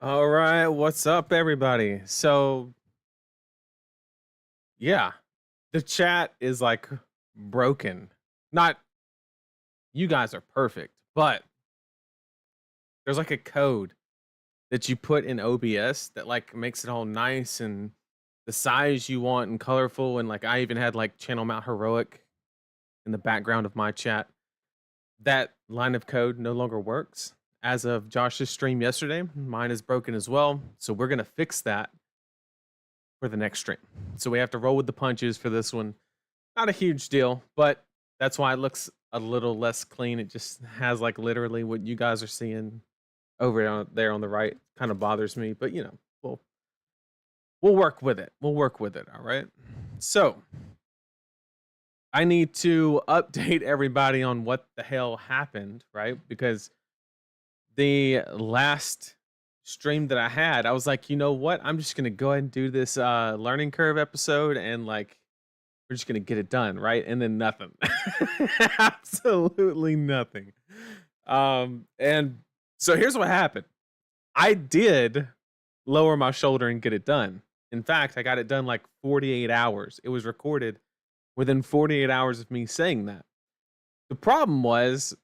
All right, what's up, everybody? So, yeah, the chat is like broken. Not you guys are perfect, but there's like a code that you put in OBS that like makes it all nice and the size you want and colorful. And like I even had like channel mount heroic in the background of my chat. That line of code no longer works. As of Josh's stream yesterday, mine is broken as well. So we're gonna fix that for the next stream. So we have to roll with the punches for this one. Not a huge deal, but that's why it looks a little less clean. It just has like literally what you guys are seeing over there on the right. Kind of bothers me, but you know, we'll work with it. We'll work with it. All right. So I need to update everybody on what the hell happened, right? Because the last stream that I had, I was like, you know what? I'm just gonna go ahead and do this learning curve episode and like we're just gonna get it done, right? And then nothing. Absolutely nothing. And so here's what happened. I did lower my shoulder and get it done. In fact, I got it done like 48 hours. It was recorded within 48 hours of me saying that. The problem was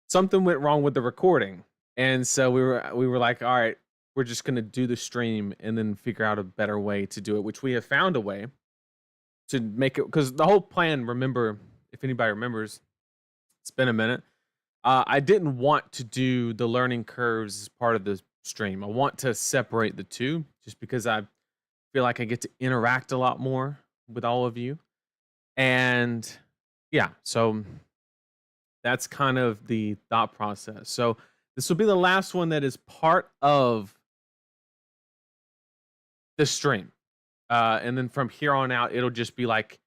something went wrong with the recording. And so we were like, all right, we're just gonna do the stream and then figure out a better way to do it, which we have found a way to make it, because the whole plan, remember, if anybody remembers, it's been a minute. I didn't want to do the learning curves as part of the stream. I want to separate the two just because I feel like I get to interact a lot more with all of you. And yeah, so that's kind of the thought process. So this will be the last one that is part of the stream. And then from here on out, it'll just be like,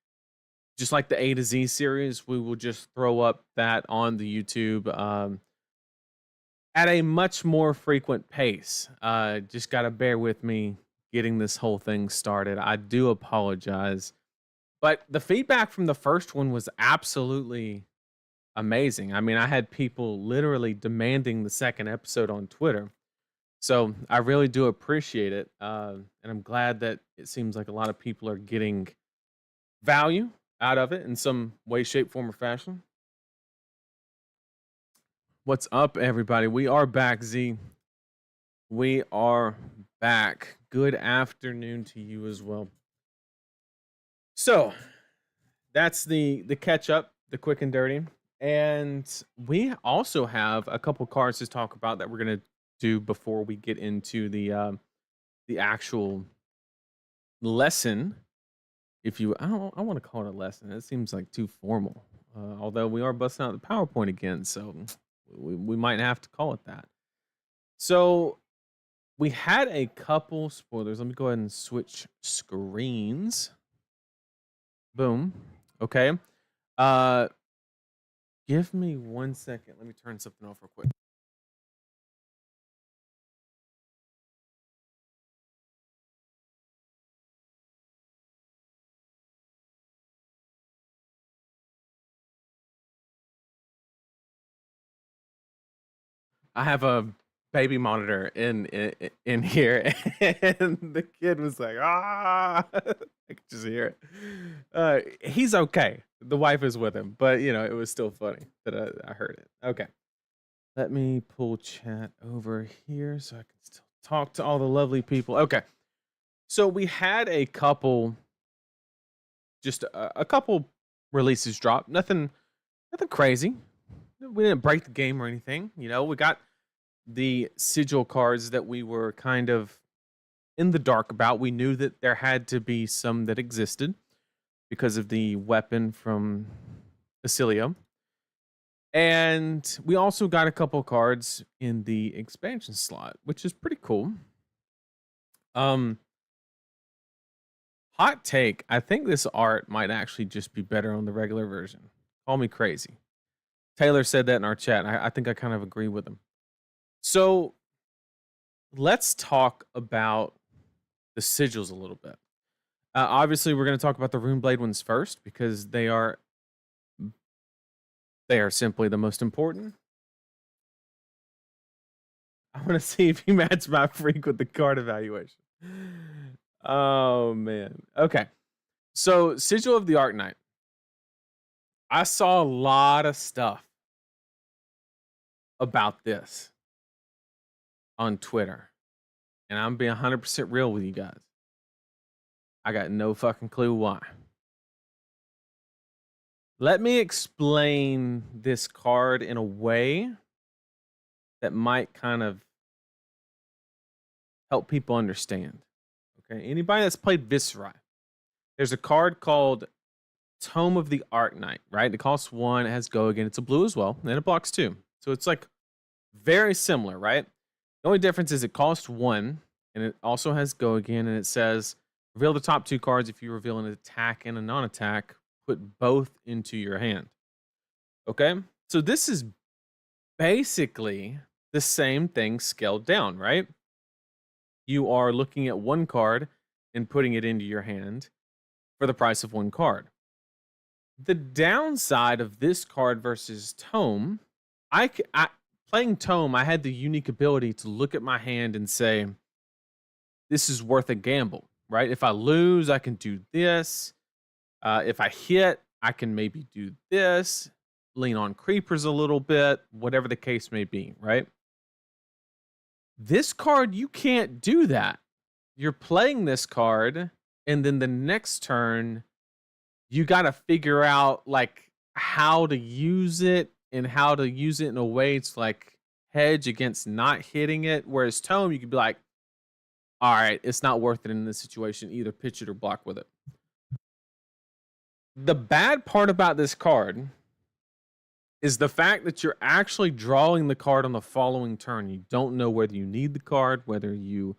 just like the A to Z series, we will just throw up that on the YouTube at a much more frequent pace. Just got to bear with me getting this whole thing started. I do apologize. But the feedback from the first one was absolutely amazing. I mean, I had people literally demanding the second episode on Twitter. So I really do appreciate it. And I'm glad that it seems like a lot of people are getting value out of it in some way, shape, form, or fashion. What's up, everybody? We are back, Z. We are back. Good afternoon to you as well. So that's the catch up, the quick and dirty. And we also have a couple cards to talk about that we're gonna do before we get into the actual lesson. If you, I want to call it a lesson. It seems like too formal. Although we are busting out the PowerPoint again, so we might have to call it that. So we had a couple spoilers. Let me go ahead and switch screens. Boom. Okay. Give me 1 second. Let me turn something off real quick. I have a baby monitor in here, and the kid was like, "Ah!" I could just hear it. He's okay. The wife is with him, but you know it was still funny that I heard it. Okay, let me pull chat over here so I can still talk to all the lovely people. Okay, so we had a couple, just a couple releases drop. Nothing crazy. We didn't break the game or anything. You know, we got the sigil cards that we were kind of in the dark about. We knew that there had to be some that existed because of the weapon from Basilia. And we also got a couple cards in the expansion slot, which is pretty cool. Hot take, I think this art might actually just be better on the regular version. Call me crazy. Taylor said that in our chat. I think I kind of agree with him. So let's talk about the sigils a little bit. Obviously, we're going to talk about the Runeblade ones first because they are simply the most important. I want to see if you match my freak with the card evaluation. Oh man. Okay. So Sigil of the Arknight. I saw a lot of stuff about this on Twitter. And I'm being 100% real with you guys. I got no fucking clue why. Let me explain this card in a way that might kind of help people understand. Okay, anybody that's played Viscera, there's a card called Tome of the Arknight, right? It costs 1, it has Go Again. It's a blue as well, and it blocks 2. So it's like very similar, right? The only difference is it costs 1, and it also has Go Again, and it says reveal the top 2 cards. If you reveal an attack and a non-attack, put both into your hand. Okay? So this is basically the same thing scaled down, right? You are looking at 1 card and putting it into your hand for the price of 1 card. The downside of this card versus Tome, playing Tome, I had the unique ability to look at my hand and say, this is worth a gamble, right? If I lose, I can do this. If I hit, I can maybe do this, lean on creepers a little bit, whatever the case may be, right? This card, you can't do that. You're playing this card, and then the next turn, you got to figure out like how to use it and how to use it in a way to like hedge against not hitting it. Whereas Tome, you could be like, all right, it's not worth it in this situation. Either pitch it or block with it. The bad part about this card is the fact that you're actually drawing the card on the following turn. You don't know whether you need the card, whether you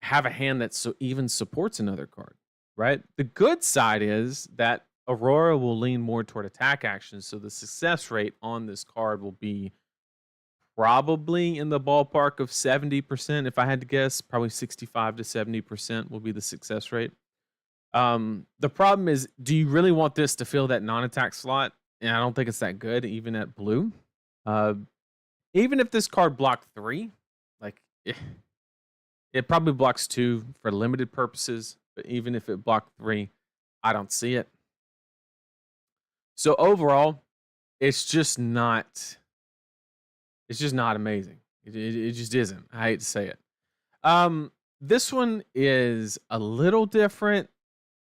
have a hand that even supports another card, right? The good side is that Aurora will lean more toward attack actions, so the success rate on this card will be probably in the ballpark of 70%. If I had to guess, probably 65 to 70% will be the success rate. The problem is, do you really want this to fill that non-attack slot? And I don't think it's that good, even at blue. Even if this card blocked 3, like it probably blocks 2 for limited purposes. But even if it blocked 3, I don't see it. So overall, it's just not amazing. It just isn't. I hate to say it. This one is a little different,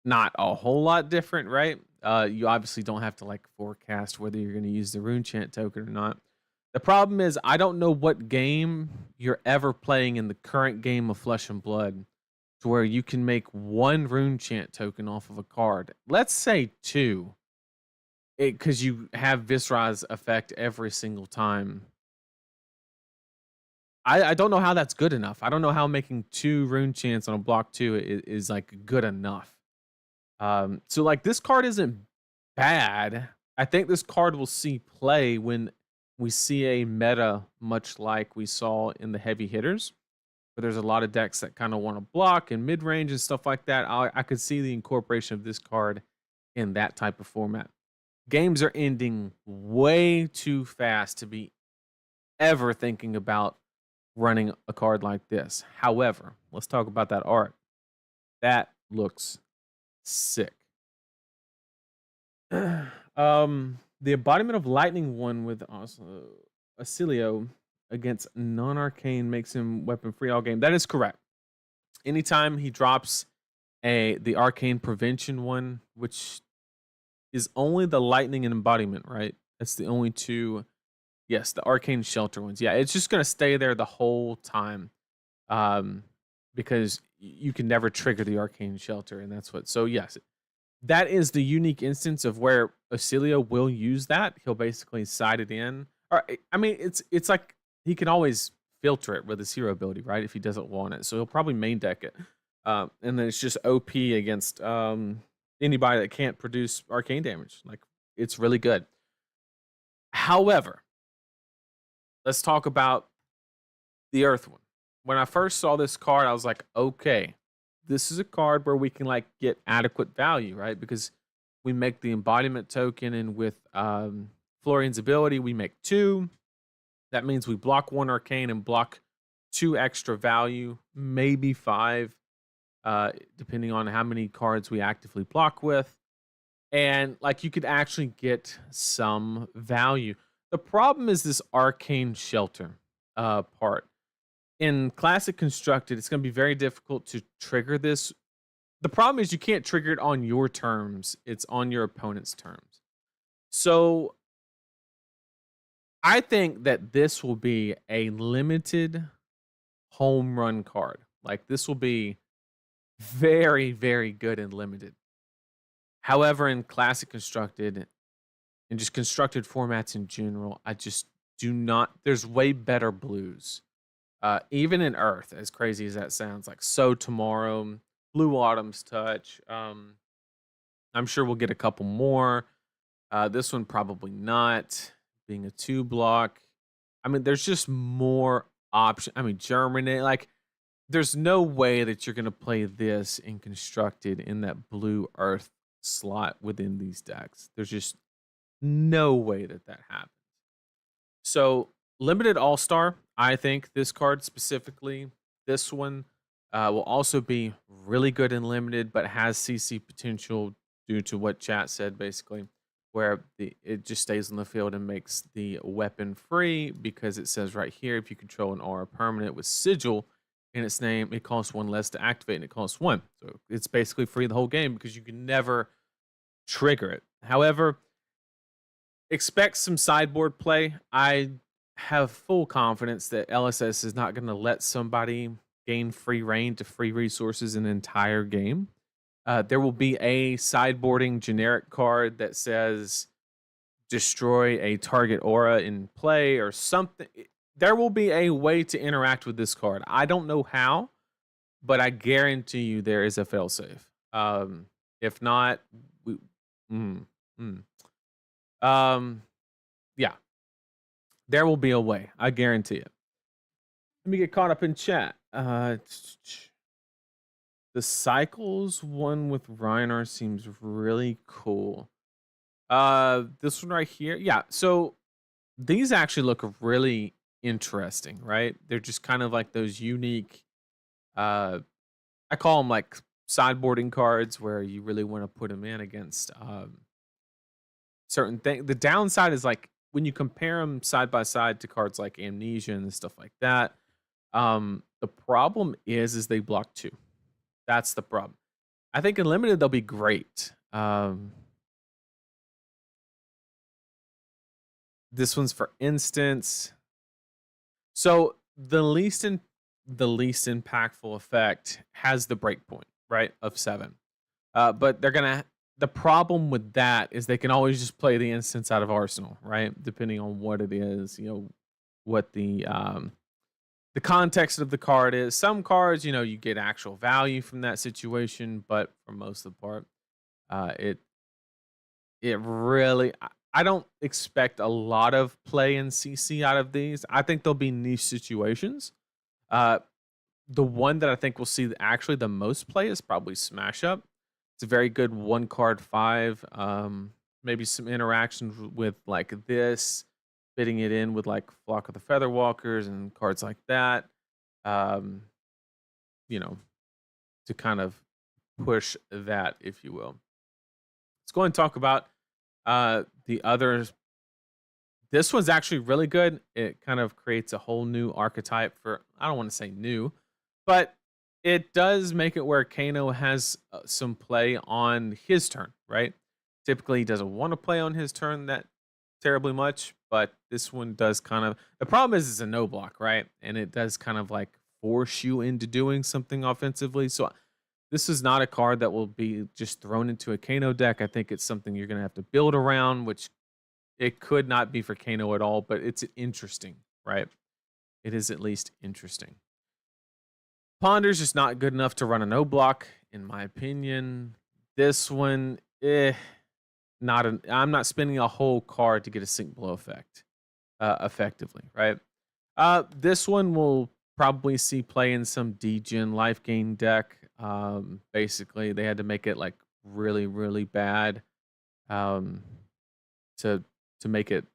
not a whole lot different, right? You obviously don't have to like forecast whether you're going to use the rune chant token or not. The problem is I don't know what game you're ever playing in the current game of Flesh and Blood to where you can make 1 rune chant token off of a card. Let's say 2. Because you have Viscera's effect every single time. I don't know how that's good enough. I don't know how making 2 rune chants on a block 2 is like good enough. So like this card isn't bad. I think this card will see play when we see a meta much like we saw in the heavy hitters, where there's a lot of decks that kind of want to block and mid range and stuff like that. I could see the incorporation of this card in that type of format. Games are ending way too fast to be ever thinking about running a card like this. However, let's talk about that art. That looks sick. The embodiment of lightning one with Acilio against non-arcane makes him weapon free all game. That is correct. Anytime he drops the arcane prevention one, which is only the lightning and embodiment, right? That's the only 2. Yes, the arcane shelter ones. Yeah, it's just gonna stay there the whole time, because you can never trigger the arcane shelter, and that's what. So yes, that is the unique instance of where Acilio will use that. He'll basically side it in, or I mean, it's like he can always filter it with his hero ability, right? If he doesn't want it, so he'll probably main deck it, and then it's just OP against anybody that can't produce arcane damage. Like it's really good. However, let's talk about the Earth one. When I first saw this card, I was like, okay, this is a card where we can like get adequate value, right? Because we make the embodiment token, and with Florian's ability, we make 2. That means we block 1 arcane and block 2 extra value, maybe 5, depending on how many cards we actively block with. And like you could actually get some value. The problem is this arcane shelter part. In classic constructed, it's going to be very difficult to trigger this. The problem is you can't trigger it on your terms, it's on your opponent's terms. So I think that this will be a limited home run card. Like this will be very, very good and limited. However, in classic constructed and just constructed formats in general, I just do not. There's way better blues. Even in Earth, as crazy as that sounds, like So Tomorrow, Blue Autumn's Touch. I'm sure we'll get a couple more. This one probably not, being a 2 block. I mean, there's just more option. I mean, Germany, like, there's no way that you're gonna play this in constructed in that blue Earth slot within these decks. There's just no way that that happens. So limited All Star, I think this card specifically, this one will also be really good and limited, but has CC potential due to what chat said, basically, where it just stays on the field and makes the weapon free because it says right here, if you control an aura permanent with sigil in its name, it costs 1 less to activate and it costs 1. So it's basically free the whole game because you can never trigger it. However, expect some sideboard play. I have full confidence that LSS is not going to let somebody gain free reign to free resources an entire game. There will be a sideboarding generic card that says destroy a target aura in play or something. There will be a way to interact with this card. I don't know how, but I guarantee you there is a failsafe. If not, we, mm, mm. Yeah, there will be a way. I guarantee it. Let me get caught up in chat. The Cycles one with Reinar seems really cool. This one right here. Yeah, so these actually look really interesting, right? They're just kind of like those unique I call them like sideboarding cards where you really want to put them in against certain things. The downside is like when you compare them side by side to cards like Amnesia and stuff like that, the problem is they block 2. That's the problem. I think in limited they'll be great. This one's for instance. So the least impactful effect has the breakpoint, right, of 7. But they're gonna. The problem with that is they can always just play the instance out of Arsenal, right? Depending on what it is, what the context of the card is. Some cards, you get actual value from that situation, but for most of the part, it really. I don't expect a lot of play in CC out of these. I think there'll be niche situations. The one that I think we'll see actually the most play is probably Smash Up. It's a very good 1-card 5. Maybe some interactions with like this, fitting it in with like Flock of the Featherwalkers and cards like that. To kind of push that, if you will. Let's go and talk about the others. This one's actually really good. It kind of creates a whole new archetype for, I don't want to say new, but it does make it where Kano has some play on his turn, right? Typically, he doesn't want to play on his turn that terribly much, but this one does kind of. The problem is it's a no block, right? And it does kind of like force you into doing something offensively. So this is not a card that will be just thrown into a Kano deck. I think it's something you're going to have to build around, which it could not be for Kano at all, but it's interesting, right? It is at least interesting. Ponder's just not good enough to run a no block, in my opinion. This one, I'm not spending a whole card to get a sync blow effect, effectively, right? This one will probably see play in some degen life gain deck. Basically, they had to make it like really, really bad, to make it,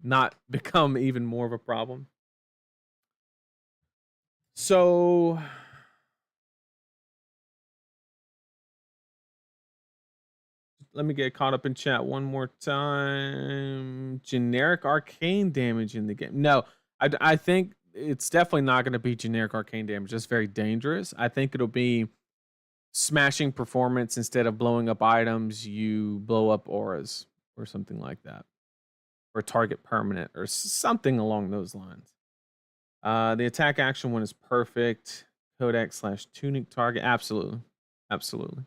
not become even more of a problem. So let me get caught up in chat one more time. Generic arcane damage in the game. No, I think it's definitely not going to be generic arcane damage. It's very dangerous. I think it'll be smashing performance. Instead of blowing up items, you blow up auras or something like that, or target permanent or something along those lines. The attack action one is perfect. Codex/tunic target. Absolutely. Absolutely.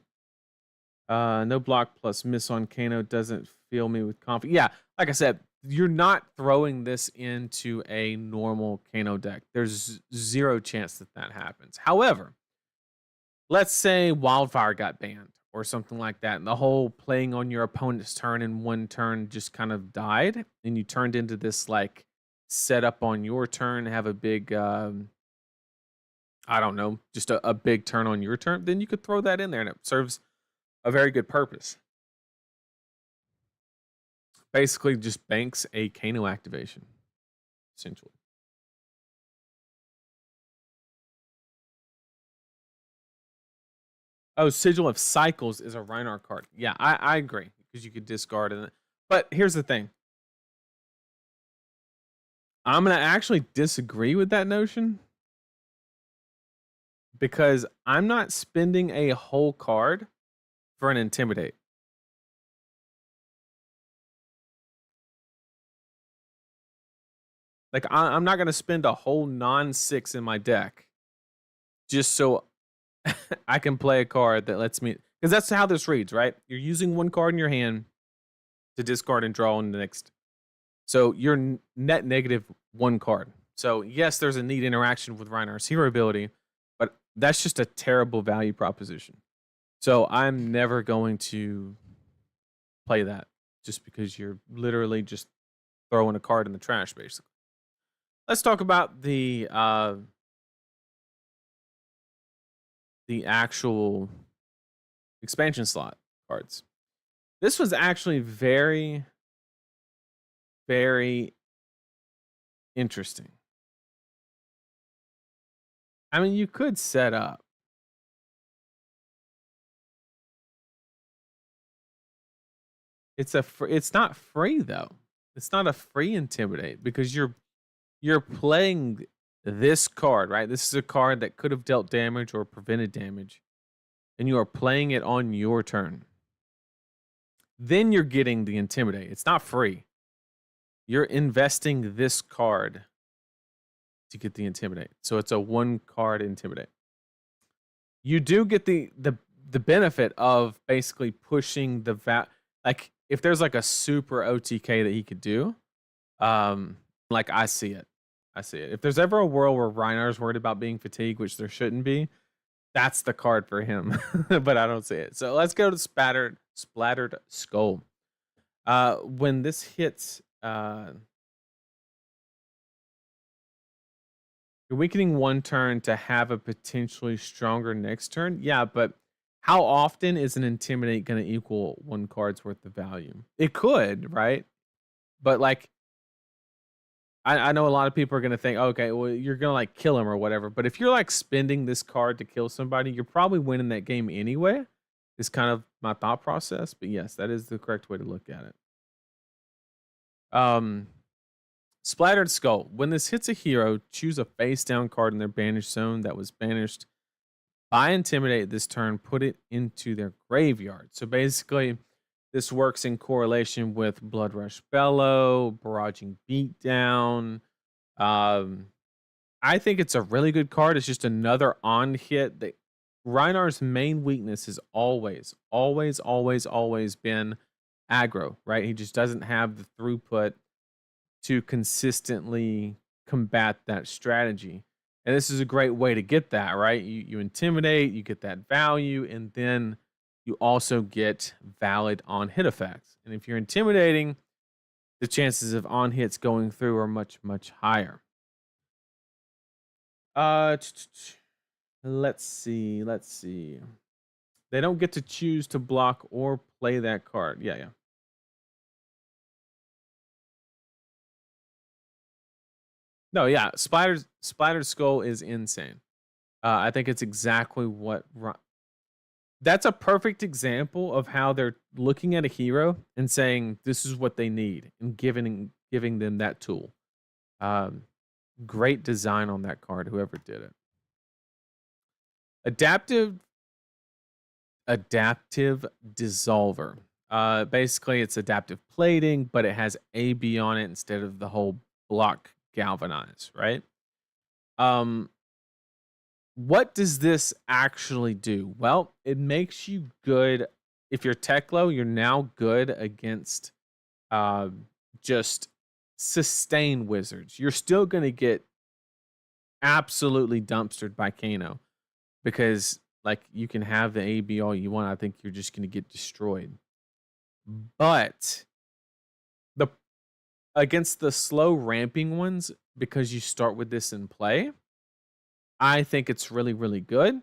No block plus miss on Kano doesn't fill me with confidence. Yeah, like I said, you're not throwing this into a normal Kano deck. There's zero chance that that happens. However, let's say Wildfire got banned or something like that, and the whole playing on your opponent's turn in one turn just kind of died, and you turned into this like setup on your turn, have a big, I don't know, just a big turn on your turn, then you could throw that in there and it serves a very good purpose. Basically, just banks a Kano activation, essentially. Oh, Sigil of Cycles is a Reinhardt card. Yeah, I agree because you could discard it. But here's the thing. I'm going to actually disagree with that notion because I'm not spending a whole card for an Intimidate. Like, I'm not going to spend a whole non-6 in my deck just so I can play a card that lets me... Because that's how this reads, right? You're using one card in your hand to discard and draw on the next. So you're net negative one card. So yes, there's a neat interaction with Reinhardt's hero ability, but that's just a terrible value proposition. So I'm never going to play that just because you're literally just throwing a card in the trash, basically. Let's talk about the actual expansion slot cards. This was actually very, very interesting. I mean, you could set up. It's not free though. It's not a free Intimidate because you're playing this card, right? This is a card that could have dealt damage or prevented damage, and you are playing it on your turn. Then you're getting the Intimidate. It's not free. You're investing this card to get the Intimidate. So it's a one card Intimidate. You do get the benefit of basically pushing the like if there's like a super OTK that he could do, like I see it. I see it. If there's ever a world where Reinhardt's worried about being fatigued, which there shouldn't be, that's the card for him. But I don't see it. So let's go to Splattered Skull. When this hits, you're weakening one turn to have a potentially stronger next turn. Yeah, but how often is an Intimidate going to equal one card's worth of value? It could, right? But like, I know a lot of people are going to think, okay, well, you're going to like kill him or whatever. But if you're like spending this card to kill somebody, you're probably winning that game anyway. Is kind of my thought process. But yes, that is the correct way to look at it. Splattered Skull. When this hits a hero, choose a face down card in their banished zone that was banished by Intimidate this turn, put it into their graveyard. So basically, this works in correlation with Blood Rush Bellow, Barraging Beatdown. I think it's a really good card. It's just another on hit. That Reinhardt's main weakness has always been aggro, right? He just doesn't have the throughput to consistently combat that strategy. And this is a great way to get that, right? You intimidate, you get that value, and then you also get valid on hit effects. And if you're intimidating, the chances of on hits going through are much, much higher. Let's see. They don't get to choose to block or play that card. Yeah. No, yeah. Splattered Skull is insane. I think it's exactly what that's a perfect example of how they're looking at a hero and saying this is what they need and giving them that tool. Um, Great design on that card, whoever did it. Adaptive Adaptive Dissolver. Basically, it's adaptive plating, but it has AB on it instead of the whole block galvanize, right? Um, what does this actually do? Well, it makes you good. If you're tech low, you're now good against uh, just sustain wizards. You're still going to get absolutely dumpstered by Kano because, like, you can have the AB all you want. I think you're just going to get destroyed. But the against the slow ramping ones, because you start with this in play, I think it's really, really good.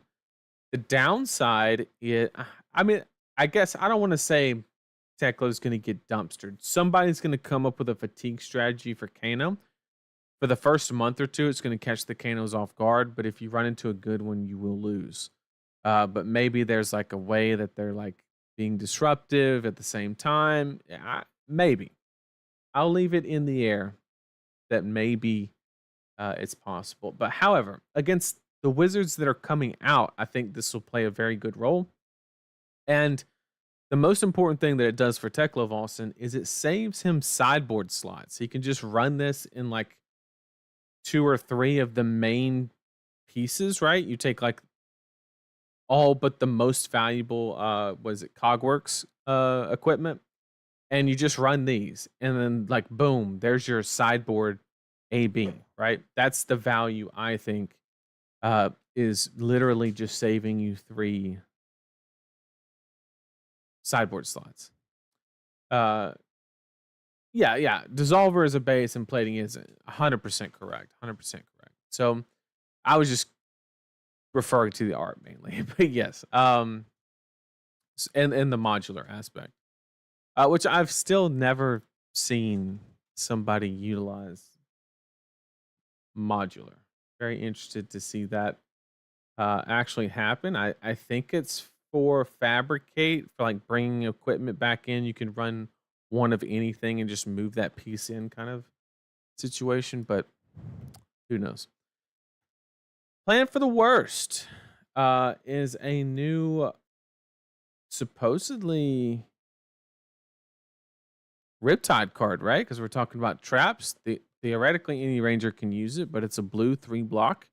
The downside is, I mean, I guess I don't want to say Teklo's going to get dumpstered. Somebody's going to come up with a fatigue strategy for Kano. For the first month or two, it's going to catch the Kanos off guard. But if you run into a good one, you will lose. But maybe there's like a way that they're like being disruptive at the same time. Yeah, maybe. I'll leave it in the air that maybe it's possible. But however, against the Wizards that are coming out, I think this will play a very good role. And the most important thing that it does for Tekla Volson is it saves him sideboard slots. He can just run this in like 2 or 3 of the main pieces, right? You take like all but the most valuable was it Cogworks equipment, and you just run these, and then like boom, there's your sideboard AB, right? That's the value I think is literally just saving you 3 sideboard slots. Uh yeah. Dissolver is a base and plating is 100% correct. 100% correct. So I was just referring to the art mainly, but yes. And the modular aspect, which I've still never seen somebody utilize modular. Very interested to see that actually happen. I think it's for fabricate, for like bringing equipment back in. You can run one of anything and just move that piece in kind of situation, but who knows? Plan for the worst is a new, supposedly Riptide card, right? Because we're talking about traps. Theoretically, any ranger can use it, but it's a blue 3 block.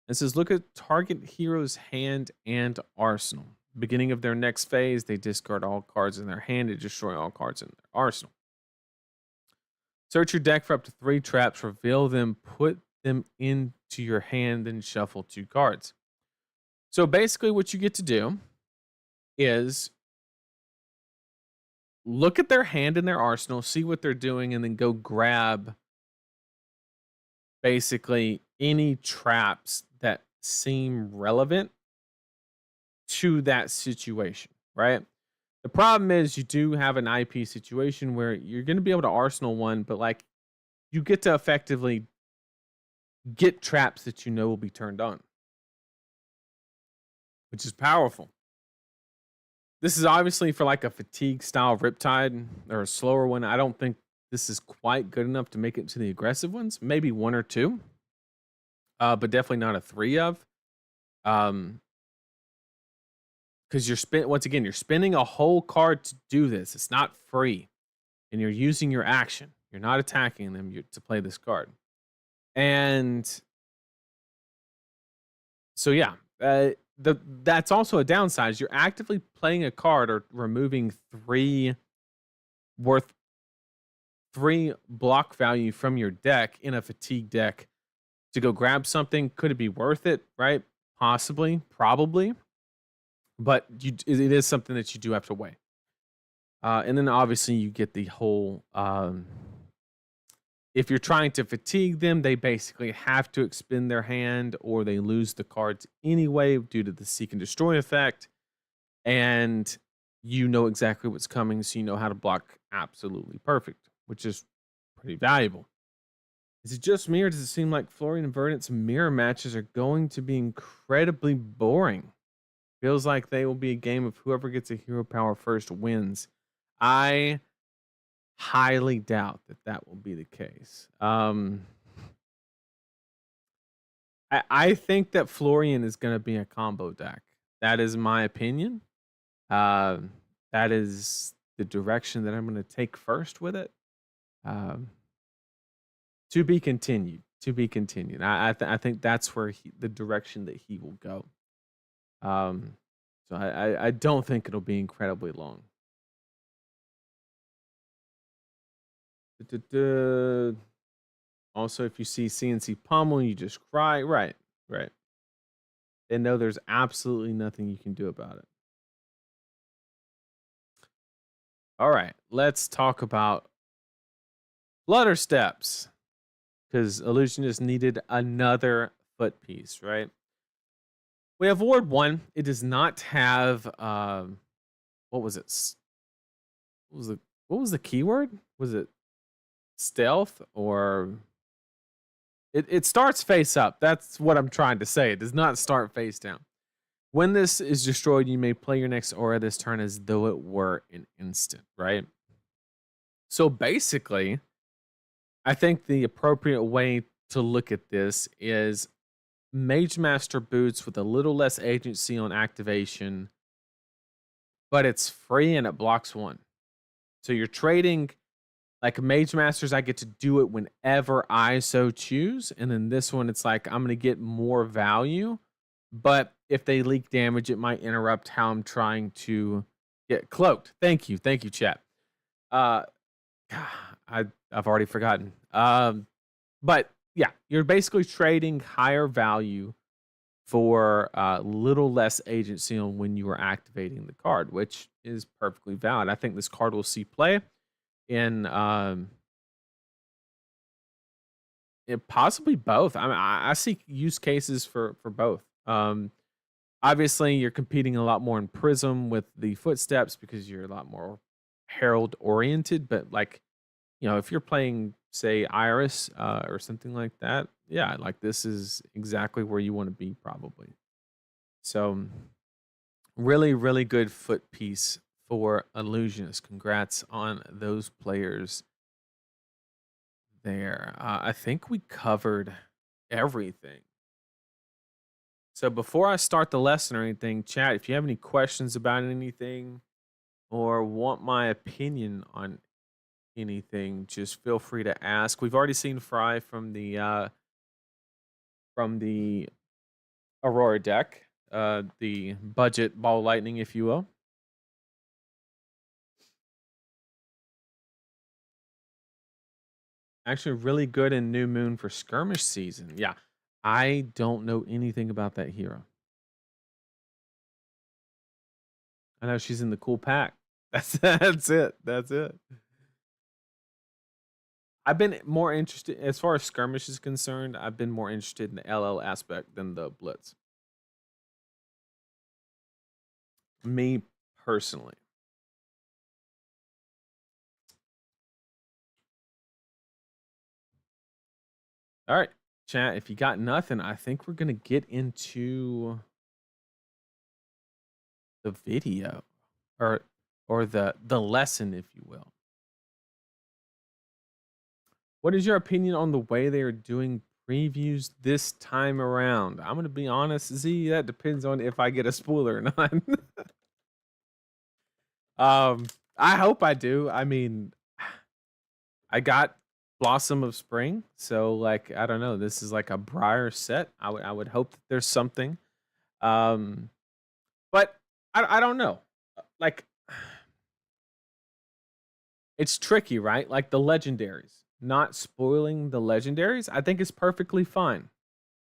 It says, look at target hero's hand and arsenal. Beginning of their next phase, they discard all cards in their hand to destroy all cards in their arsenal. Search your deck for up to 3 traps, reveal them, put them into your hand, then shuffle 2 cards. So basically, what you get to do is look at their hand and their arsenal, see what they're doing, and then go grab basically any traps that seem relevant to that situation, right? The problem is you do have an IP situation where you're going to be able to arsenal one, but like you get to effectively get traps that you know will be turned on, which is powerful. This is obviously for like a fatigue style Riptide or a slower one. I don't think this is quite good enough to make it to the aggressive ones. Maybe 1 or 2, but definitely not a 3 of. Because you're spending a whole card to do this. It's not free, and you're using your action. You're not attacking them to play this card, and so yeah, that's also a downside. Is you're actively playing a card or removing 3 worth 3 block value from your deck in a fatigue deck to go grab something. Could it be worth it? Right? Possibly, probably. But it is something that you do have to weigh. And then obviously you get the whole, if you're trying to fatigue them, they basically have to expend their hand or they lose the cards anyway due to the seek and destroy effect. And you know exactly what's coming, so you know how to block absolutely perfect, which is pretty valuable. Is it just me, or does it seem like Florian and Verdant's mirror matches are going to be incredibly boring? Feels like they will be a game of whoever gets a hero power first wins. I highly doubt that that will be the case. I think that Florian is going to be a combo deck. That is my opinion. Uh, that is the direction that I'm going to take first with it. Um, to be continued. To be continued. I think that's where the direction that he will go. So I don't think it'll be incredibly long. Also, if you see CNC Pummel, you just cry. Right, right. They know there's absolutely nothing you can do about it. All right, let's talk about Flutter Steps, because Illusionist needed another foot piece, right? We have Ward 1. It does not have what was it? What was the keyword? Was it stealth, or it starts face up? That's what I'm trying to say. It does not start face down. When this is destroyed, you may play your next aura this turn as though it were an instant, right? So basically, I think the appropriate way to look at this is Mage Master boots with a little less agency on activation, but it's free and it blocks 1. So you're trading, like Mage Masters, I get to do it whenever I so choose. And then this one, it's like I'm going to get more value. But if they leak damage, it might interrupt how I'm trying to get cloaked. Thank you, chat. I've already forgotten. But yeah, you're basically trading higher value for little less agency on when you are activating the card, which is perfectly valid. I think this card will see play in possibly both. I mean, I see use cases for both. Obviously, you're competing a lot more in Prism with the footsteps because you're a lot more Herald oriented. But like, if you're playing, say, Iris or something like that, yeah, like this is exactly where you want to be probably. So really, really good foot piece for Illusionist. Congrats on those players there. I think we covered everything. So before I start the lesson or anything, chat, if you have any questions about anything or want my opinion on anything, just feel free to ask. We've already seen Fry from the Aurora deck, the budget ball lightning, if you will. Actually, really good in New Moon for skirmish season. Yeah, I don't know anything about that hero. I know she's in the cool pack. That's it. That's it. I've been more interested, as far as skirmish is concerned, I've been more interested in the LL aspect than the blitz. Me personally. All right, chat, if you got nothing, I think we're going to get into the video or the lesson, if you will. What is your opinion on the way they are doing previews this time around? I'm going to be honest, Z, that depends on if I get a spoiler or not. I hope I do. I mean, I got Blossom of Spring, so like I don't know, this is like a Briar set. I would hope that there's something. But I don't know. Like it's tricky, right? Like the legendaries. Not spoiling the legendaries, I think is perfectly fine.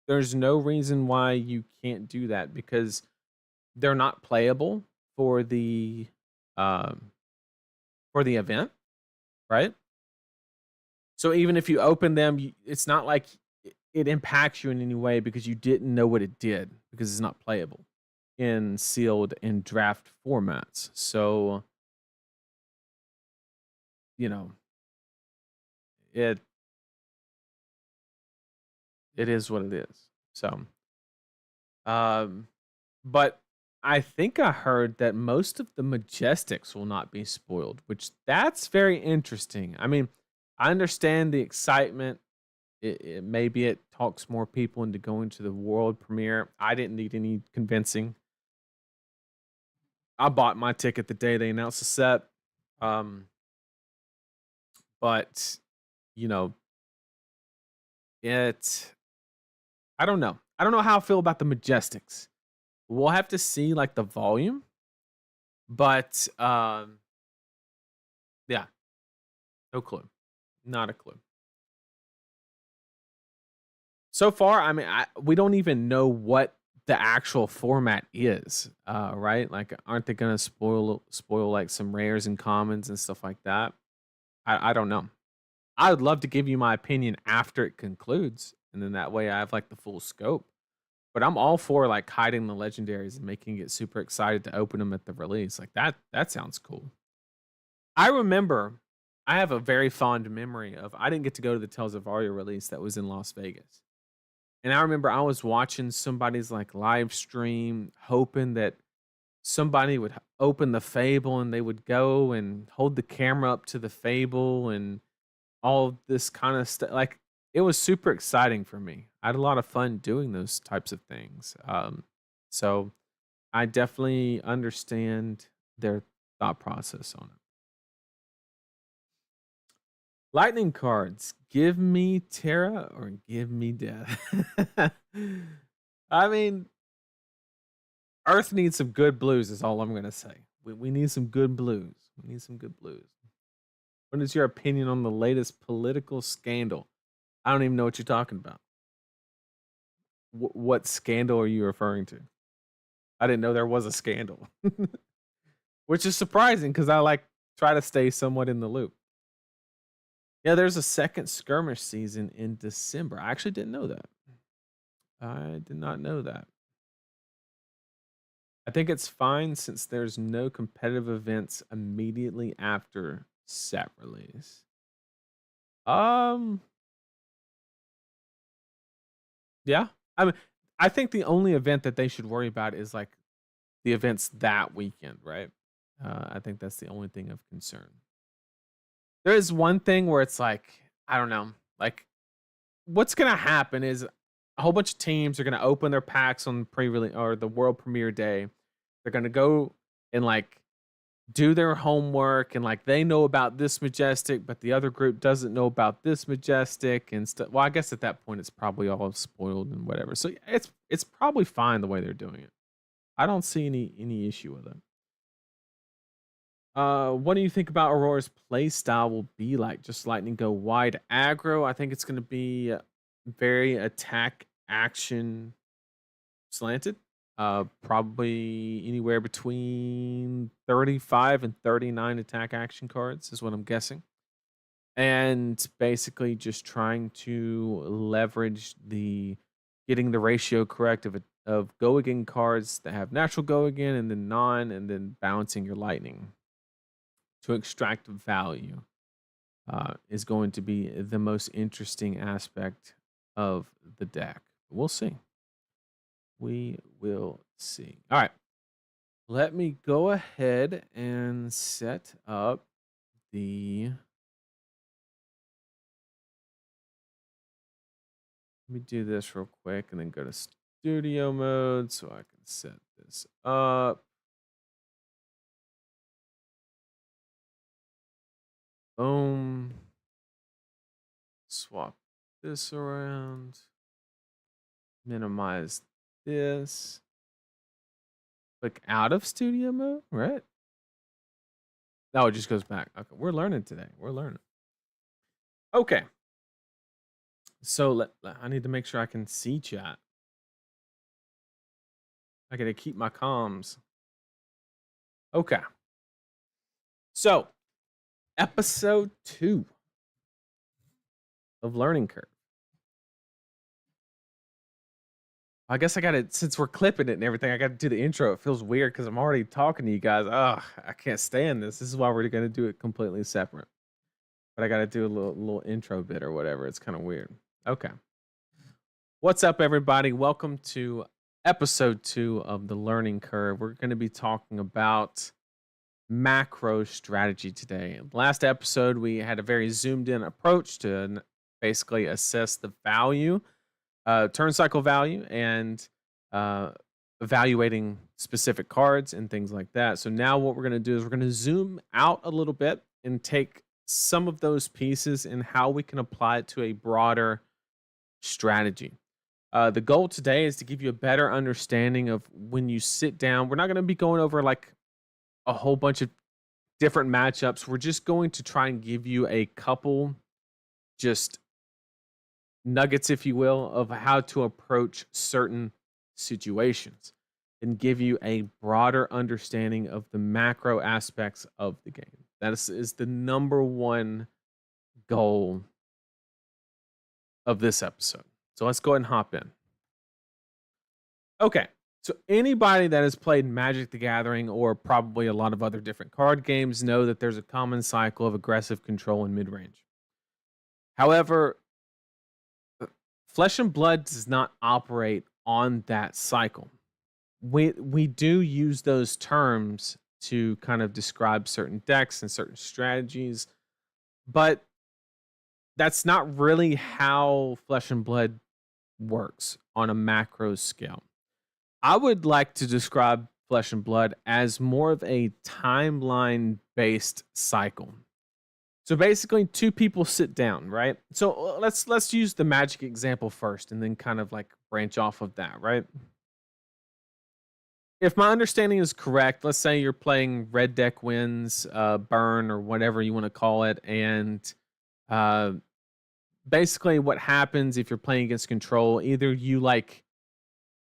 There's no reason why you can't do that because they're not playable for the event, right? So even if you open them, it's not like it impacts you in any way because you didn't know what it did because it's not playable in sealed and draft formats. So, it It is what it is. So, um, but I think I heard that most of the Majestics will not be spoiled, which that's very interesting. I mean, I understand the excitement. Maybe it talks more people into going to the world premiere. I didn't need any convincing. I bought my ticket the day they announced the set. Um, but you know, it I don't know. I don't know how I feel about the Majestics. We'll have to see like the volume, but yeah, no clue. Not a clue. So far, I mean, we don't even know what the actual format is, right? Like, aren't they gonna spoil like some rares and commons and stuff like that? I don't know. I would love to give you my opinion after it concludes, and then that way I have like the full scope. But I'm all for like hiding the legendaries and making it super excited to open them at the release. Like that sounds cool. I remember I have a very fond memory of I didn't get to go to the Tales of Aria release that was in Las Vegas. And I remember I was watching somebody's like live stream, hoping that somebody would open the Fable and they would go and hold the camera up to the Fable and all this kind of stuff. Like it was super exciting for me. I had a lot of fun doing those types of things. So I definitely understand their thought process on it. Lightning cards. Give me Terra or give me death. I mean, Earth needs some good blues, is all I'm going to say. We need some good blues. We need some good blues. What is your opinion on the latest political scandal? I don't even know what you're talking about. What scandal are you referring to? I didn't know there was a scandal, which is surprising because I like try to stay somewhat in the loop. Yeah, there's a second skirmish season in December. I actually didn't know that. I did not know that. I think it's fine since there's no competitive events immediately after set release. Um, yeah. I mean, I think the only event that they should worry about is like the events that weekend, right? I think that's the only thing of concern. There is one thing where it's like, I don't know, like what's gonna happen is a whole bunch of teams are gonna open their packs on pre-release or the world premiere day. They're gonna go and like do their homework and like they know about this majestic, but the other group doesn't know about this majestic and stuff. Well, I guess at that point it's probably all spoiled and whatever. So it's probably fine the way they're doing it. I don't see any issue with it. What do you think about Aurora's play style will be like? Just lightning go wide aggro. I think it's going to be very attack action slanted. Probably anywhere between 35 and 39 attack action cards is what I'm guessing. And basically just trying to leverage the getting the ratio correct of go again cards that have natural go again and then non and then balancing your lightning to extract value is going to be the most interesting aspect of the deck. We'll see. We will see. All right. Let me go ahead and set up the. Let me do this real quick and then go to studio mode so I can set this up. Boom. Swap this around. Minimize this. Click out of studio mode, right? No, it just goes back. Okay, we're learning today. We're learning. Okay. So I need to make sure I can see chat. I gotta keep my comms. Okay. So, episode 2 of Learning Curve. I guess I gotta, since we're clipping it and everything, I gotta do the intro. It feels weird because I'm already talking to you guys. Oh, I can't stand this. This is why we're gonna do it completely separate. But I gotta do a little intro bit or whatever. It's kind of weird. Okay. What's up, everybody? Welcome to episode 2 of the Learning Curve. We're going to be talking about macro strategy today. Last episode, we had a very zoomed in approach to basically assess the value, turn cycle value, and evaluating specific cards and things like that. So now what we're going to do is we're going to zoom out a little bit and take some of those pieces and how we can apply it to a broader strategy. The goal today is to give you a better understanding of when you sit down. We're not going to be going over like a whole bunch of different matchups. We're just going to try and give you a couple just nuggets, if you will, of how to approach certain situations and give you a broader understanding of the macro aspects of the game. That is the number one goal of this episode. So let's go ahead and hop in. Okay, so anybody that has played Magic the Gathering or probably a lot of other different card games know that there's a common cycle of aggressive control in mid-range. However, Flesh and Blood does not operate on that cycle. We do use those terms to kind of describe certain decks and certain strategies, but that's not really how Flesh and Blood works on a macro scale. I would like to describe Flesh and Blood as more of a timeline based cycle. So basically, two people sit down, right? So let's use the Magic example first and then kind of like branch off of that, right? If my understanding is correct, let's say you're playing Red Deck Wins, Burn, or whatever you want to call it, and basically what happens if you're playing against control, either you like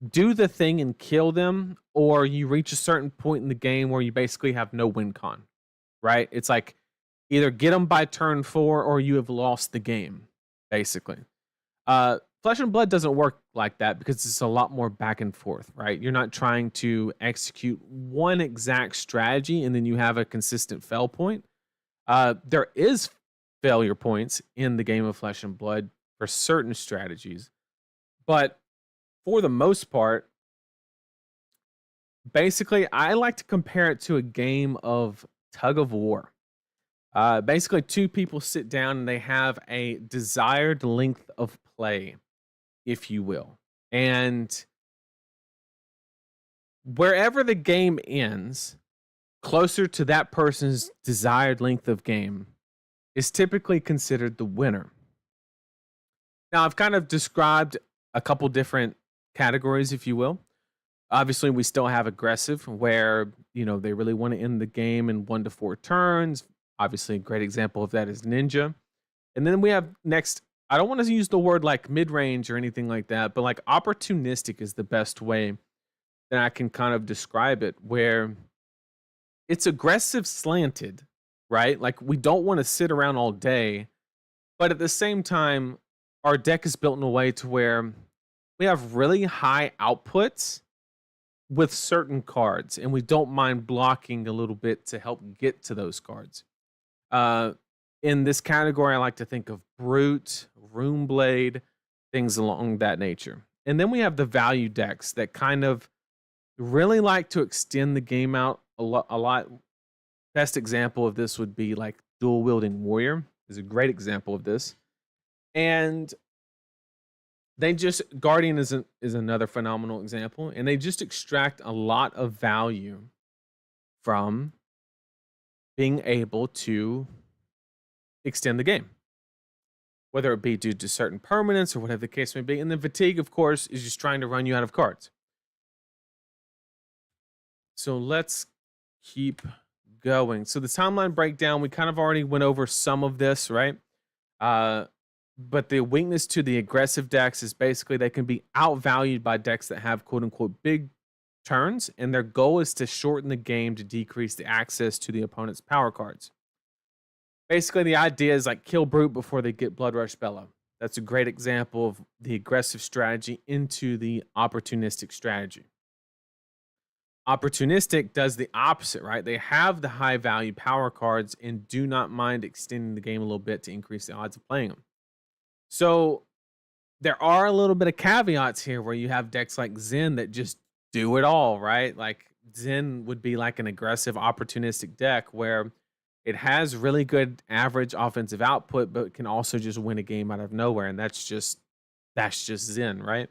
do the thing and kill them, or you reach a certain point in the game where you basically have no win con, right? It's like either get them by turn 4 or you have lost the game, basically. Flesh and Blood doesn't work like that because it's a lot more back and forth, right? You're not trying to execute one exact strategy and then you have a consistent fail point. There is failure points in the game of Flesh and Blood for certain strategies, but for the most part, basically, I like to compare it to a game of tug of war. Basically, two people sit down and they have a desired length of play, if you will. And wherever the game ends, closer to that person's desired length of game is typically considered the winner. Now, I've kind of described a couple different categories, if you will. Obviously, we still have aggressive, where they really want to end the game in 1 to 4 turns. Obviously, a great example of that is Ninja. And then we have next, I don't want to use the word like mid-range or anything like that, but like opportunistic is the best way that I can kind of describe it, where it's aggressive slanted, right? Like we don't want to sit around all day, but at the same time, our deck is built in a way to where we have really high outputs with certain cards, and we don't mind blocking a little bit to help get to those cards. In this category, I like to think of Brute, Runeblade, things along that nature. And then we have the value decks that kind of really like to extend the game out a lot. Best example of this would be like Dual Wielding Warrior is a great example of this. And Guardian is another phenomenal example, and they just extract a lot of value from being able to extend the game, whether it be due to certain permanents or whatever the case may be. And then Fatigue, of course, is just trying to run you out of cards. So let's keep going. So the timeline breakdown, we kind of already went over some of this, right? But the weakness to the aggressive decks is basically they can be outvalued by decks that have quote unquote big turns, and their goal is to shorten the game to decrease the access to the opponent's power cards. Basically, the idea is like kill Brute before they get Blood Rush Bellow. That's a great example of the aggressive strategy into the opportunistic strategy. Opportunistic does the opposite, right? They have the high value power cards and do not mind extending the game a little bit to increase the odds of playing them. So there are a little bit of caveats here where you have decks like Zen that just do it all, right? Like Zen would be like an aggressive, opportunistic deck where it has really good average offensive output, but can also just win a game out of nowhere. And that's just Zen, right?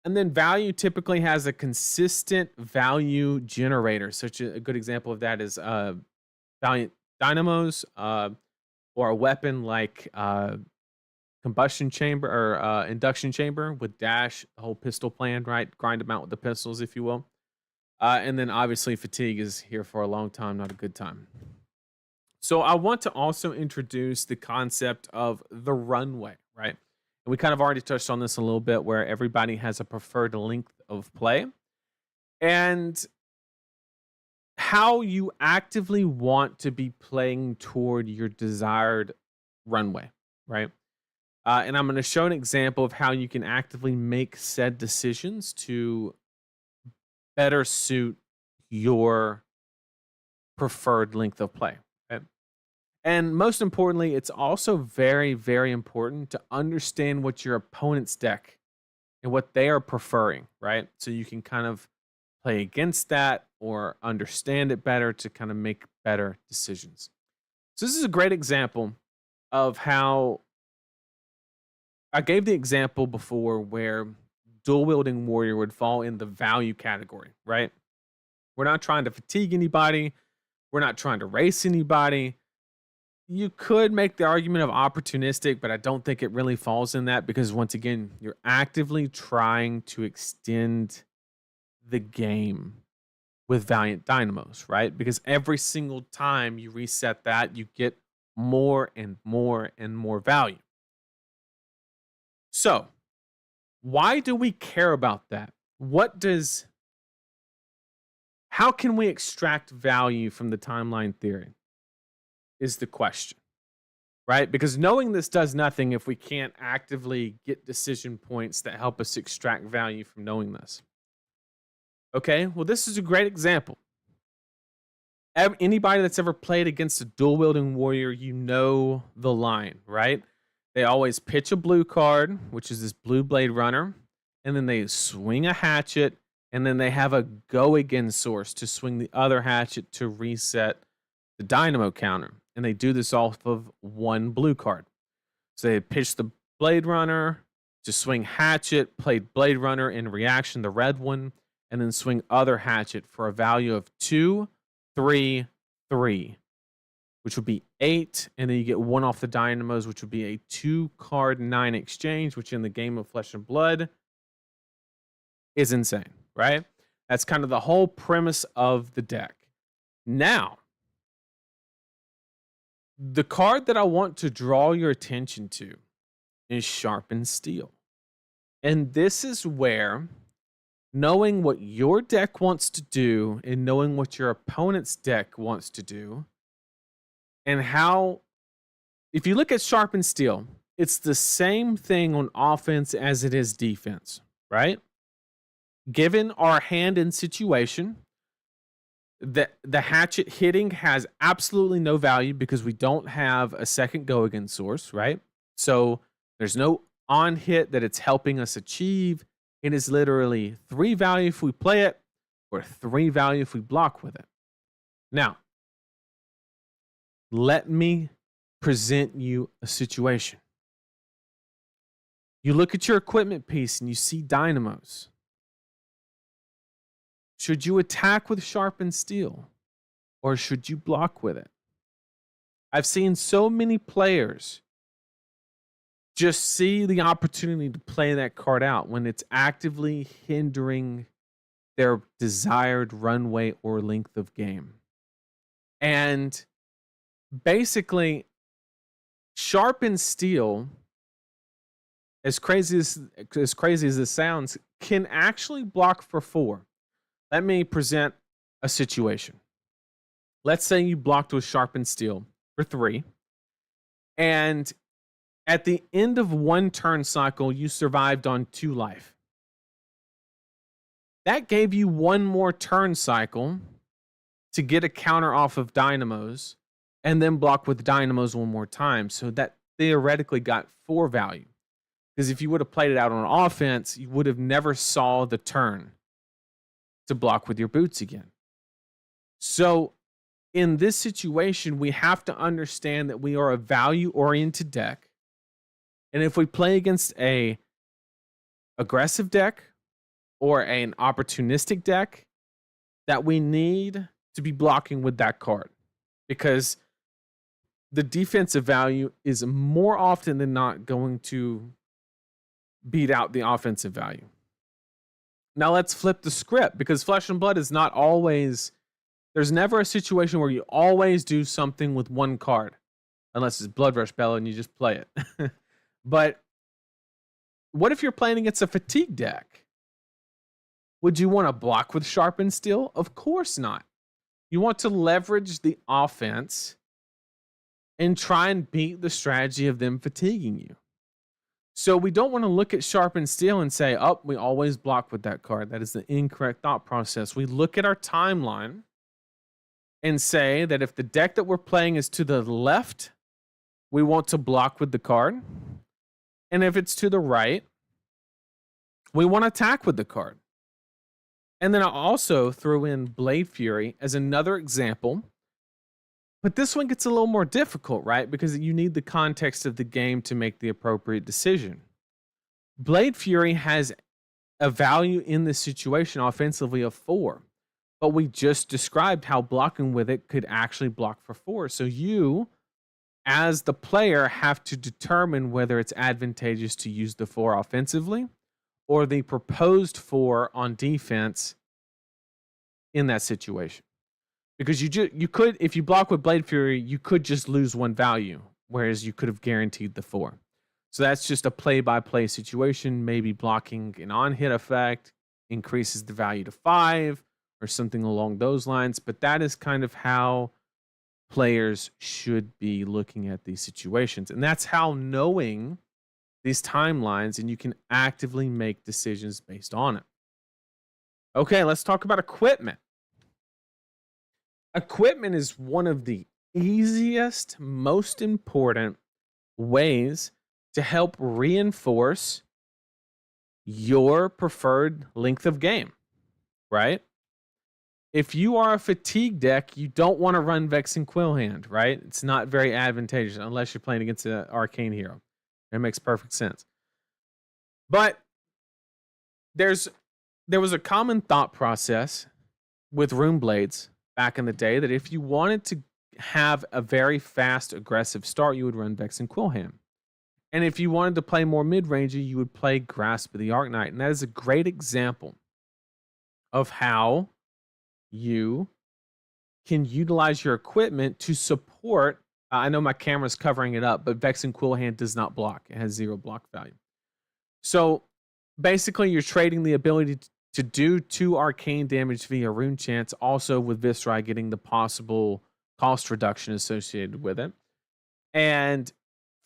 And then value typically has a consistent value generator. Such a good example of that is Valiant Dynamos, or a weapon like combustion chamber or induction chamber with dash, the whole pistol plan, right? Grind them out with the pistols, if you will. And then obviously fatigue is here for a long time, not a good time. So I want to also introduce the concept of the runway, right? And we kind of already touched on this a little bit, where everybody has a preferred length of play and how you actively want to be playing toward your desired runway, right? And I'm going to show an example of how you can actively make said decisions to better suit your preferred length of play. Okay? And most importantly, it's also very, very important to understand what your opponent's deck and what they are preferring, right? So you can kind of play against that or understand it better to kind of make better decisions. So this is a great example of how I gave the example before where dual wielding warrior would fall in the value category, right? We're not trying to fatigue anybody. We're not trying to race anybody. You could make the argument of opportunistic, but I don't think it really falls in that because once again, you're actively trying to extend the game with Valiant Dynamos, right? Because every single time you reset that, you get more and more and more value. So, why do we care about that? How can we extract value from the timeline theory? Is the question, right? Because knowing this does nothing if we can't actively get decision points that help us extract value from knowing this. Okay, well, this is a great example. Anybody that's ever played against a dual wielding warrior, you know the line, right? They always pitch a blue card, which is this blue blade runner, and then they swing a hatchet, and then they have a go again source to swing the other hatchet to reset the dynamo counter. And they do this off of one blue card. So they pitch the blade runner to swing hatchet, played blade runner in reaction, the red one, and then swing other hatchet for a value of 2, 3, 3, which would be 8. And then you get 1 off the dynamos, which would be a 2-card 9 exchange, which in the game of Flesh and Blood is insane, right? That's kind of the whole premise of the deck. Now, the card that I want to draw your attention to is Sharpened Steel. And this is where knowing what your deck wants to do and knowing what your opponent's deck wants to do, and how, if you look at Sharpened Steel, it's the same thing on offense as it is defense, right? Given our hand and situation, the hatchet hitting has absolutely no value because we don't have a second go again source, right? So there's no on hit that it's helping us achieve. It is literally 3 value if we play it, or 3 value if we block with it. Now, let me present you a situation. You look at your equipment piece and you see dynamos. Should you attack with Sharpened Steel, or should you block with it? I've seen so many players just see the opportunity to play that card out when it's actively hindering their desired runway or length of game. And basically, Sharpened Steel, as crazy as this sounds, can actually block for 4. Let me present a situation. Let's say you blocked with Sharpened Steel for 3, and at the end of 1 turn cycle, you survived on 2 life. That gave you 1 more turn cycle to get a counter off of dynamos and then block with dynamos 1 more time. So that theoretically got 4 value. Because if you would have played it out on offense, you would have never saw the turn to block with your boots again. So in this situation, we have to understand that we are a value-oriented deck. And if we play against a aggressive deck or an opportunistic deck, that we need to be blocking with that card. Because the defensive value is more often than not going to beat out the offensive value. Now let's flip the script, because Flesh and Blood is not always, there's never a situation where you always do something with one card, unless it's Blood Rush Bella and you just play it. But what if you're playing against a fatigue deck? Would you want to block with Sharpened Steel? Of course not. You want to leverage the offense and try and beat the strategy of them fatiguing you. So we don't want to look at Sharpened Steel and say, oh, we always block with that card. That is the incorrect thought process. We look at our timeline and say that if the deck that we're playing is to the left, we want to block with the card. And if it's to the right, we want to attack with the card. And then I also threw in Blade Fury as another example. But this one gets a little more difficult, right? Because you need the context of the game to make the appropriate decision. Blade Fury has a value in this situation offensively of 4. But we just described how blocking with it could actually block for 4. So you, as the player, have to determine whether it's advantageous to use the 4 offensively or the proposed 4 on defense in that situation. Because you could, if you block with Blade Fury, you could just lose 1 value, whereas you could have guaranteed the 4. So that's just a play-by-play situation. Maybe blocking an on-hit effect increases the value to 5 or something along those lines. But that is kind of how players should be looking at these situations. And that's how knowing these timelines, and you can actively make decisions based on it. Okay, let's talk about equipment. Equipment is one of the easiest, most important ways to help reinforce your preferred length of game, right? If you are a fatigue deck, you don't want to run Vex and Quillhand, right? It's not very advantageous unless you're playing against an arcane hero. It makes perfect sense. But there was a common thought process with Rune Blades back in the day that if you wanted to have a very fast, aggressive start, you would run Vex and Quillhand. And if you wanted to play more mid-rangey, you would play Grasp of the Arknight. And that is a great example of how you can utilize your equipment to support. I know my camera's covering it up, but Vex and Quillhand does not block. It has 0 block value. So basically, you're trading the ability to do 2 arcane damage via Rune Chance, also with Viscerai getting the possible cost reduction associated with it. And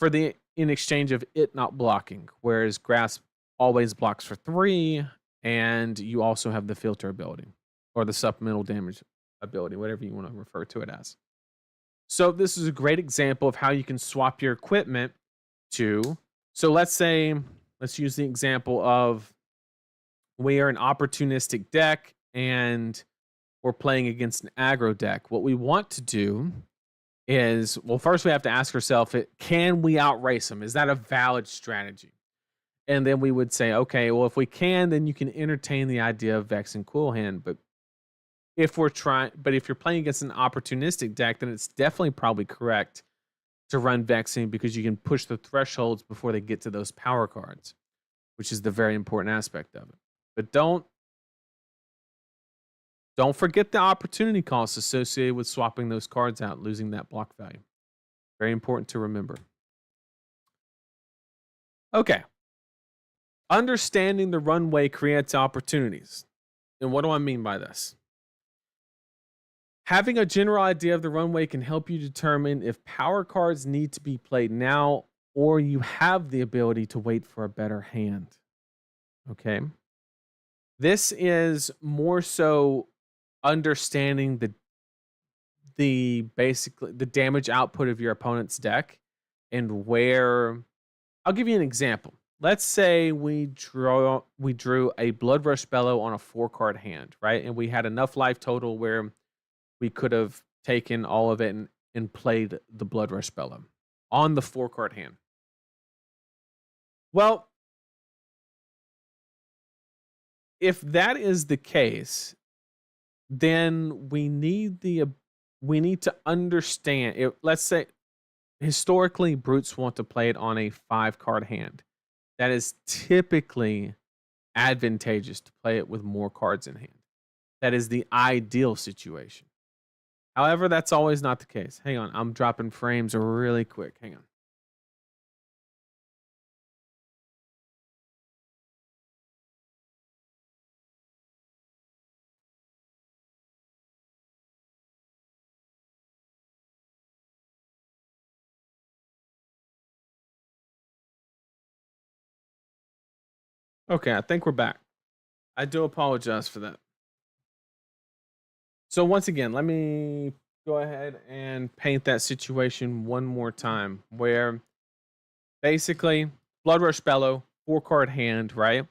in exchange of it not blocking, whereas Grasp always blocks for 3, and you also have the filter ability or the supplemental damage ability, whatever you want to refer to it as. So this is a great example of how you can swap your equipment to, so let's use the example of we are an opportunistic deck and we're playing against an aggro deck. What we want to do is, well, first we have to ask ourselves, can we outrace them? Is that a valid strategy? And then we would say, okay, well, if we can, then you can entertain the idea of Vex and Quillhand. But if you're playing against an opportunistic deck, then it's definitely probably correct to run Vexing, because you can push the thresholds before they get to those power cards, which is the very important aspect of it. But don't forget the opportunity costs associated with swapping those cards out, losing that block value. Very important to remember. Okay. Understanding the runway creates opportunities. And what do I mean by this? Having a general idea of the runway can help you determine if power cards need to be played now, or you have the ability to wait for a better hand. Okay. This is more so understanding basically the damage output of your opponent's deck, and where, I'll give you an example. let's say we drew a Blood Rush Bellow on a 4-card hand, right? And we had enough life total where we could have taken all of it and played the Blood Rush Bellow on the 4-card hand. Well, if that is the case, then we need to understand it. Let's say historically brutes want to play it on a 5-card hand. That is typically advantageous to play it with more cards in hand. That is the ideal situation. However, that's always not the case. Hang on, I'm dropping frames really quick. Hang on. Okay, I think we're back. I do apologize for that. So once again, let me go ahead and paint that situation one more time where basically Blood Rush Bellow, 4-card hand, right?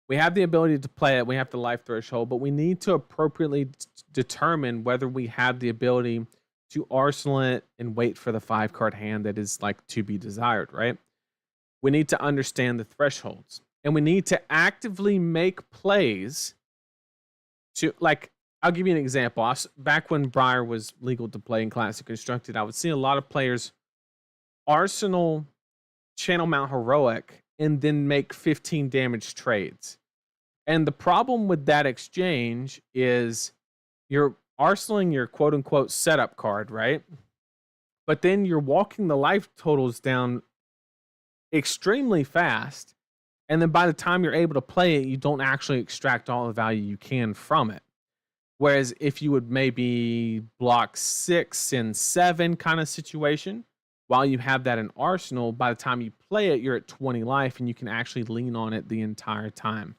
We have the ability to play it, we have the life threshold, but we need to appropriately determine whether we have the ability to arsenal it and wait for the 5-card hand that is like to be desired, right? We need to understand the thresholds, and we need to actively make plays to, like, I'll give you an example. Back when Briar was legal to play in Classic Constructed, I would see a lot of players arsenal Channel Mount Heroic and then make 15 damage trades. And the problem with that exchange is you're arsenaling your quote unquote setup card, right? But then you're walking the life totals down extremely fast. And then by the time you're able to play it, you don't actually extract all the value you can from it. Whereas if you would maybe block 6 and 7 kind of situation, while you have that in arsenal, by the time you play it, you're at 20 life and you can actually lean on it the entire time.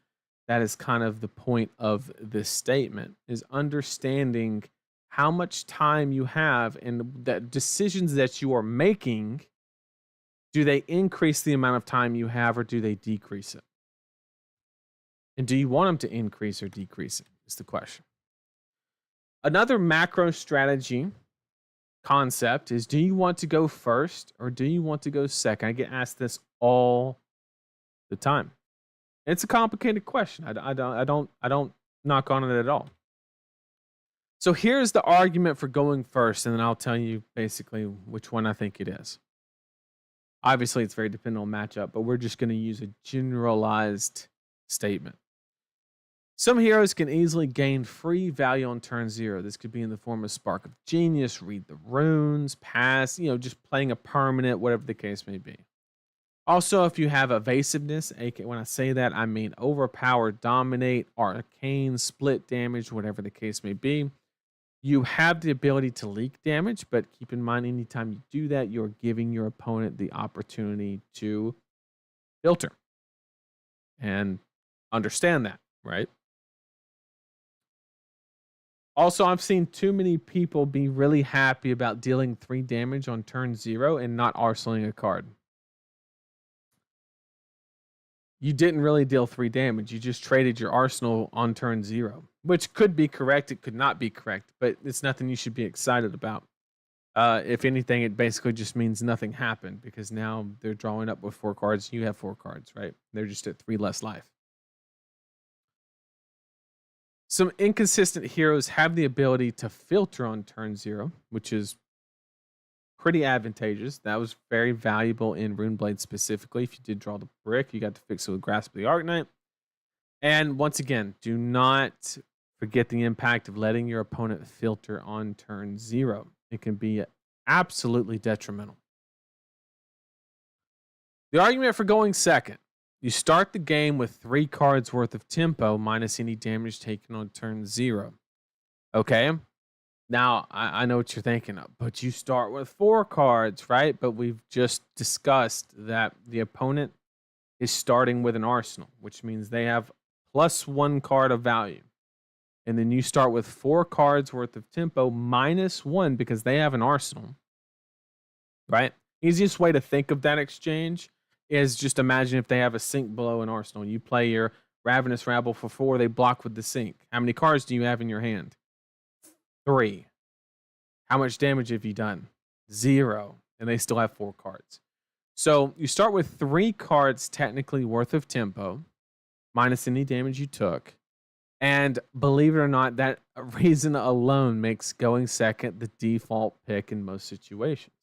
That is kind of the point of this statement, is understanding how much time you have and the decisions that you are making. Do they increase the amount of time you have or do they decrease it? And do you want them to increase or decrease it is the question. Another macro strategy concept is, do you want to go first or do you want to go second? I get asked this all the time. It's a complicated question. I don't knock on it at all. So here's the argument for going first, and then I'll tell you basically which one I think it is. Obviously, it's very dependent on matchup, but we're just going to use a generalized statement. Some heroes can easily gain free value on turn 0. This could be in the form of Spark of Genius, Read the Runes, Pass, just playing a permanent, whatever the case may be. Also, if you have evasiveness, aka when I say that, I mean overpower, dominate, arcane, split damage, whatever the case may be. You have the ability to leak damage, but keep in mind, anytime you do that, you're giving your opponent the opportunity to filter. And understand that, right? Also, I've seen too many people be really happy about dealing 3 damage on turn 0 and not arsenaling a card. You didn't really deal 3 damage. You just traded your arsenal on turn 0, which could be correct. It could not be correct, but it's nothing you should be excited about. If anything, it basically just means nothing happened because now they're drawing up with 4 cards. You have 4 cards, right? They're just at 3 less life. Some inconsistent heroes have the ability to filter on turn 0, which is pretty advantageous. That was very valuable in Runeblade specifically. If you did draw the brick, you got to fix it with Grasp of the Arknight. And once again, do not forget the impact of letting your opponent filter on turn 0. It can be absolutely detrimental. The argument for going second. You start the game with 3 cards worth of tempo minus any damage taken on turn 0. Okay? Now, I know what you're thinking of, but you start with 4 cards, right? But we've just discussed that the opponent is starting with an arsenal, which means they have plus 1 card of value. And then you start with 4 cards worth of tempo minus 1 because they have an arsenal, right? Easiest way to think of that exchange is just imagine if they have a sink below an arsenal. You play your Ravenous Rabble for 4, they block with the sink. How many cards do you have in your hand? 3. How much damage have you done? 0. And they still have 4 cards. So you start with 3 cards technically worth of tempo, minus any damage you took. And believe it or not, that reason alone makes going second the default pick in most situations.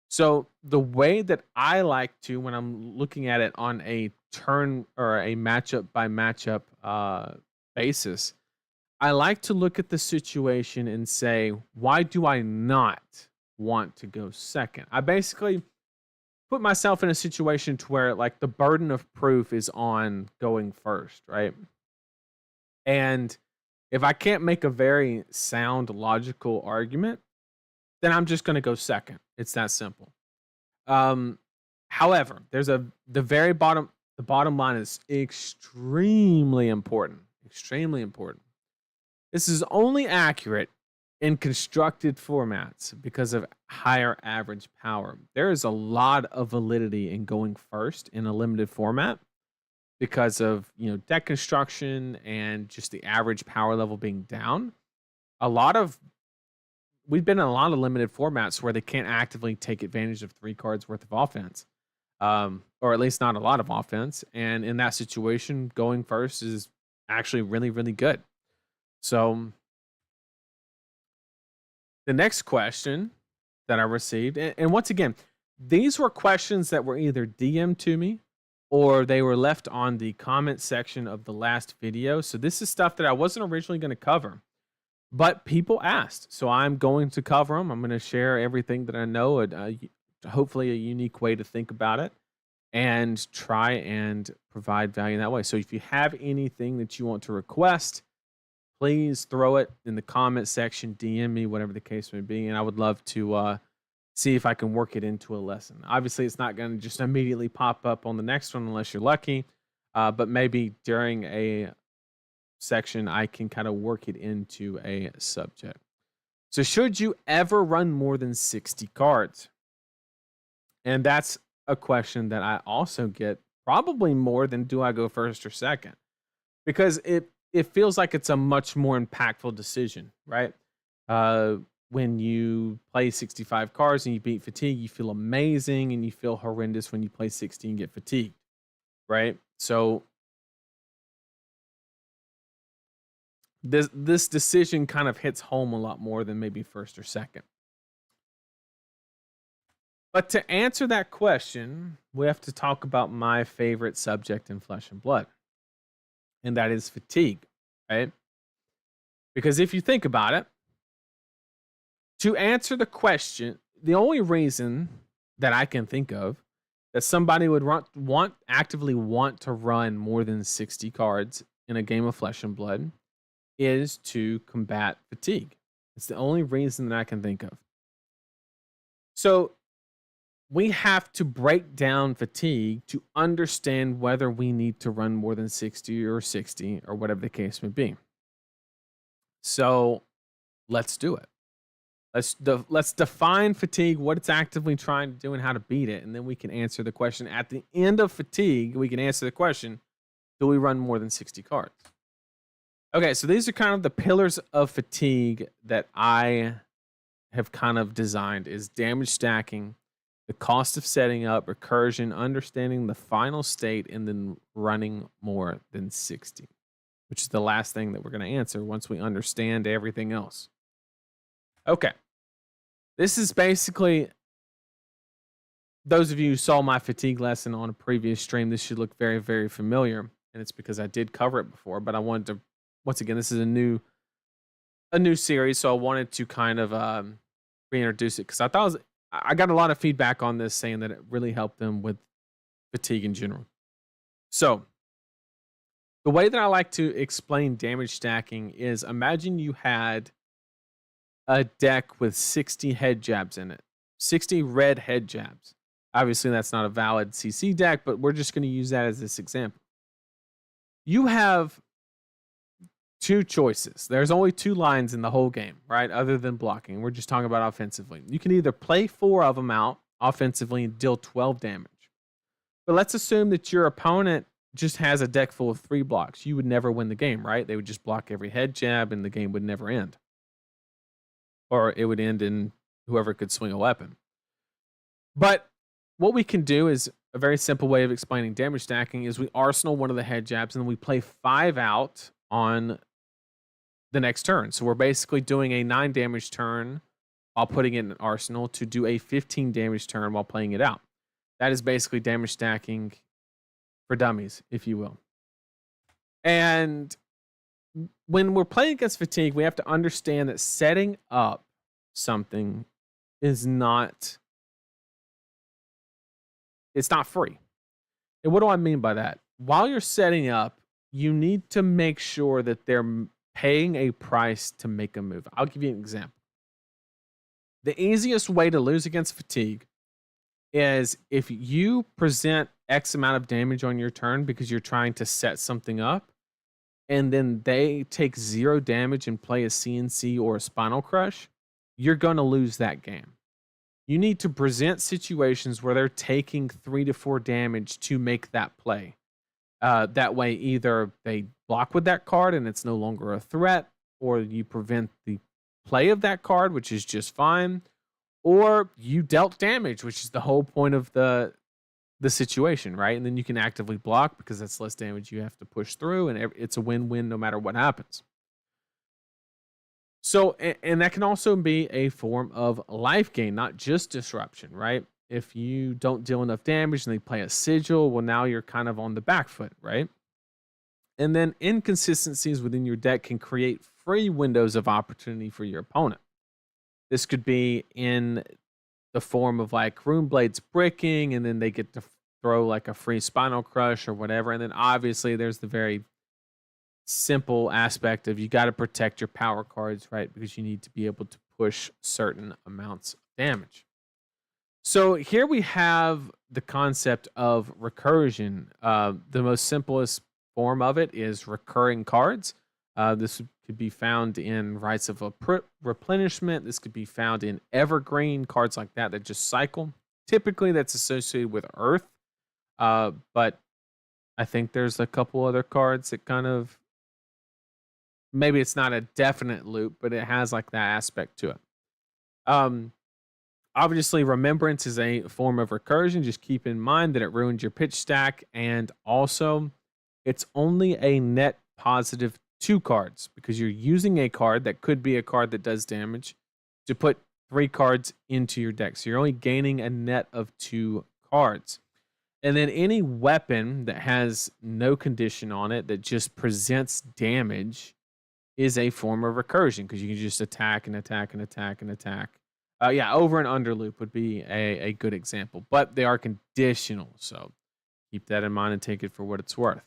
So the way that I like to, when I'm looking at it on a turn or a matchup by matchup basis, I like to look at the situation and say, why do I not want to go second? I basically put myself in a situation to where like the burden of proof is on going first, right? And if I can't make a very sound, logical argument, then I'm just going to go second. It's that simple. However, there's the bottom line is extremely important. Extremely important. This is only accurate in constructed formats because of higher average power. There is a lot of validity in going first in a limited format because of, deck construction and just the average power level being down. We've been in a lot of limited formats where they can't actively take advantage of 3 cards worth of offense, or at least not a lot of offense. And in that situation, going first is actually really, really good. So the next question that I received, and once again, these were questions that were either DM'd to me or they were left on the comment section of the last video. So this is stuff that I wasn't originally going to cover, but people asked. So I'm going to cover them. I'm going to share everything that I know, hopefully a unique way to think about it, and try and provide value in that way. So if you have anything that you want to request, please throw it in the comment section, DM me, whatever the case may be, and I would love to see if I can work it into a lesson. Obviously, it's not going to just immediately pop up on the next one unless you're lucky, but maybe during a section, I can kind of work it into a subject. So should you ever run more than 60 cards? And that's a question that I also get probably more than do I go first or second? Because it feels like it's a much more impactful decision, right? When you play 65 cards and you beat fatigue, you feel amazing, and you feel horrendous when you play 60 and get fatigued, right? So this decision kind of hits home a lot more than maybe first or second. But to answer that question, we have to talk about my favorite subject in Flesh and Blood, and that is fatigue, right? Because if you think about it, to answer the question, the only reason that I can think of that somebody would actively want to run more than 60 cards in a game of Flesh and Blood is to combat fatigue. It's the only reason that I can think of. So we have to break down fatigue to understand whether we need to run more than 60 or whatever the case may be. So let's do it. Let's define fatigue, what it's actively trying to do, and how to beat it, and then we can answer the question. At the end of fatigue, we can answer the question, do we run more than 60 cards? Okay, so these are kind of the pillars of fatigue that I have kind of designed is damage stacking, the cost of setting up, recursion, understanding the final state, and then running more than 60, which is the last thing that we're going to answer once we understand everything else. Okay. This is basically, those of you who saw my fatigue lesson on a previous stream, this should look very, very familiar, and it's because I did cover it before, but I wanted to, once again, this is a new series, so I wanted to kind of reintroduce it because I got a lot of feedback on this saying that it really helped them with fatigue in general. So the way that I like to explain damage stacking is imagine you had a deck with 60 head jabs in it, 60 red head jabs. Obviously, that's not a valid CC deck, but we're just going to use that as this example. You have 2 choices. There's only 2 lines in the whole game, right? Other than blocking. We're just talking about offensively. You can either play 4 of them out offensively and deal 12 damage, But let's assume that your opponent just has a deck full of 3 blocks. You would never win the game, right? They would just block every head jab and the game would never end. Or it would end in whoever could swing a weapon. But what we can do is a very simple way of explaining damage stacking is we arsenal one of the head jabs and then we play 5 out on the next turn. So we're basically doing a 9 damage turn while putting it in an arsenal to do a 15 damage turn while playing it out. That is basically damage stacking for dummies, if you will. And when we're playing against fatigue, we have to understand that setting up something is not, it's not free. And what do I mean by that? While you're setting up, you need to make sure that they're paying a price to make a move. I'll give you an example. The easiest way to lose against fatigue is if you present X amount of damage on your turn because you're trying to set something up, and then they take 0 damage and play a CNC or a Spinal Crush, you're going to lose that game. You need to present situations where they're taking 3 to 4 damage to make that play. That way, either they block with that card and it's no longer a threat, or you prevent the play of that card, which is just fine, or you dealt damage, which is the whole point of the situation, right? And then you can actively block because that's less damage you have to push through, and it's a win-win no matter what happens. So, and that can also be a form of life gain, not just disruption, right? If you don't deal enough damage and they play a sigil, well, now you're kind of on the back foot, right? And then inconsistencies within your deck can create free windows of opportunity for your opponent. This could be in the form of like Runeblade's bricking, and then they get to throw like a free Spinal Crush or whatever. And then obviously there's the very simple aspect of you got to protect your power cards, right? Because you need to be able to push certain amounts of damage. So here we have the concept of recursion. The most simplest form of it is recurring cards. This could be found in Rites of Replenishment. This could be found in Evergreen, cards like that just cycle. Typically, that's associated with Earth. But I think there's a couple other cards that kind of, maybe it's not a definite loop, but it has like that aspect to it. Obviously, Remembrance is a form of recursion. Just keep in mind that it ruins your pitch stack, and also it's only a net positive 2 cards because you're using a card that could be a card that does damage to put 3 cards into your deck. So you're only gaining a net of 2 cards. And then any weapon that has no condition on it that just presents damage is a form of recursion because you can just attack and attack and attack and attack. Over and under loop would be a good example, but they are conditional. So keep that in mind and take it for what it's worth.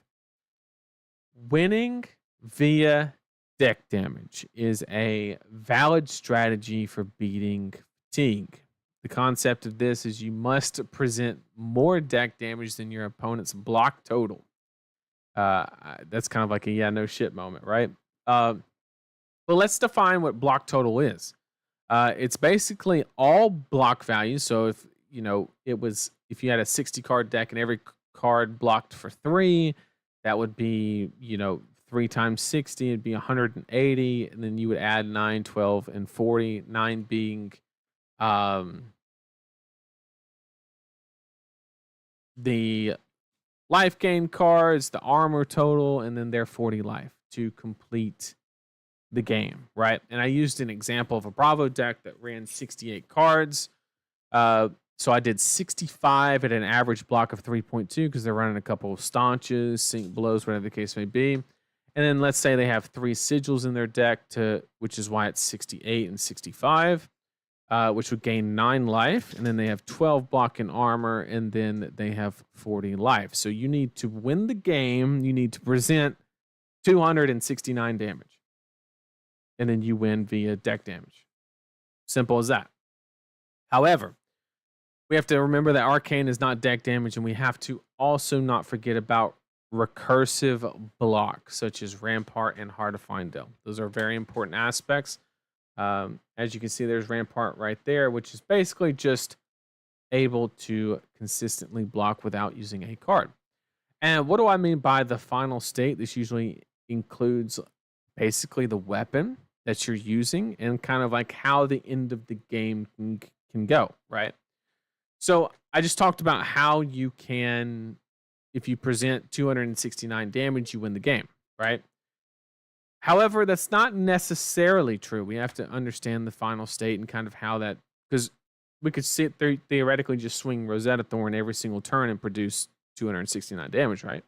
Winning via deck damage is a valid strategy for beating fatigue. The concept of this is you must present more deck damage than your opponent's block total. That's kind of like a yeah, no shit moment, right? But let's define what block total is. It's basically all block values. So if if you had a 60 card deck and every card blocked for 3, that would be 3 times 60, it'd be 180, and then you would add 9, 12, and 40. 9 being the life gain cards, the armor total, and then their 40 life to complete the game, right? And I used an example of a Bravo deck that ran 68 cards. So I did 65 at an average block of 3.2 because they're running a couple of staunches, sink blows, whatever the case may be. And then let's say they have 3 sigils in their deck, which is why it's 68 and 65, which would gain 9 life. And then they have 12 block and armor, and then they have 40 life. So you need to win the game. You need to present 269 damage. And then you win via deck damage. Simple as that. However, we have to remember that Arcane is not deck damage, and we have to also not forget about recursive blocks, such as Rampart and Heart of Findel. Those are very important aspects. As you can see, there's Rampart right there, which is basically just able to consistently block without using a card. And what do I mean by the final state? This usually includes basically the weapon that you're using and kind of like how the end of the game can go, right? So I just talked about how you can, if you present 269 damage, you win the game, right? However, that's not necessarily true. We have to understand the final state and kind of how that, because we could sit there theoretically just swing Rosetta Thorn every single turn and produce 269 damage, right?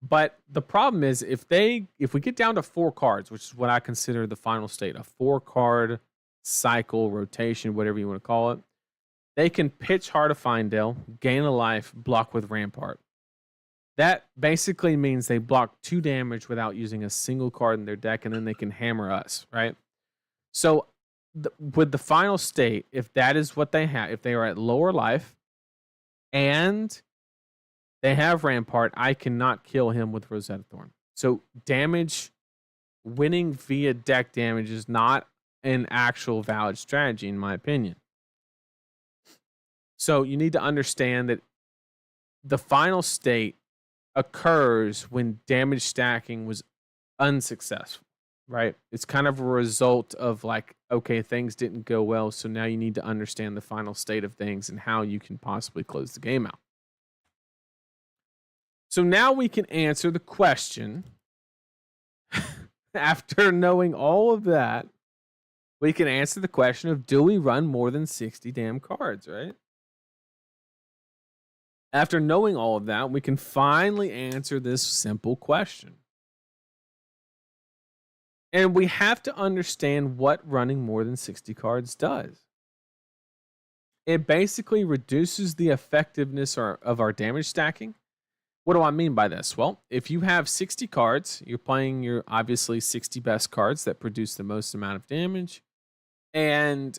But the problem is if we get down to 4 cards, which is what I consider the final state, a 4-card cycle, rotation, whatever you want to call it, they can pitch Heart of Findale, gain a life, block with Rampart. That basically means they block 2 damage without using a single card in their deck, and then they can hammer us, right? So with the final state, if that is what they have, if they are at lower life and they have Rampart, I cannot kill him with Rosetta Thorn. So damage, winning via deck damage is not an actual valid strategy, in my opinion. So you need to understand that the final state occurs when damage stacking was unsuccessful, right? It's kind of a result of like, okay, things didn't go well, so now you need to understand the final state of things and how you can possibly close the game out. So now we can answer the question. After knowing all of that, we can answer the question of, do we run more than 60 damn cards, right? After knowing all of that, we can finally answer this simple question. And we have to understand what running more than 60 cards does. It basically reduces the effectiveness of our damage stacking. What do I mean by this? Well, if you have 60 cards, you're playing your obviously 60 best cards that produce the most amount of damage. And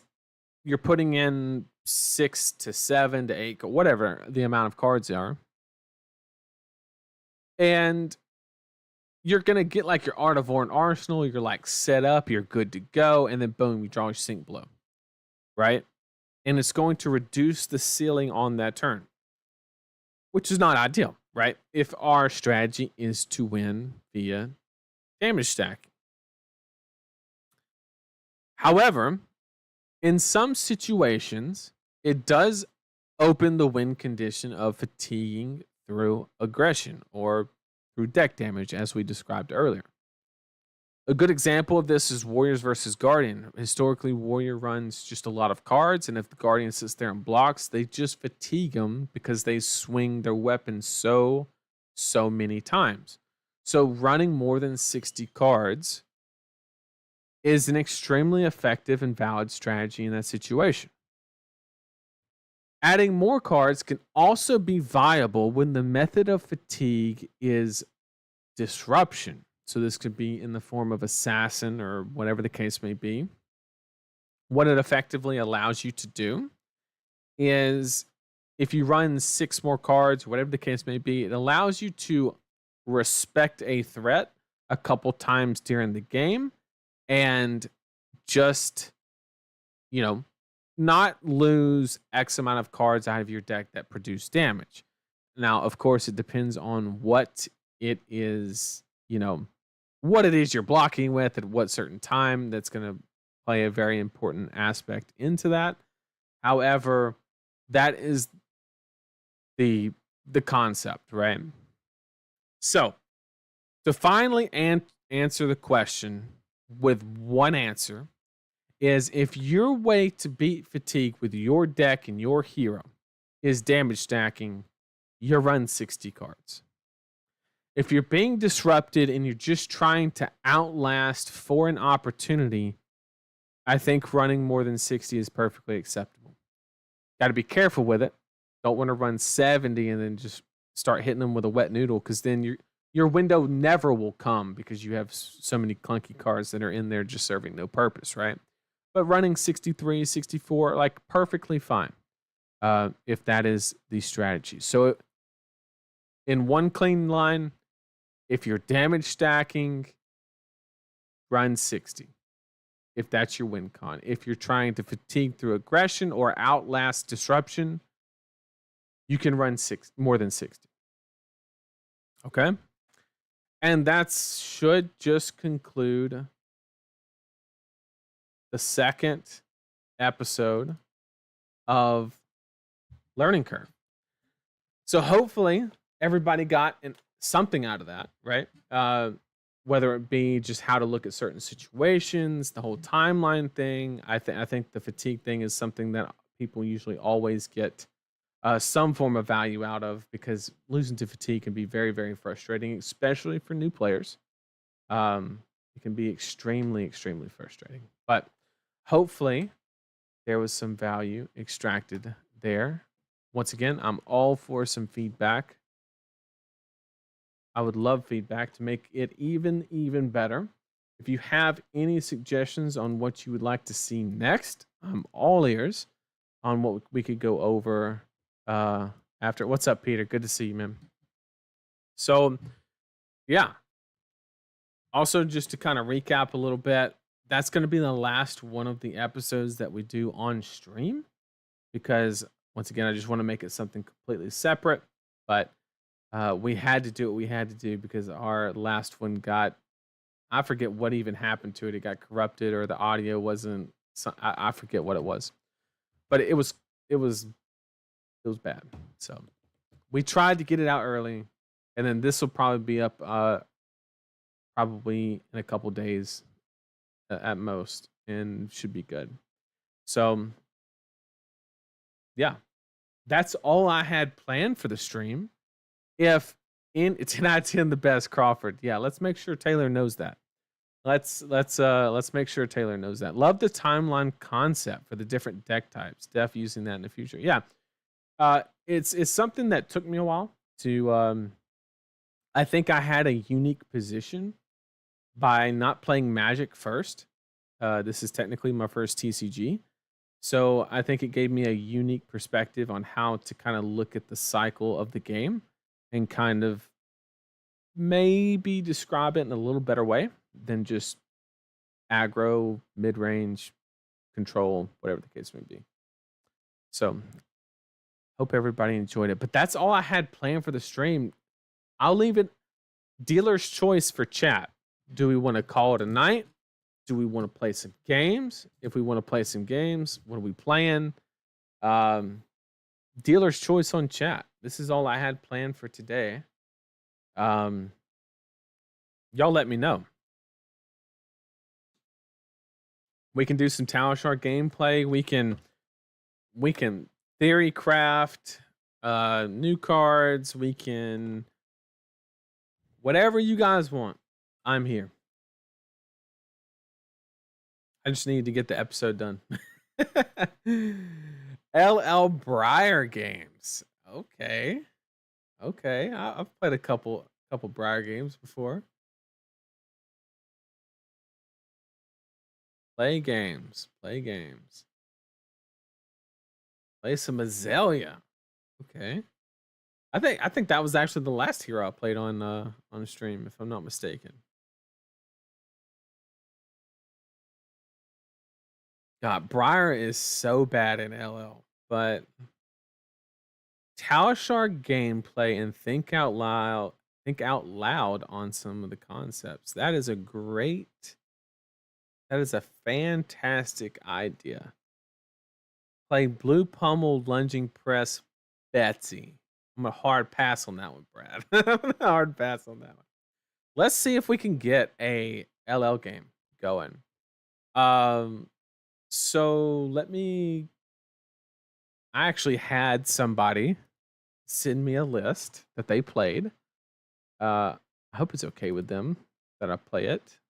you're putting in 6 to 7 to 8, whatever the amount of cards are. And you're going to get like your Art of War arsenal. You're like set up, you're good to go. And then boom, you draw your Sync Blow, right? And it's going to reduce the ceiling on that turn, which is not ideal, right? If our strategy is to win via damage stacking. However, in some situations, it does open the win condition of fatiguing through aggression or through deck damage, as we described earlier. A good example of this is Warriors versus Guardian. Historically, Warrior runs just a lot of cards, and if the Guardian sits there and blocks, they just fatigue them because they swing their weapon so many times. So running more than 60 cards is an extremely effective and valid strategy in that situation. Adding more cards can also be viable when the method of fatigue is disruption. So this could be in the form of assassin or whatever the case may be. What it effectively allows you to do is if you run 6 more cards, whatever the case may be, it allows you to respect a threat a couple times during the game and just, not lose X amount of cards out of your deck that produce damage. Now, of course, it depends on what it is, what it is you're blocking with at what certain time. That's going to play a very important aspect into that. However, that is the concept, right? So, to finally answer the question with one answer is, if your way to beat fatigue with your deck and your hero is damage stacking, you run 60 cards. If you're being disrupted and you're just trying to outlast for an opportunity, I think running more than 60 is perfectly acceptable. Got to be careful with it. Don't want to run 70 and then just start hitting them with a wet noodle, because then your window never will come because you have so many clunky cards that are in there just serving no purpose, right? But running 63, 64, like perfectly fine if that is the strategy. So in one clean line, if you're damage stacking, run 60. if that's your win con. If you're trying to fatigue through aggression or outlast disruption, you can run more than 60. Okay? And that should just conclude the second episode of Learning Curve. So hopefully everybody got something out of that, right? Whether it be just how to look at certain situations, the whole timeline thing. I think the fatigue thing is something that people usually always get some form of value out of, because losing to fatigue can be very, very frustrating, especially for new players. It can be extremely, extremely frustrating. But hopefully there was some value extracted there. Once again, I'm all for some feedback. I would love feedback to make it even better. If you have any suggestions on what you would like to see next, I'm all ears on what we could go over after. What's up, Peter? Good to see you, man. So, yeah. Also, just to kind of recap a little bit, that's going to be the last one of the episodes that we do on stream, because once again, I just want to make it something completely separate. But we had to do what we had to do because our last one got, I forget what even happened to it. It got corrupted, or the audio wasn't. I forget what it was, but it was bad. So we tried to get it out early, and then this will probably be up probably in a couple days at most, and should be good. So yeah, that's all I had planned for the stream. If in 10 out of 10 the best, Crawford. Yeah, let's make sure Taylor knows that. Let's make sure Taylor knows that. Love the timeline concept for the different deck types. Def using that in the future. Yeah. It's something that took me a while to I think I had a unique position by not playing Magic first. This is technically my first TCG. So I think it gave me a unique perspective on how to kind of look at the cycle of the game and kind of maybe describe it in a little better way than just aggro, mid-range, control, whatever the case may be. So hope everybody enjoyed it. But that's all I had planned for the stream. I'll leave it dealer's choice for chat. Do we want to call it a night? Do we want to play some games? If we want to play some games, what are we playing? Dealer's choice on chat. This is all I had planned for today. Y'all let me know. We can do some Tower Shark gameplay. We can theory craft new cards. We can whatever you guys want. I'm here. I just need to get the episode done. LL Briar games. Okay. I've played a couple Briar games before. Play games. Play some Azalea. Okay. I think that was actually the last hero I played on stream, if I'm not mistaken. God, Briar is so bad in LL, but Tower Shark gameplay and think out loud on some of the concepts. That is a fantastic idea. Play Blue Pummel Lunging Press Betsy. I'm a hard pass on that one, Brad. Hard pass on that one. Let's see if we can get a LL game going. So I actually had somebody send me a list that they played. I hope it's okay with them that I play it.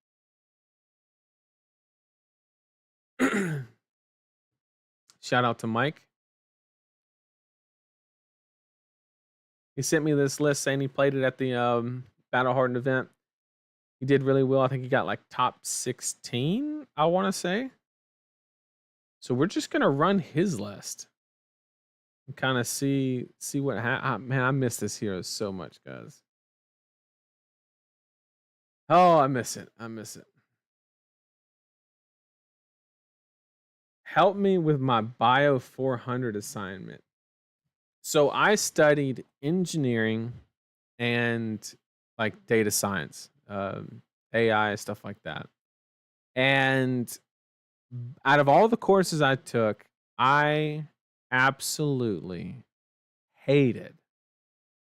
Shout out to Mike. He sent me this list saying he played it at the Battle Hardened event. He did really well. I think he got like top 16, I want to say. So we're just gonna run his list and kind of see what happens. Man, I miss this hero so much, guys. Oh, I miss it. help me with my Bio 400 assignment. So I studied engineering and like data science, AI, stuff like that. And out of all the courses I took, I absolutely hated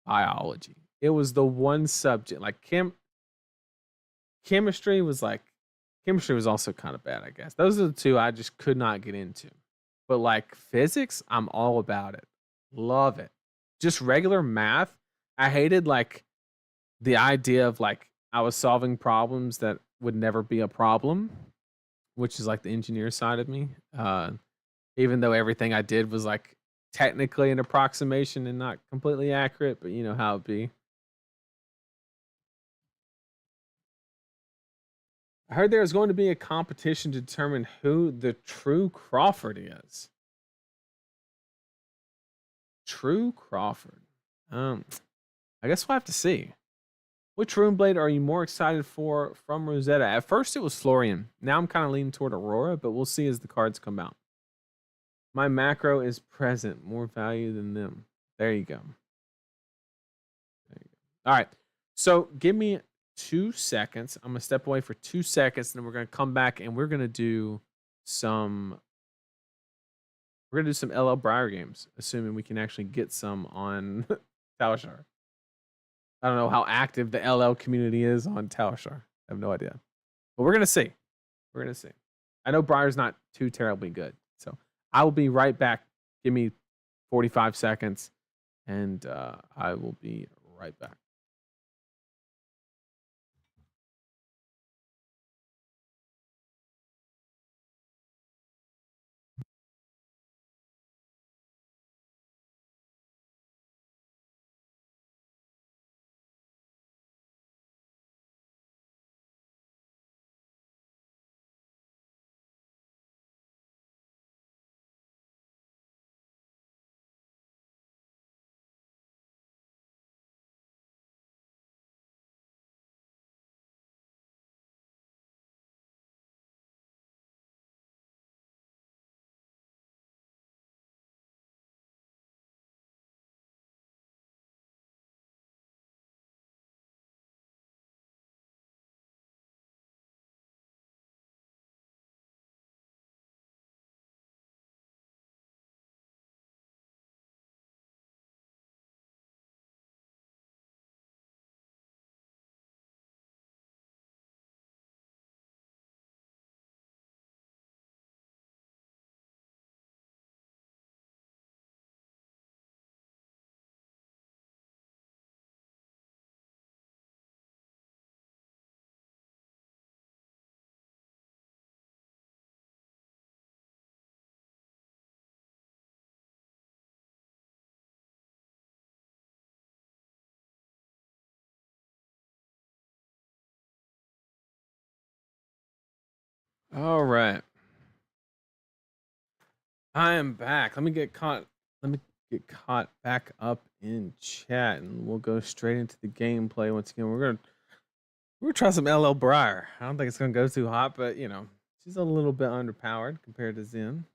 biology. It was the one subject, like chemistry was also kind of bad, I guess. Those are the two I just could not get into. But like physics, I'm all about it. Love it. Just regular math, I hated like the idea of like I was solving problems that would never be a problem, which is like the engineer side of me. Even though everything I did was like technically an approximation and not completely accurate, but you know how it be. I heard there was going to be a competition to determine who the true Crawford is. True Crawford. I guess we'll have to see. Which Rune Blade are you more excited for from Rosetta? At first it was Florian. Now I'm kind of leaning toward Aurora, but we'll see as the cards come out. My macro is present. More value than them. There you go. All right. So give me 2 seconds. I'm going to step away for 2 seconds, and then we're going to come back and we're going to do some LL Briar games, assuming we can actually get some on Talishar. I don't know how active the LL community is on Talishar. I have no idea. But we're going to see. We're going to see. I know Briar's not too terribly good. So I will be right back. Give me 45 seconds, and I will be right back. All right. I am back. Let me get caught back up in chat, and we'll go straight into the gameplay once again. We're gonna try some LL Briar. I don't think it's gonna go too hot, but you know, she's a little bit underpowered compared to Zen.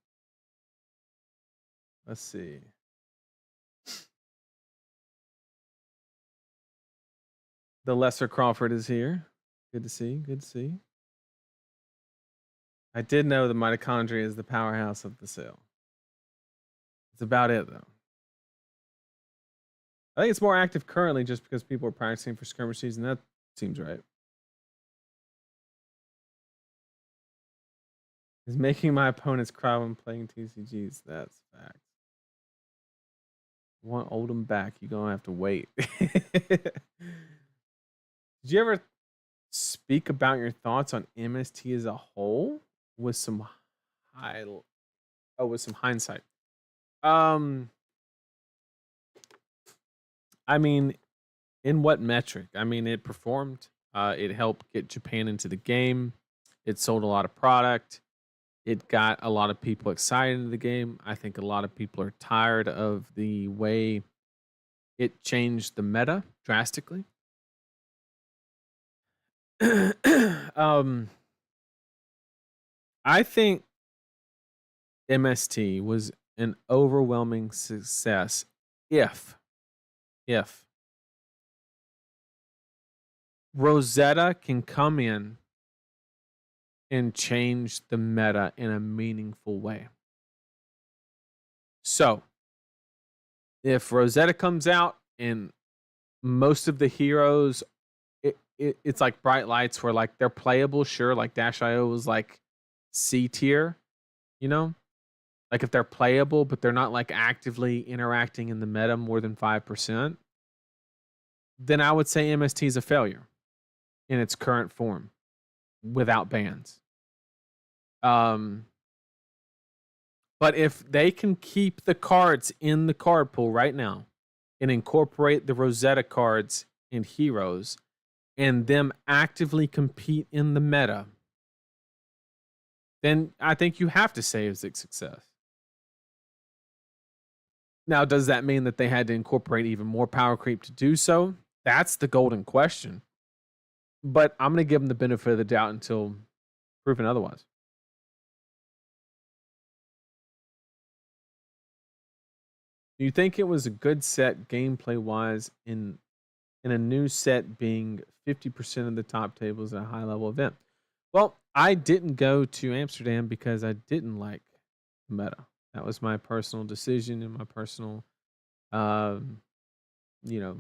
Let's see. The lesser Crawford is here. Good to see. Good to see. I did know the mitochondria is the powerhouse of the cell. It's about it though. I think it's more active currently just because people are practicing for skirmish season. That seems right. Is making my opponents cry when playing TCGs. That's fact. Want Oldham back? You're gonna have to wait. Did you ever speak about your thoughts on MST as a whole with some hindsight? I mean, in what metric? I mean, it performed. It helped get Japan into the game. It sold a lot of product. It got a lot of people excited in the game. I think a lot of people are tired of the way it changed the meta drastically. I think MST was an overwhelming success if Rosetta can come in and change the meta in a meaningful way. So, if Rosetta comes out and most of the heroes, it's like bright lights where like they're playable, sure. Like Dash.io was like C tier, you know? Like if they're playable, but they're not like actively interacting in the meta more than 5%, then I would say MST is a failure in its current form without bans. But if they can keep the cards in the card pool right now and incorporate the Rosetta cards and heroes and them actively compete in the meta, then I think you have to say it's a success. Now, does that mean that they had to incorporate even more power creep to do so? That's the golden question. But I'm going to give them the benefit of the doubt until proven otherwise. Do you think it was a good set gameplay wise in a new set being 50% of the top tables at a high level event? Well, I didn't go to Amsterdam because I didn't like meta. That was my personal decision and my personal, you know,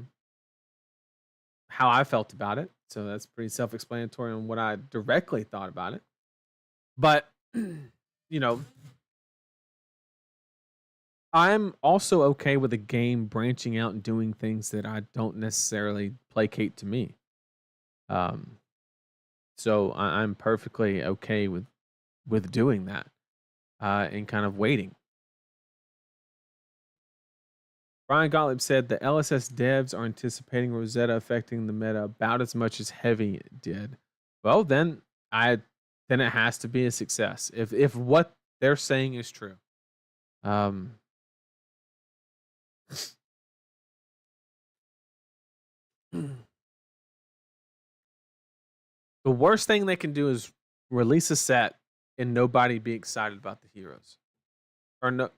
how I felt about it. So that's pretty self-explanatory on what I directly thought about it. But, you know, I'm also okay with a game branching out and doing things that I don't necessarily placate to me. So I'm perfectly okay with doing that and kind of waiting. Brian Gottlieb said the LSS devs are anticipating Rosetta affecting the meta about as much as Heavy did. Well, then it has to be a success if what they're saying is true. The worst thing they can do is release a set and nobody be excited about the heroes. Or no,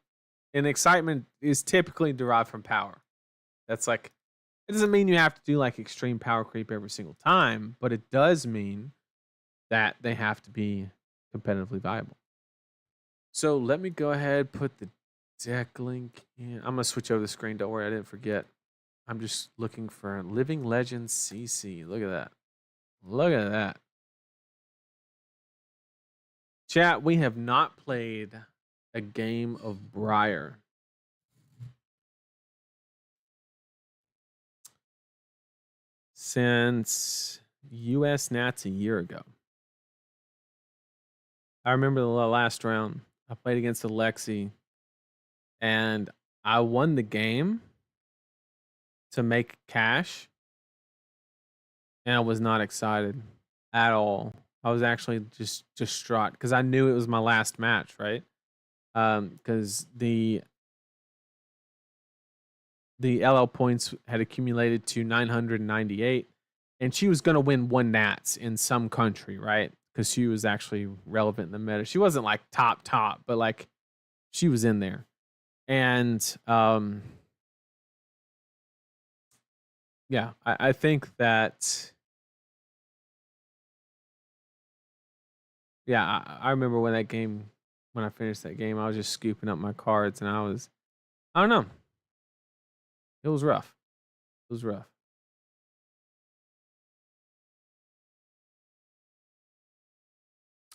and excitement is typically derived from power. That's like, it doesn't mean you have to do like extreme power creep every single time, but it does mean that they have to be competitively viable. So let me go ahead, put the deck link in. I'm gonna switch over the screen. Don't worry, I didn't forget. I'm just looking for Living Legends CC. Look at that. Look at that. Chat, we have not played a game of Briar since US Nats a year ago. I remember the last round. I played against Alexi and I won the game to make cash. And I was not excited at all. I was actually just distraught because I knew it was my last match, right? Because the LL points had accumulated to 998, and she was going to win one Nats in some country, right? Because she was actually relevant in the meta. She wasn't like top, but like she was in there. And yeah, I think that. Yeah, I remember when I finished that game, I was just scooping up my cards, and I don't know. It was rough. It was rough.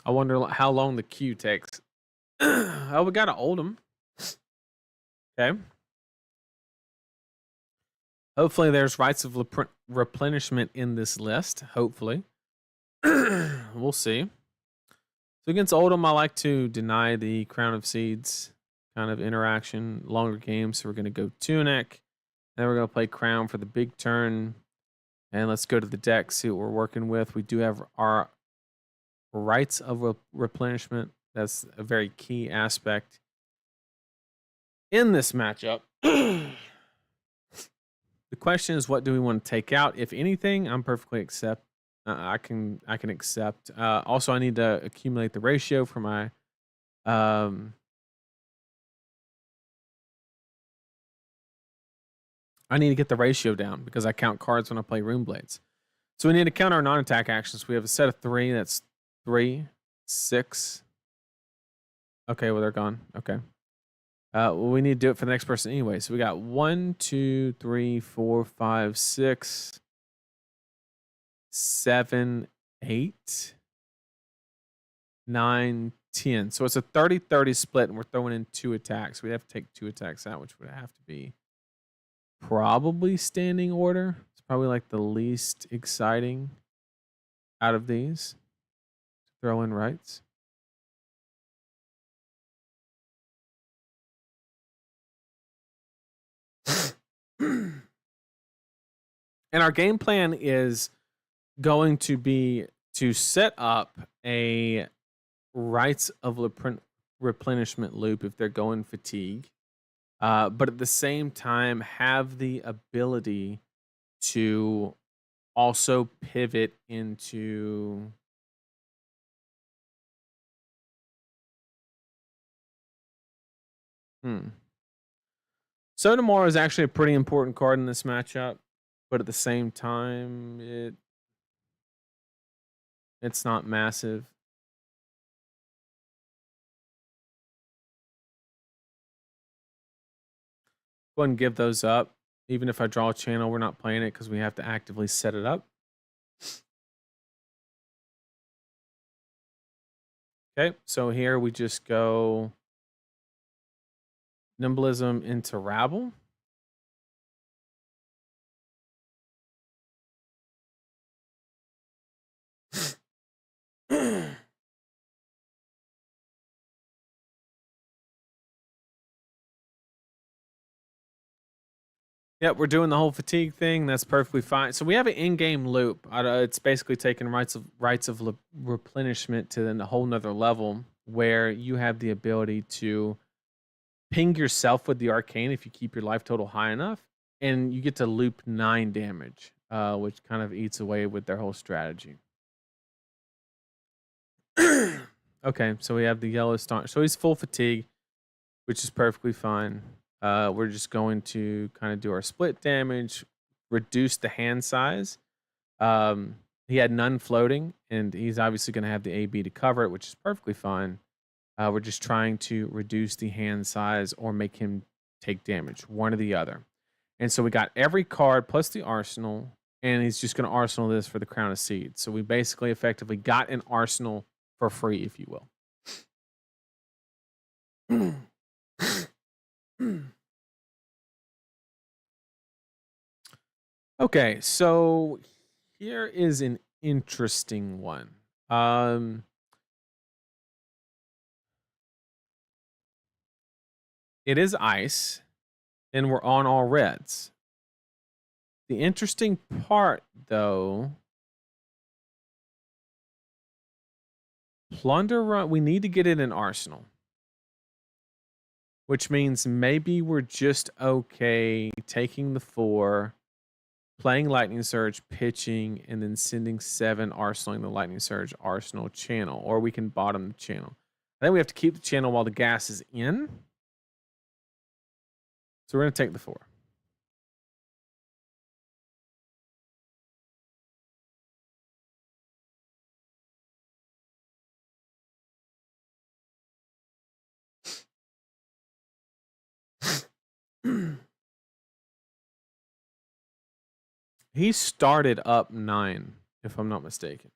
I wonder how long the queue takes. Oh, we got to Oldham. Okay. Hopefully there's rights of replenishment in this list. Hopefully. We'll see. So against Oldham, I like to deny the Crown of Seeds kind of interaction, longer games. So we're going to go Tunic. Then we're going to play Crown for the big turn. And let's go to the deck, see what we're working with. We do have our rights of replenishment. That's a very key aspect in this matchup. The question is, what do we want to take out? If anything, I'm perfectly accept. I can accept. Also, I need to accumulate the ratio for my I need to get the ratio down because I count cards when I play Rune Blades. So we need to count our non-attack actions. We have a set of 3. That's 3, 6. Okay, well, they're gone. Okay. Well, we need to do it for the next person anyway. So we got 1, 2, 3, 4, 5, 6, 7, 8, 9, 10. So it's a 30-30 split, and we're throwing in 2 attacks. We have to take 2 attacks out, which would have to be probably standing order. It's probably like the least exciting out of these. Throw in rights. And our game plan is going to be to set up a rights of replenishment loop if they're going fatigue, but at the same time have the ability to also pivot into Sotomora is actually a pretty important card in this matchup, but at the same time, it's not massive. Go ahead and give those up. Even if I draw a channel, we're not playing it because we have to actively set it up. Okay, so here we just go Nimblism into Rabble. Yep, we're doing the whole fatigue thing. That's perfectly fine. So we have an in-game loop. It's basically taking rights of replenishment to then a whole nother level where you have the ability to ping yourself with the arcane if you keep your life total high enough, and you get to loop 9 damage, which kind of eats away with their whole strategy. Okay, so we have the yellow star. So he's full fatigue, which is perfectly fine. We're just going to kind of do our split damage, reduce the hand size. He had none floating, and he's obviously going to have the AB to cover it, which is perfectly fine. We're just trying to reduce the hand size or make him take damage, one or the other. And so we got every card plus the arsenal, and he's just going to arsenal this for the Crown of Seeds. So we basically effectively got an arsenal for free, if you will. Okay, so here is an interesting one. It is ice, and we're on all reds. The interesting part, though, Plunder Run, we need to get it in Arsenal. Which means maybe we're just okay taking the 4, playing Lightning Surge, pitching, and then sending 7, arsenaling the Lightning Surge Arsenal channel. Or we can bottom the channel. I think we have to keep the channel while the gas is in. So we're going to take the 4. He started up 9, if I'm not mistaken.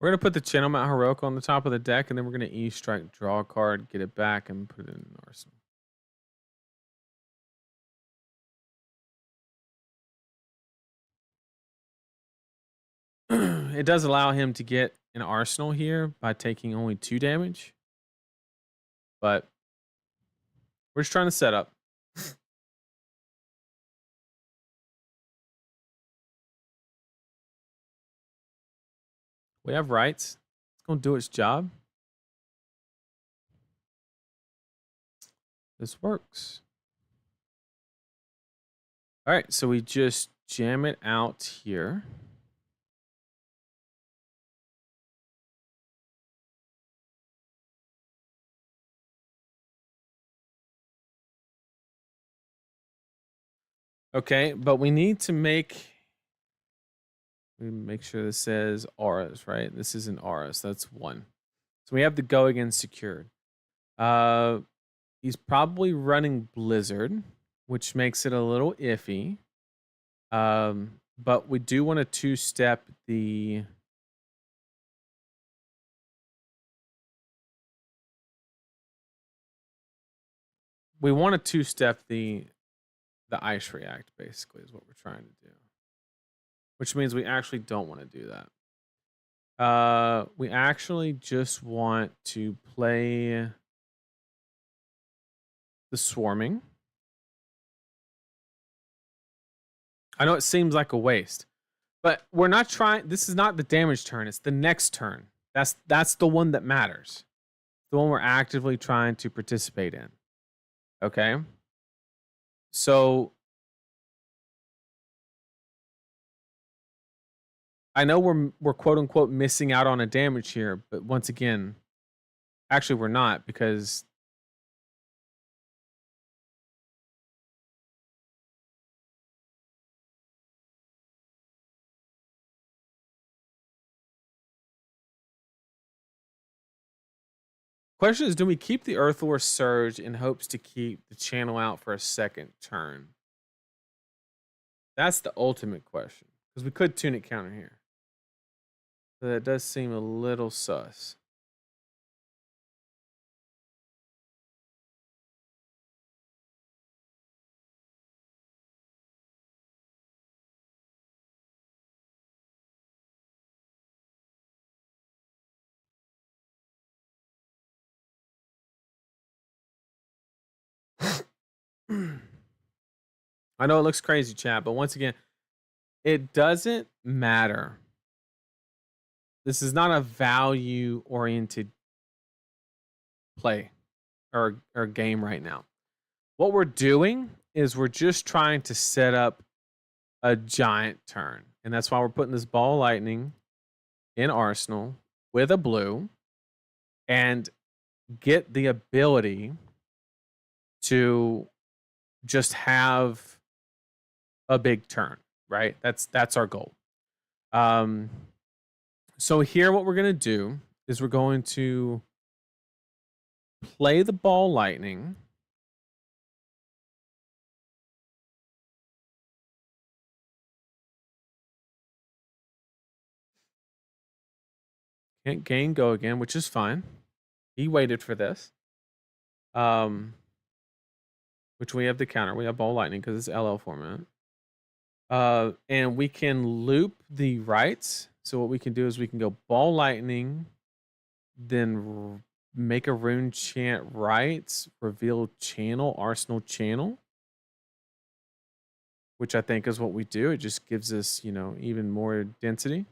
We're going to put the Channel Mount Heroic on the top of the deck, and then we're going to E-Strike, draw a card, get it back, and put it in Arsenal. It does allow him to get an Arsenal here by taking only 2 damage. But we're just trying to set up. We have rights. It's gonna do its job. This works. All right, so we just jam it out here. Okay, but we need to make sure this says auras, right? This is an auras. That's one. So we have the go again secured. He's probably running Blizzard, which makes it a little iffy. But we do want to two-step the ice react, basically, is what we're trying to do. Which means we actually don't want to do that. We actually just want to play the swarming. I know it seems like a waste, but we're not trying. This is not the damage turn. It's the next turn. That's the one that matters. The one we're actively trying to participate in. Okay. So I know we're quote unquote missing out on a damage here, but once again, actually we're not, because question is, do we keep the Earth Lore Surge in hopes to keep the channel out for a second turn? That's the ultimate question, because we could tune it counter here. So that does seem a little sus. I know it looks crazy, chat, but once again, it doesn't matter. This is not a value oriented play or game right now. What we're doing is we're just trying to set up a giant turn. And that's why we're putting this ball lightning in Arsenal with a blue and get the ability to just have a big turn, right? That's our goal. So here what we're going to do is we're going to play the ball lightning. Can't gain go again, which is fine. He waited for this. Which we have the counter. We have ball lightning because it's LL format. And we can loop the rights. So what we can do is we can go ball lightning, then make a rune chant rights, reveal channel, arsenal channel, which I think is what we do. It just gives us, even more density.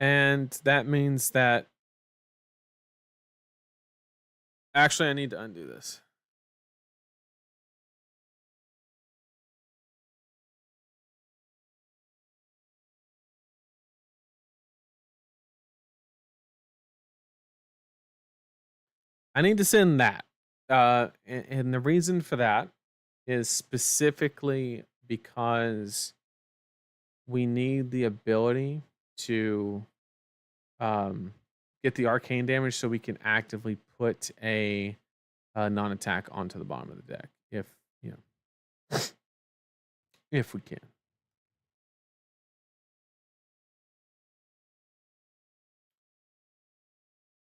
And that means that actually I need to undo this. I need to send that. And the reason for that is specifically because we need the ability to get the arcane damage so we can actively put a non-attack onto the bottom of the deck if if we can.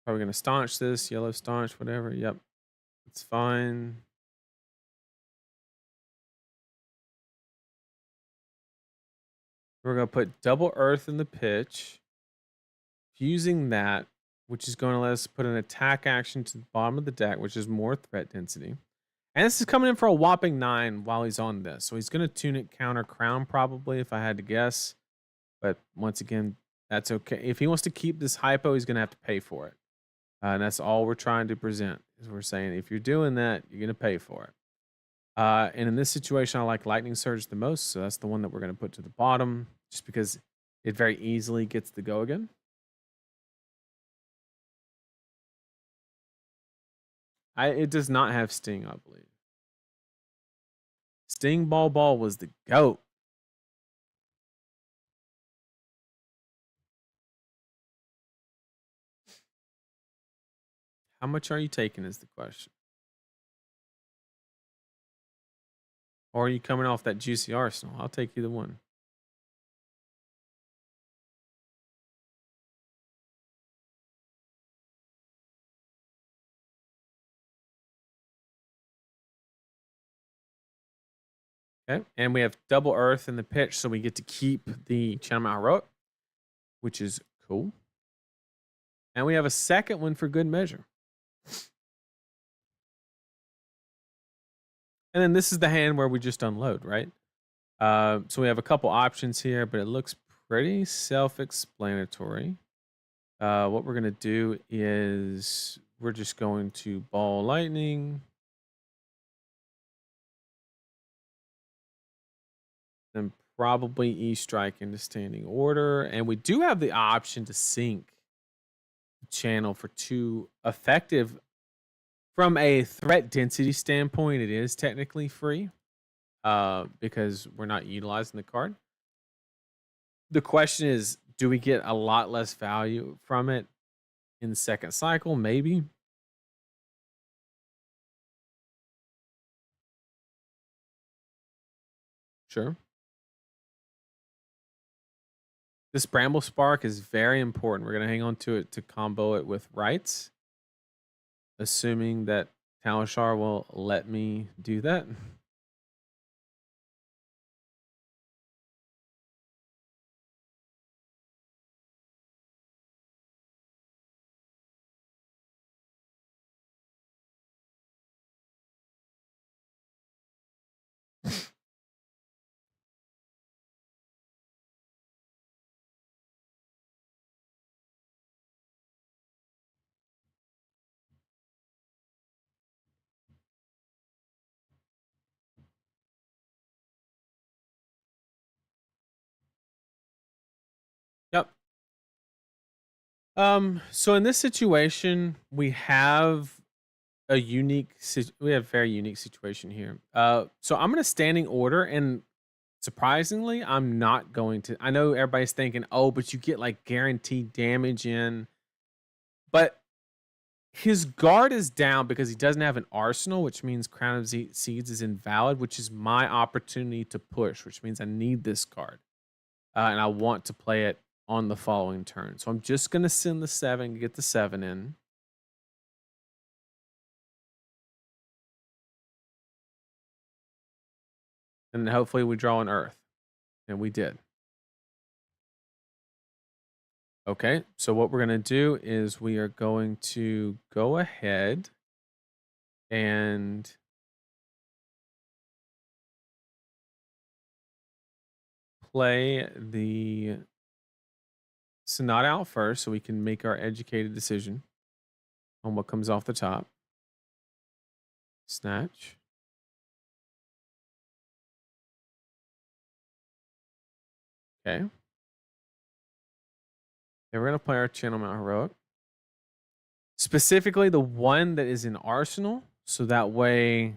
Are we going to staunch this? Yellow staunch, whatever. Yep. It's fine. We're going to put double earth in the pitch. fusing that, which is going to let us put an attack action to the bottom of the deck, which is more threat density. And this is coming in for a whopping 9 while he's on this. So he's going to tune it counter crown probably, if I had to guess. But once again, that's okay. If he wants to keep this hypo, he's going to have to pay for it. And that's all we're trying to present. Is we're saying if you're doing that, you're going to pay for it. And in this situation, I like Lightning Surge the most. So that's the one that we're going to put to the bottom just because it very easily gets the go again. It does not have Sting, I believe. Sting Ball Ball was the GOAT. How much are you taking is the question. Or are you coming off that juicy arsenal? I'll take either one. Okay, and we have double earth in the pitch, so we get to keep the Channel Mount Heroic, which is cool. And we have a second one for good measure. And then this is the hand where we just unload, right? So we have a couple options here, but it looks pretty self-explanatory. What we're going to do is we're just going to ball lightning. Then probably E-strike into standing order. And we do have the option to sync the channel for 2 effective. From a threat density standpoint, it is technically free because we're not utilizing the card. The question is, do we get a lot less value from it in the second cycle? Maybe. Sure. This Bramble Spark is very important. We're going to hang on to it to combo it with Rights, assuming that Talishar will let me do that. Yep. So in this situation, we have a very unique situation here. So I'm going to standing order, and surprisingly, I'm not going to. I know everybody's thinking, oh, but you get like guaranteed damage in. But his guard is down because he doesn't have an arsenal, which means Crown of Seeds is invalid, which is my opportunity to push, which means I need this card. And I want to play it on the following turn. So I'm just going to send the 7 to get the 7 in. And hopefully we draw an Earth. And we did. Okay, so what we're going to do is we are going to go ahead and play the Sonata out first so we can make our educated decision on what comes off the top. Snatch. Okay. Then we're going to play our Channel Mount Heroic. Specifically the one that is in Arsenal, so that way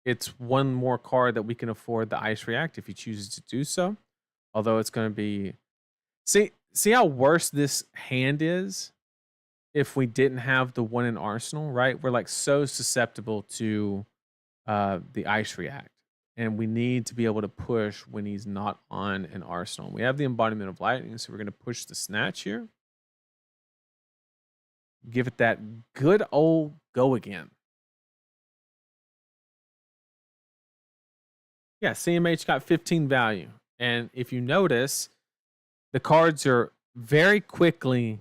it's one more card that we can afford the Ice React if he chooses to do so. Although it's going to be... See how worse this hand is if we didn't have the one in Arsenal, right? We're like so susceptible to the Ice React. And we need to be able to push when he's not on an Arsenal. We have the Embodiment of Lightning, so we're going to push the Snatch here. Give it that good old go again. Yeah, CMH got 15 value. And if you notice, the cards are very quickly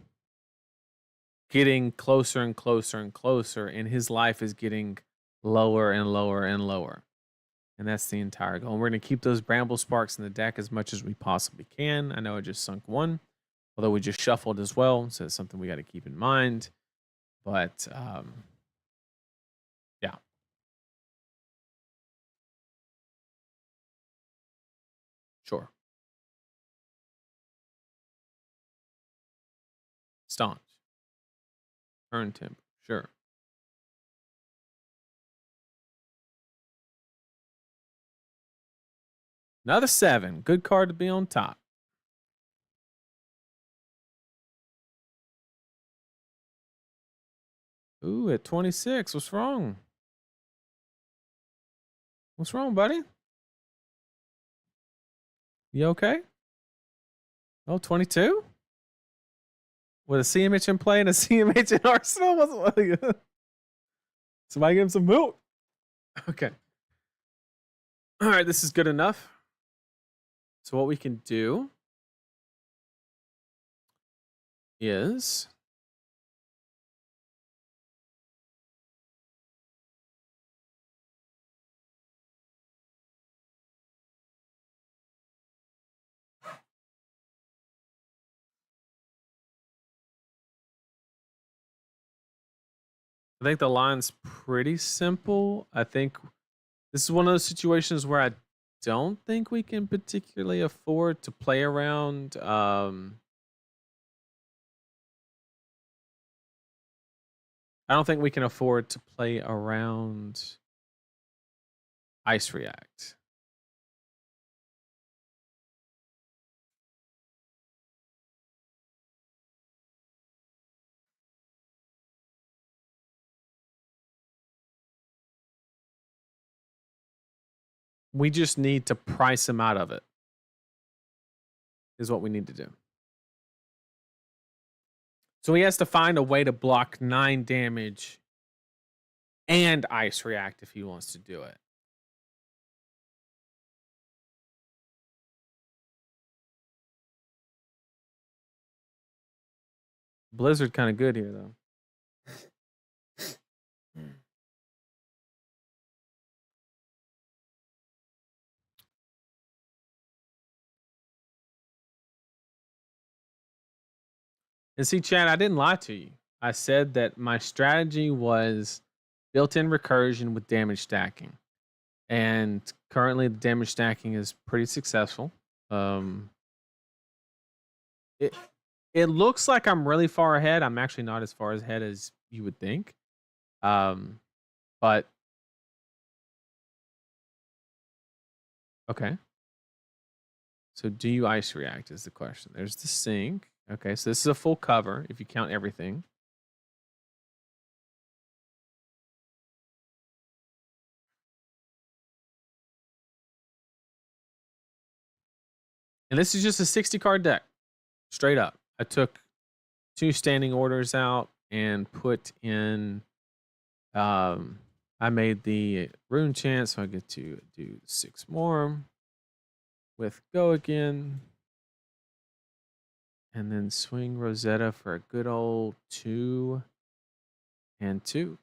getting closer and closer and closer, and his life is getting lower and lower and lower. And that's the entire goal. And we're going to keep those bramble sparks in the deck as much as we possibly can. I know I just sunk one, although we just shuffled as well, so it's something we got to keep in mind. But yeah. Sure. Staunch. Turn temp. Sure. Another 7. Good card to be on top. Ooh, at 26. What's wrong? What's wrong, buddy? You okay? Oh, 22? With a CMH in play and a CMH in Arsenal? Somebody give him some milk. Okay. All right, this is good enough. So what we can do is I think the line's pretty simple. I think this is one of those situations where I don't think we can particularly afford to play around. I don't think we can afford to play around Ice React. We just need to price him out of it, is what we need to do. So he has to find a way to block 9 damage and Ice React if he wants to do it. Blizzard kind of good here, though. And see, Chad, I didn't lie to you. I said that my strategy was built-in recursion with damage stacking. And currently the damage stacking is pretty successful. It looks like I'm really far ahead. I'm actually not as far ahead as you would think. But okay. So do you Ice React is the question. There's the sink. Okay, so this is a full cover if you count everything. And this is just a 60 card deck. Straight up. I took 2 standing orders out and put in I made the rune chant, so I get to do 6 more with go again. And then swing Rosetta for a good old 2 and 2.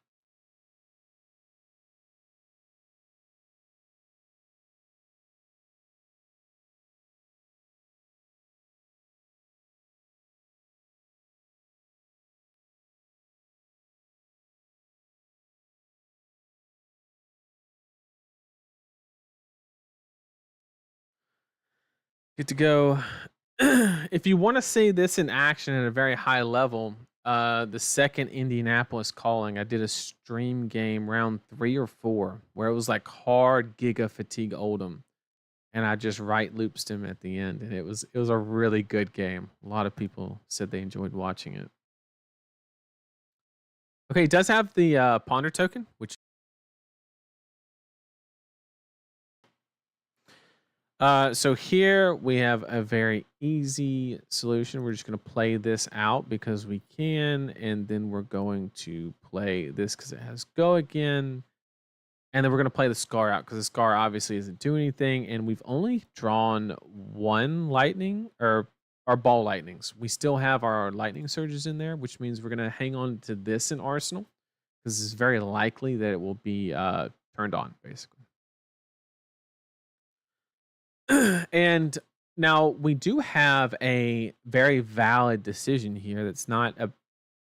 Get to go. If you want to see this in action at a very high level, the second Indianapolis calling, I did a stream game round 3 or 4 where it was like hard Giga Fatigue Oldham, and I just right loops him at the end, and it was a really good game. A lot of people said they enjoyed watching it. Okay, it does have the Ponder token, which so here we have a very easy solution. We're just going to play this out because we can, and then we're going to play this because it has go again, and then we're going to play the Scar out because the Scar obviously isn't doing anything, and we've only drawn 1 lightning, or our ball lightnings. We still have our lightning surges in there, which means we're going to hang on to this in arsenal because it's very likely that it will be turned on, basically. And now we do have a very valid decision here that's not a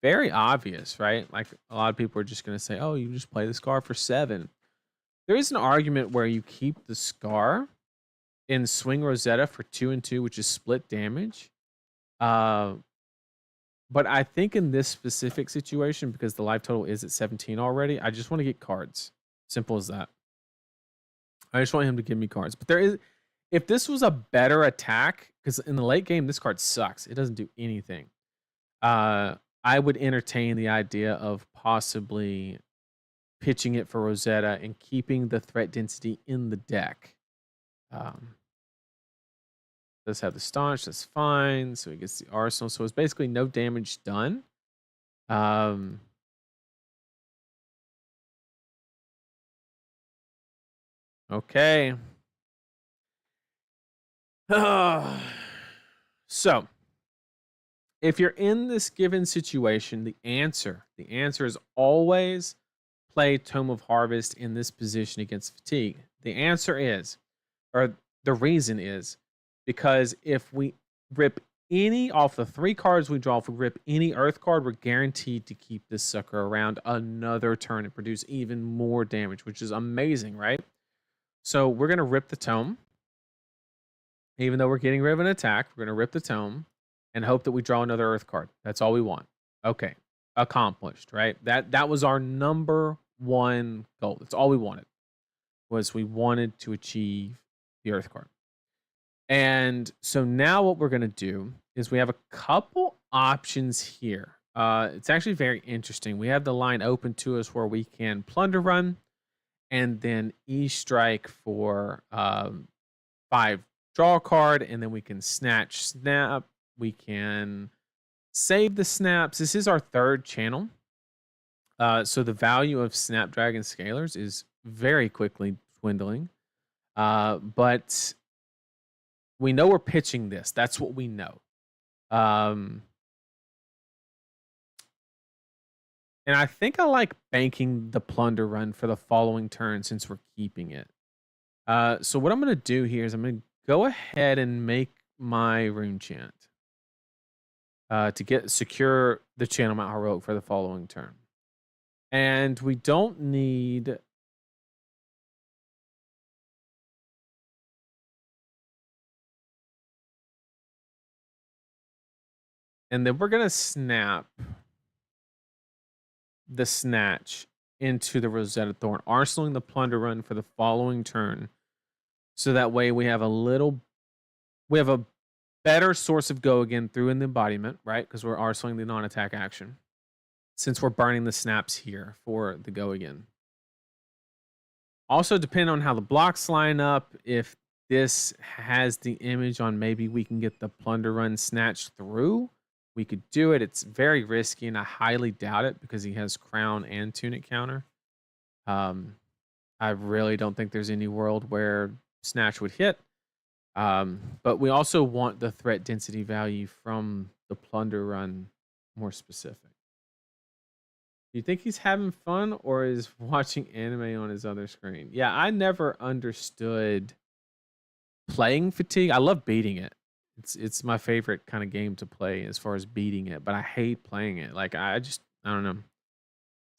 very obvious, right? Like a lot of people are just going to say, oh, you just play the Scar for 7. There is an argument where you keep the Scar in Swing Rosetta for 2 and 2, which is split damage. But I think in this specific situation, because the life total is at 17 already, I just want to get cards. Simple as that. I just want him to give me cards. But if this was a better attack, because in the late game, this card sucks. It doesn't do anything. I would entertain the idea of possibly pitching it for Rosetta and keeping the threat density in the deck. Does have the staunch, that's fine. So he gets the arsenal. So it's basically no damage done. Okay. So if you're in this given situation, the answer is always play Tome of Harvest in this position against fatigue. The answer is, or the reason is, because if we rip any off the 3 cards we draw, if we rip any Earth card, we're guaranteed to keep this sucker around another turn and produce even more damage, which is amazing, right? So we're going to rip the Tome. Even though we're getting rid of an attack, we're going to rip the Tome and hope that we draw another Earth card. That's all we want. Okay. Accomplished, right? That was our number 1 goal. That's all we wanted. We wanted to achieve the Earth card. And so now what we're going to do is we have a couple options here. It's actually very interesting. We have the line open to us where we can Plunder Run and then E-Strike for 5 draw a card, and then we can Snatch Snap. We can save the snaps. This is our 3rd channel. So the value of Snapdragon Scalers is very quickly dwindling. But we know we're pitching this. That's what we know. And I think I like banking the Plunder Run for the following turn since we're keeping it. So what I'm going to do here is I'm going to go ahead and make my Rune Chant to secure the Channel Mount Heroic for the following turn. And we don't need... And then we're going to snap the Snatch into the Rosetta Thorn, arsenaling the Plunder Run for the following turn. So that way we have a better source of go again through in the embodiment, right? Because we're arsenaling the non-attack action. Since we're burning the snaps here for the go again. Also, depending on how the blocks line up, if this has the image on maybe we can get the Plunder Run snatched through, we could do it. It's very risky, and I highly doubt it because he has Crown and Tunic counter. I really don't think there's any world where Snatch would hit. But we also want the threat density value from the Plunder Run more specific. Do you think he's having fun or is watching anime on his other screen? Yeah, I never understood playing Fatigue. I love beating it. It's my favorite kind of game to play as far as beating it, but I hate playing it. Like I don't know.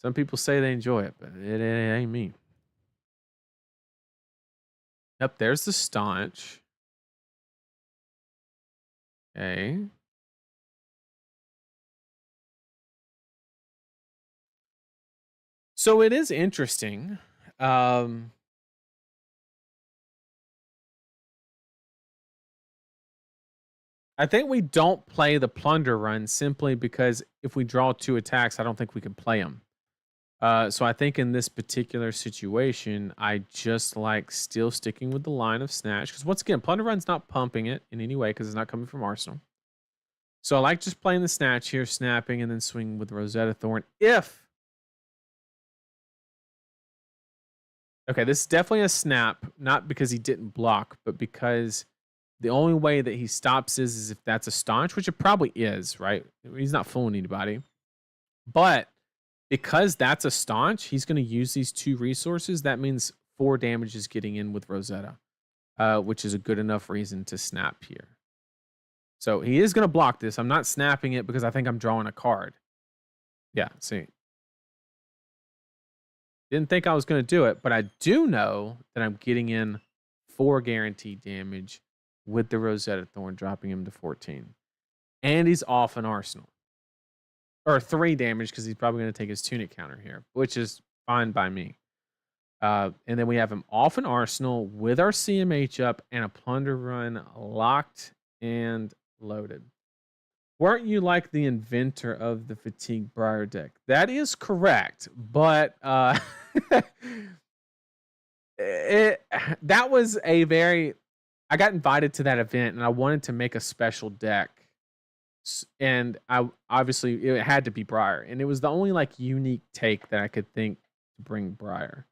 Some people say they enjoy it, but it ain't me. Yep, there's the Staunch. Okay. So it is interesting. I think we don't play the Plunder Run simply because if we draw 2 attacks, I don't think we can play them. So I think in this particular situation, I just like still sticking with the line of Snatch. Because once again, Plunder Run's not pumping it in any way because it's not coming from Arsenal. So I like just playing the Snatch here, snapping, and then swinging with Rosetta Thorn. Okay, this is definitely a snap, not because he didn't block, but because The only way that he stops is if that's a staunch, which it probably is, right? He's not fooling anybody. But because that's a staunch, he's going to use these 2 resources. That means 4 damage is getting in with Rosetta, which is a good enough reason to snap here. So he is going to block this. I'm not snapping it because I think I'm drawing a card. Yeah, see. Didn't think I was going to do it, but I do know that I'm getting in 4 guaranteed damage with the Rosetta Thorn, dropping him to 14. And he's off an Arsenal. Or 3 damage because he's probably going to take his tunic counter here, which is fine by me. And then we have him off an Arsenal with our CMH up and a Plunder Run locked and loaded. Weren't you like the inventor of the Fatigue Briar deck? That is correct, but that was a very... I got invited to that event and I wanted to make a special deck. And I obviously it had to be Briar, and it was the only like unique take that I could think to bring Briar.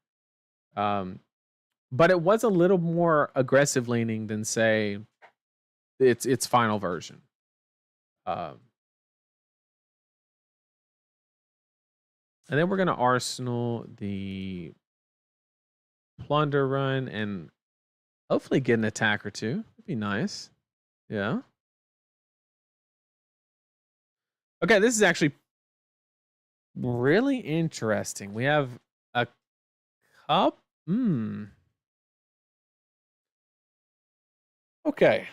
But it was a little more aggressive leaning than say its final version. And then we're gonna Arsenal the Plunder Run and hopefully get an attack or 2. It'd be nice. Yeah. Okay, this is actually really interesting. We have a cup. Okay.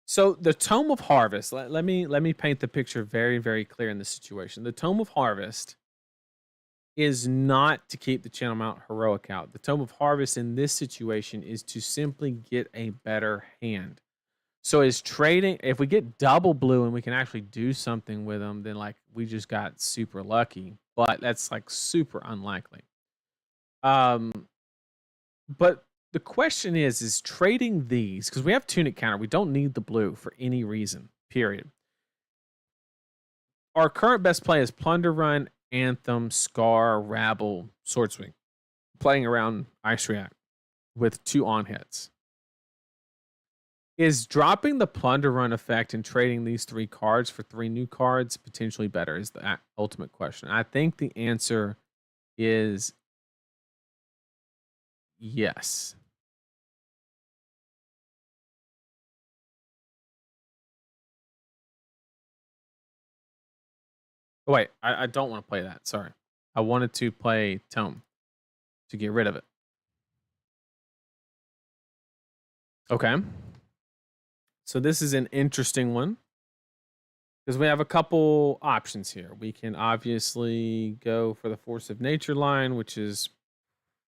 So the Tome of Harvest. Let me paint the picture very, very clear in this situation. The Tome of Harvest is not to keep the Channel Mount Heroic out. The Tome of Harvest in this situation is to simply get a better hand. So is trading, if we get double blue and we can actually do something with them, then like we just got super lucky. But that's like super unlikely. But the question is trading these, because we have tunic counter, we don't need the blue for any reason, period. Our current best play is Plunder Run, Anthem, Scar, Rabble, Swordswing, playing around Ice React with 2 on hits. Is dropping the Plunder Run effect and trading these 3 cards for 3 new cards potentially better is the ultimate question. I think the answer is yes. Oh, wait, I don't want to play that. Sorry. I wanted to play Tome to get rid of it. Okay. So this is an interesting one because we have a couple options here. We can obviously go for the Force of Nature line, which is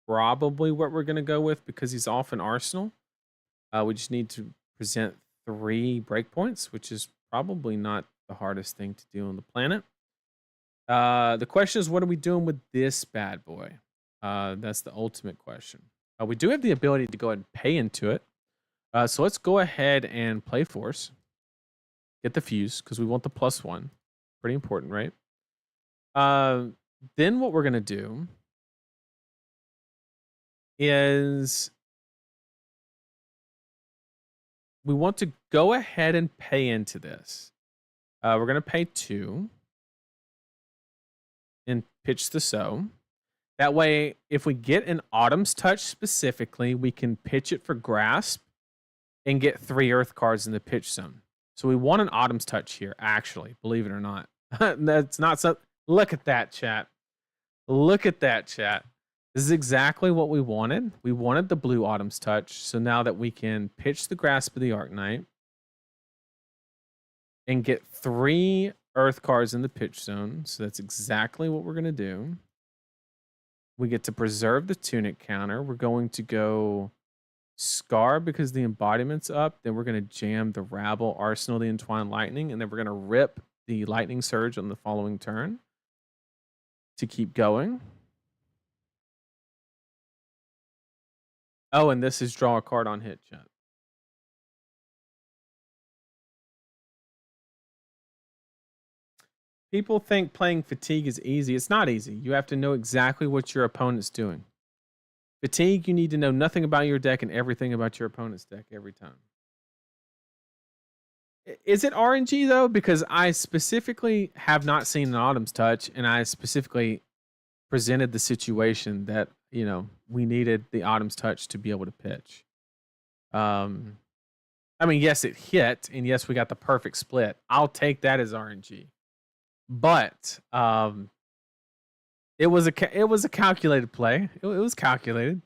probably what we're going to go with because he's off an Arsenal. We just need to present 3 breakpoints, which is probably not the hardest thing to do on the planet. The question is, what are we doing with this bad boy? That's the ultimate question. We do have the ability to go ahead and pay into it. So let's go ahead and play Force. Get the fuse, because we want the +1. Pretty important, right? Then what we're going to do is we want to go ahead and pay into this. We're going to pay 2. And pitch the sow. That way, if we get an Autumn's Touch specifically, we can pitch it for Grasp and get 3 Earth cards in the pitch zone. So we want an Autumn's Touch here, actually, believe it or not. That's not so. Look at that, chat. Look at that, chat. This is exactly what we wanted. We wanted the blue Autumn's Touch. So now that we can pitch the Grasp of the Arknight and get 3 Earth cards in the pitch zone. So that's exactly what we're going to do. We get to preserve the tunic counter. We're going to go Scar because the embodiment's up. Then we're going to jam the Rabble, Arsenal, the Entwined Lightning. And then we're going to rip the Lightning Surge on the following turn to keep going. Oh, and this is draw a card on hit, chat. People think playing Fatigue is easy. It's not easy. You have to know exactly what your opponent's doing. Fatigue, you need to know nothing about your deck and everything about your opponent's deck every time. Is it RNG though? Because I specifically have not seen an Autumn's Touch, and I specifically presented the situation that, you know, we needed the Autumn's Touch to be able to pitch. I mean, yes, it hit, and yes, we got the perfect split. I'll take that as RNG. But it was a calculated play. It was calculated.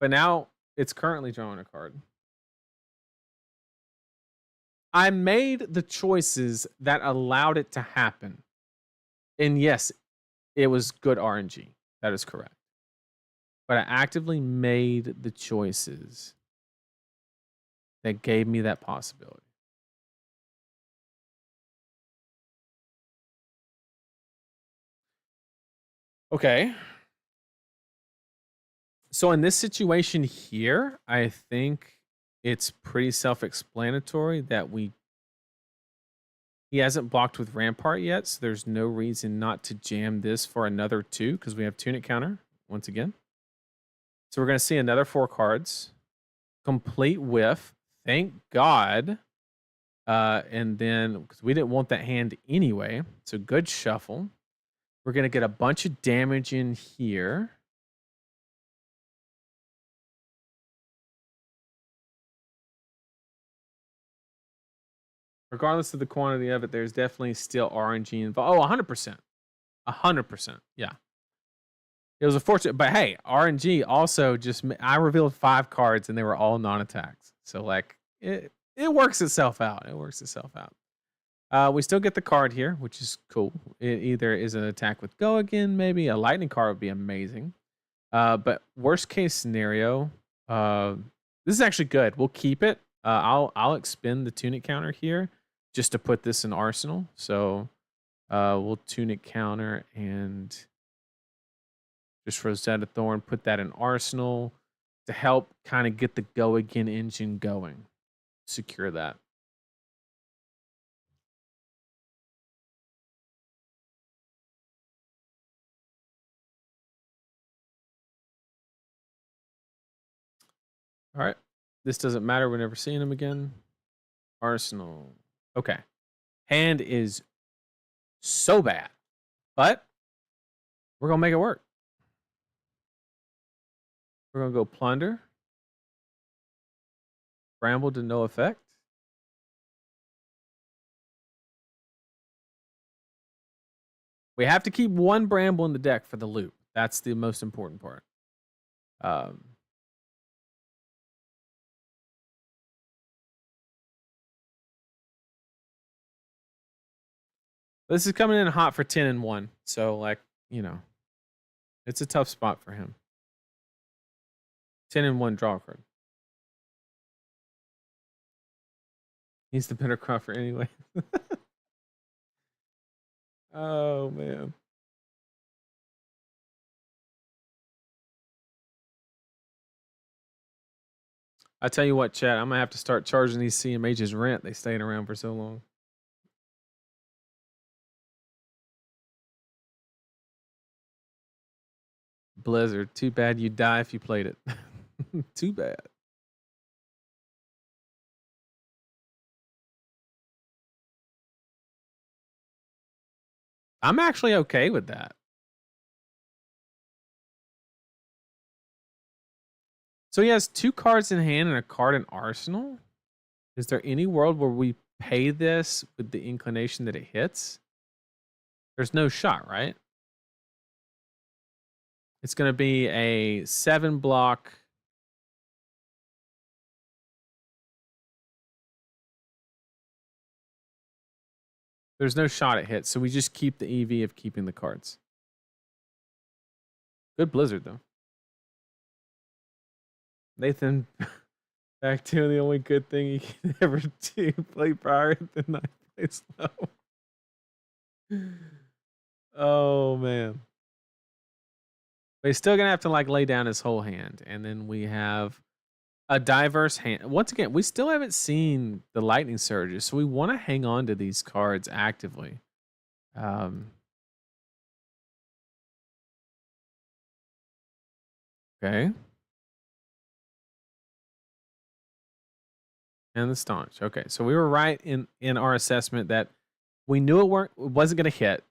But now it's currently drawing a card. I made the choices that allowed it to happen. And yes, it was good RNG. That is correct. But I actively made the choices that gave me that possibility. Okay. So in this situation here, I think it's pretty self-explanatory that he hasn't blocked with Rampart yet, so there's no reason not to jam this for another 2 because we have Tunic Counter once again. So we're going to see another 4 cards. Complete whiff. Thank God. And then, because we didn't want that hand anyway, so good shuffle. We're going to get a bunch of damage in here. Regardless of the quantity of it, there's definitely still RNG involved. Oh, 100%. 100%. Yeah. It was a fortunate, but hey, RNG also just, I revealed 5 cards and they were all non-attacks. So like it works itself out. It works itself out. We still get the card here, which is cool. It either is an attack with Go again, maybe a lightning card would be amazing. But worst case scenario, this is actually good. We'll keep it. I'll expend the Tunic Counter here just to put this in Arsenal. So we'll Tunic Counter and just Rosetta Thorn, put that in Arsenal to help kind of get the Go Again engine going. Secure that. All right. This doesn't matter. We're never seeing him again. Arsenal. Okay. Hand is so bad, but we're going to make it work. We're going to go Plunder. Bramble to no effect. We have to keep 1 Bramble in the deck for the loop. That's the most important part. This is coming in hot for 10 and 1. So, like, you know, it's a tough spot for him. 10 and 1 draw card. He's the better croffer anyway. Oh, man. I tell you what, chat, I'm going to have to start charging these CMHs rent. They stayed around for so long. Blizzard, too bad you die if you played it. Too bad. I'm actually okay with that. So he has 2 cards in hand and a card in Arsenal. Is there any world where we pay this with the inclination that it hits? There's no shot, right? It's going to be a 7 block. There's no shot it hits, so we just keep the EV of keeping the cards. Good Blizzard, though. Nathan, back to the only good thing you can ever do, play prior than not play slow. Oh, man. But he's still going to have to, like, lay down his whole hand. And then we have a diverse hand. Once again, we still haven't seen the lightning surges, so we want to hang on to these cards actively. Okay. And the staunch. Okay, so we were right in our assessment that we knew it wasn't going to hit,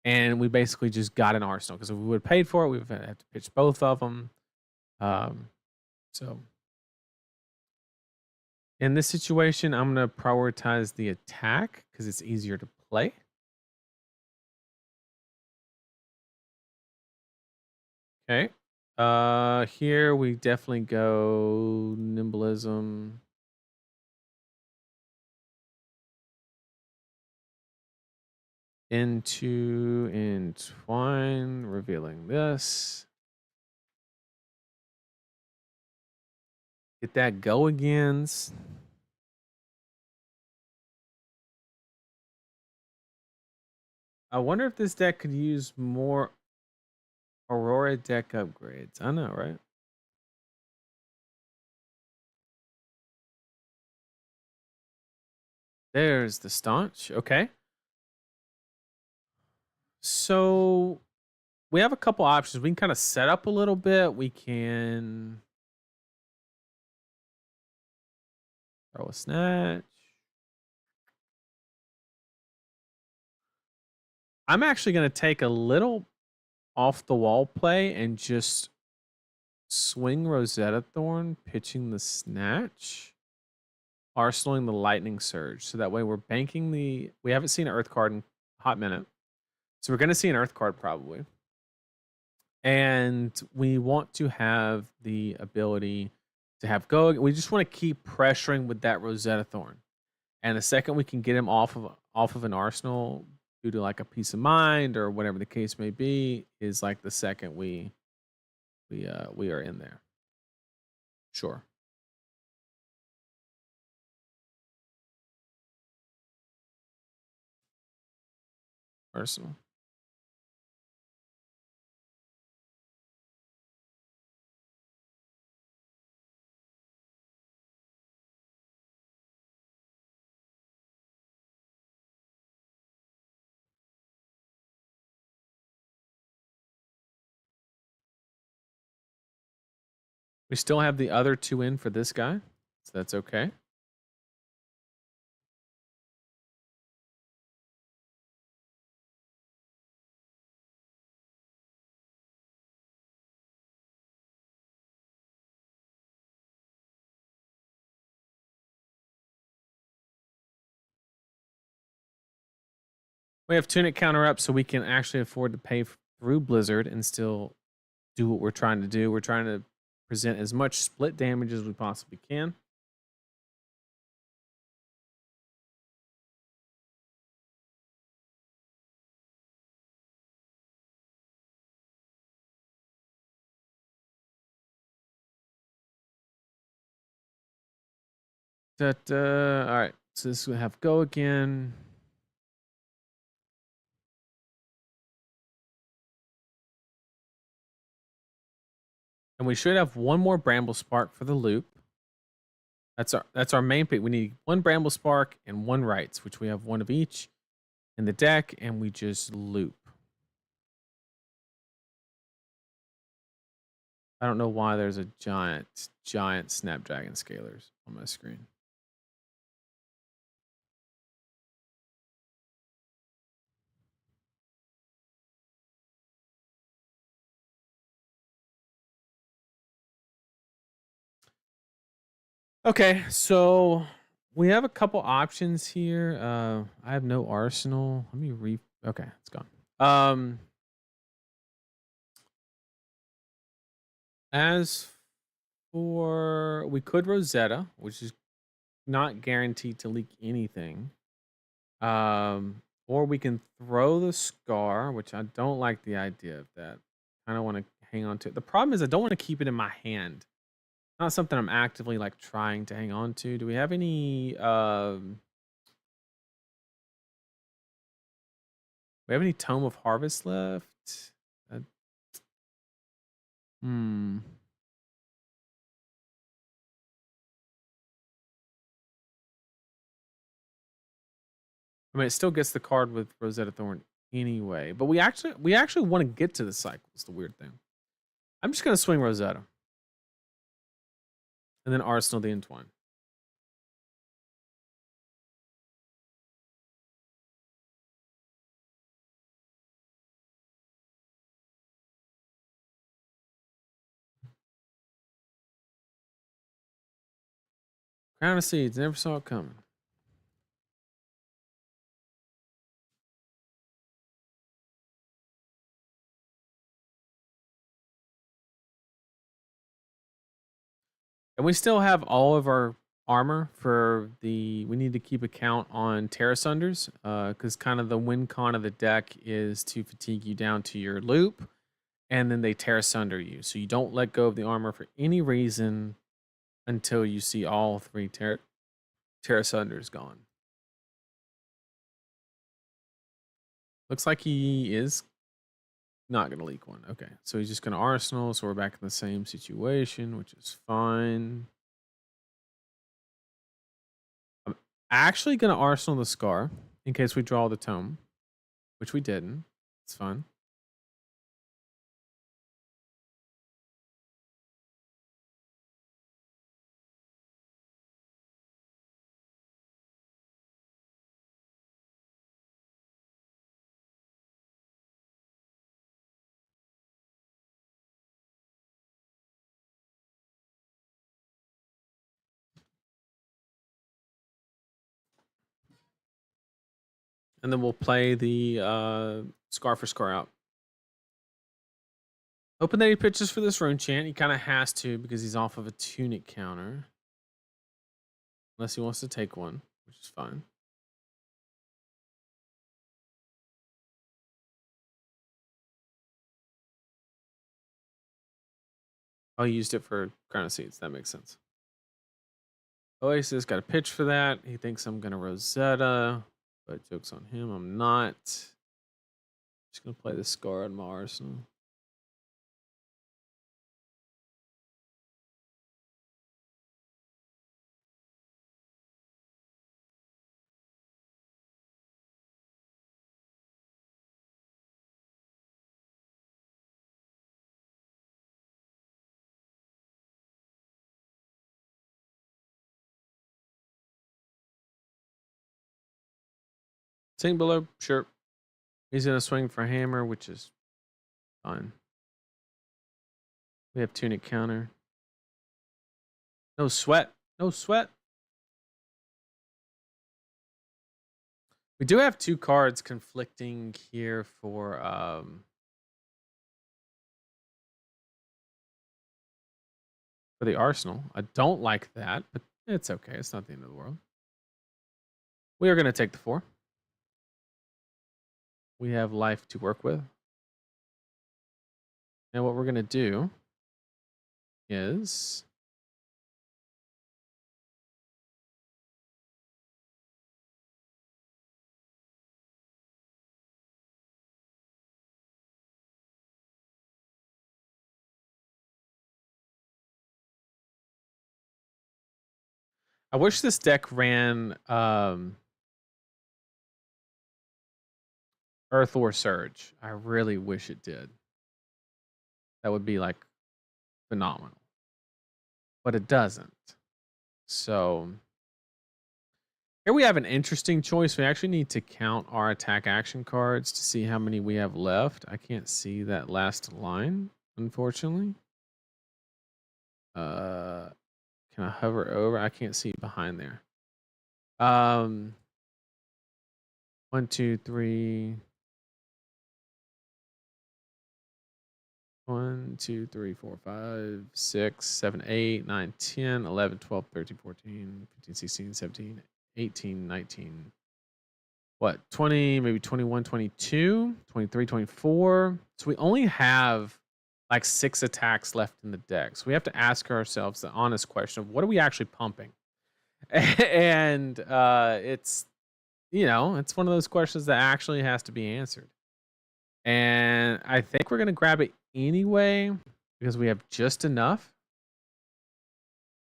and we basically just got an arsenal because if we would have paid for it, we would have to pitch both of them. So in this situation, I'm going to prioritize the attack because it's easier to play. Okay. Here we definitely go nimblism. Into entwine, revealing this. Get that go agains. I wonder if this deck could use more Aurora deck upgrades. I know, right? There's the staunch. Okay. So we have a couple options. We can kind of set up a little bit. We can throw a snatch. I'm actually going to take a little off the wall play and just swing Rosetta Thorn, pitching the snatch, arsenaling the lightning surge. So that way we're banking we haven't seen an earth card in a hot minute. So we're going to see an earth card probably. And we want to have the ability to have go. We just want to keep pressuring with that Rosetta Thorn. And the second we can get him off of an arsenal due to like a peace of mind or whatever the case may be, is like the second we are in there. Sure. Arsenal. We still have the other two in for this guy, so that's okay. We have Tunic counter up, so we can actually afford to pay through Blizzard and still do what we're trying to do. We're trying to present as much split damage as we possibly can. All right, so this will have go again. And we should have one more Bramble Spark for the loop. That's our main pick. We need one Bramble Spark and one Rights, which we have one of each in the deck, and we just loop. I don't know why there's a giant Snapdragon Scalers on my screen. Okay, so we have a couple options here. I have no arsenal. Let me okay, it's gone. As for we could Rosetta, which is not guaranteed to leak anything. Or we can throw the Scar, which I don't like the idea of that. I don't want to hang on to it. The problem is I don't want to keep it in my hand. Not something I'm actively like trying to hang on to. Do we have any we have any Tome of Harvest left? Hmm. I mean, it still gets the card with Rosetta Thorn anyway, but we actually want to get to the cycle. It's the weird thing. I'm just gonna swing Rosetta. And then Arsenal the Entwine. Crown of Seeds, never saw it coming. And we still have all of our armor for the. We need to keep a count on Terra Sunders, because kind of the win con of the deck is to fatigue you down to your loop, and then they Terra Sunder you. So you don't let go of the armor for any reason until you see all three Terra Sunders gone. Looks like he is not going to leak one. Okay, so he's just going to Arsenal, so we're back in the same situation, which is fine. I'm actually going to Arsenal the Scar in case we draw the Tome, which we didn't. It's fun. And then we'll play the Scar for Scar out. Hoping that he pitches for this Rune Chant. He kind of has to because he's off of a Tunic counter. Unless he wants to take one, which is fine. Oh, he used it for Crown of Seeds. That makes sense. Oasis got a pitch for that. He thinks I'm going to Rosetta. But joke's on him. I'm not. Just going to play the Scar on my Arsenal. Sing below, sure. He's going to swing for Hammer, which is fine. We have Tunic counter. No sweat. No sweat. We do have two cards conflicting here for the Arsenal. I don't like that, but it's okay. It's not the end of the world. We are going to take the 4. We have life to work with. And what we're going to do is I wish this deck ran Earth or Surge. I really wish it did. That would be like phenomenal. But it doesn't. So here we have an interesting choice. We actually need to count our attack action cards to see how many we have left. I can't see that last line, unfortunately. Can I hover over? I can't see behind there. 1, 2, 3. 1, 2, 3, 4, 5, 6, 7, 8, 9, 10, 11, 12, 13, 14, 15, 16, 17, 18, 19. What? 20, maybe 21, 22, 23, 24. So we only have like 6 attacks left in the deck. So we have to ask ourselves the honest question of what are we actually pumping? And it's, it's one of those questions that actually has to be answered. And I think we're going to grab it anyway because we have just enough.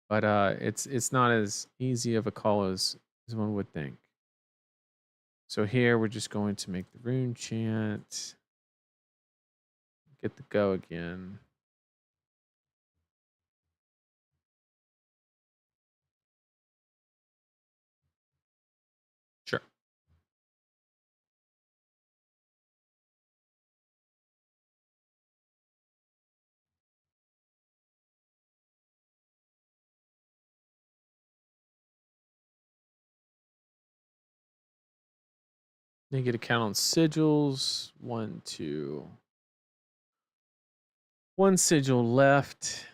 But it's not as easy of a call as one would think. So here we're just going to make the Rune Chant. Get the go again. Then get a count on sigils. 1, 2. 1 sigil left.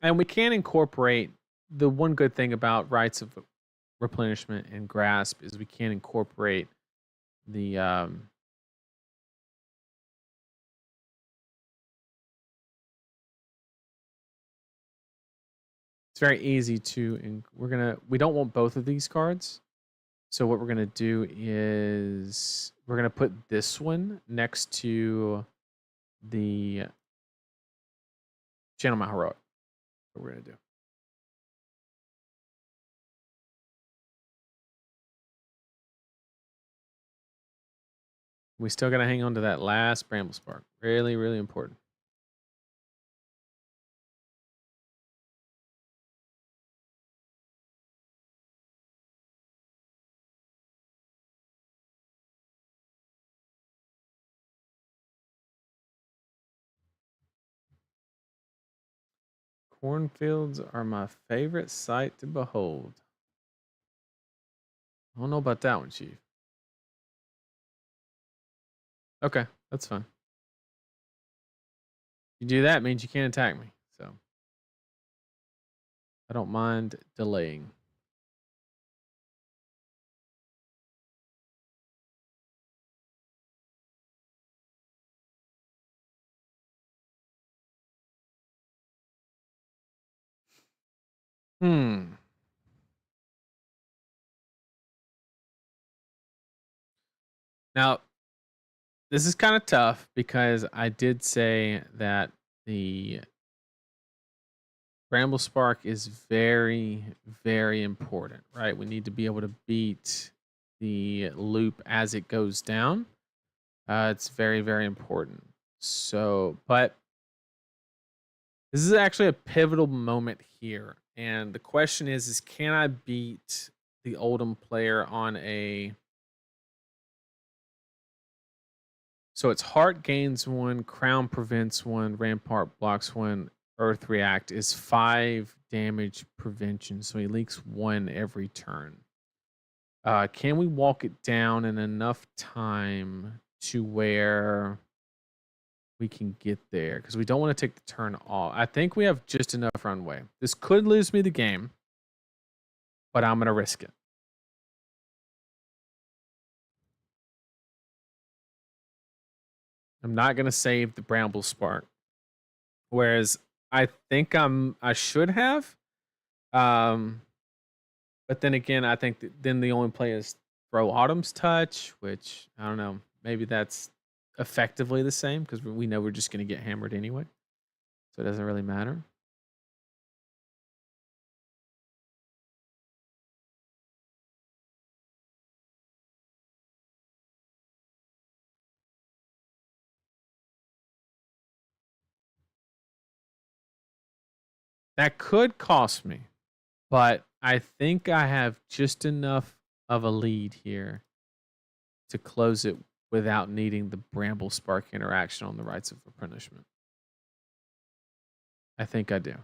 And we can incorporate the one good thing about rites of replenishment and grasp is we can incorporate the it's very easy to we don't want both of these cards. So what we're gonna do is we're gonna put this one next to the Channel My Heroic. What we're gonna do. We still gotta hang on to that last Bramble Spark. Really, really important. Cornfields are my favorite sight to behold. I don't know about that one, Chief. Okay, that's fine. You do that means you can't attack me, so I don't mind delaying. Hmm. Now, this is kind of tough because I did say that the Bramble Spark is very, very important, right? We need to be able to beat the loop as it goes down. It's very, very important. So, but this is actually a pivotal moment here. And the question is can I beat the Oldham player on a... So it's Heart gains 1, Crown prevents 1, Rampart blocks 1, Earth React is 5 damage prevention. So he leaks 1 every turn. Can we walk it down in enough time to where we can get there? Because we don't want to take the turn off. I think we have just enough runway. This could lose me the game, but I'm going to risk it. I'm not going to save the Bramble Spark. Whereas I think I should have. But then again, I think then the only play is throw Autumn's Touch, which I don't know. Maybe that's effectively the same because we know we're just going to get hammered anyway. So it doesn't really matter. That could cost me, but I think I have just enough of a lead here to close it without needing the Bramble Spark interaction on the rites of replenishment. I think I do.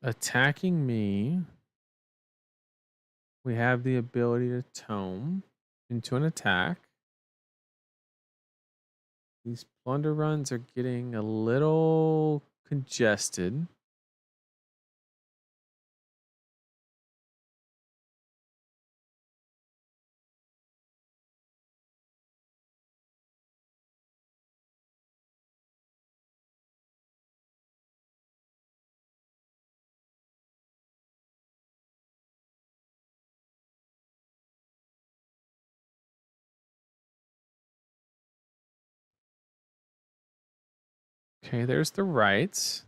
Attacking me, we have the ability to tome into an attack. These plunder runs are getting a little congested. Okay, there's the rights.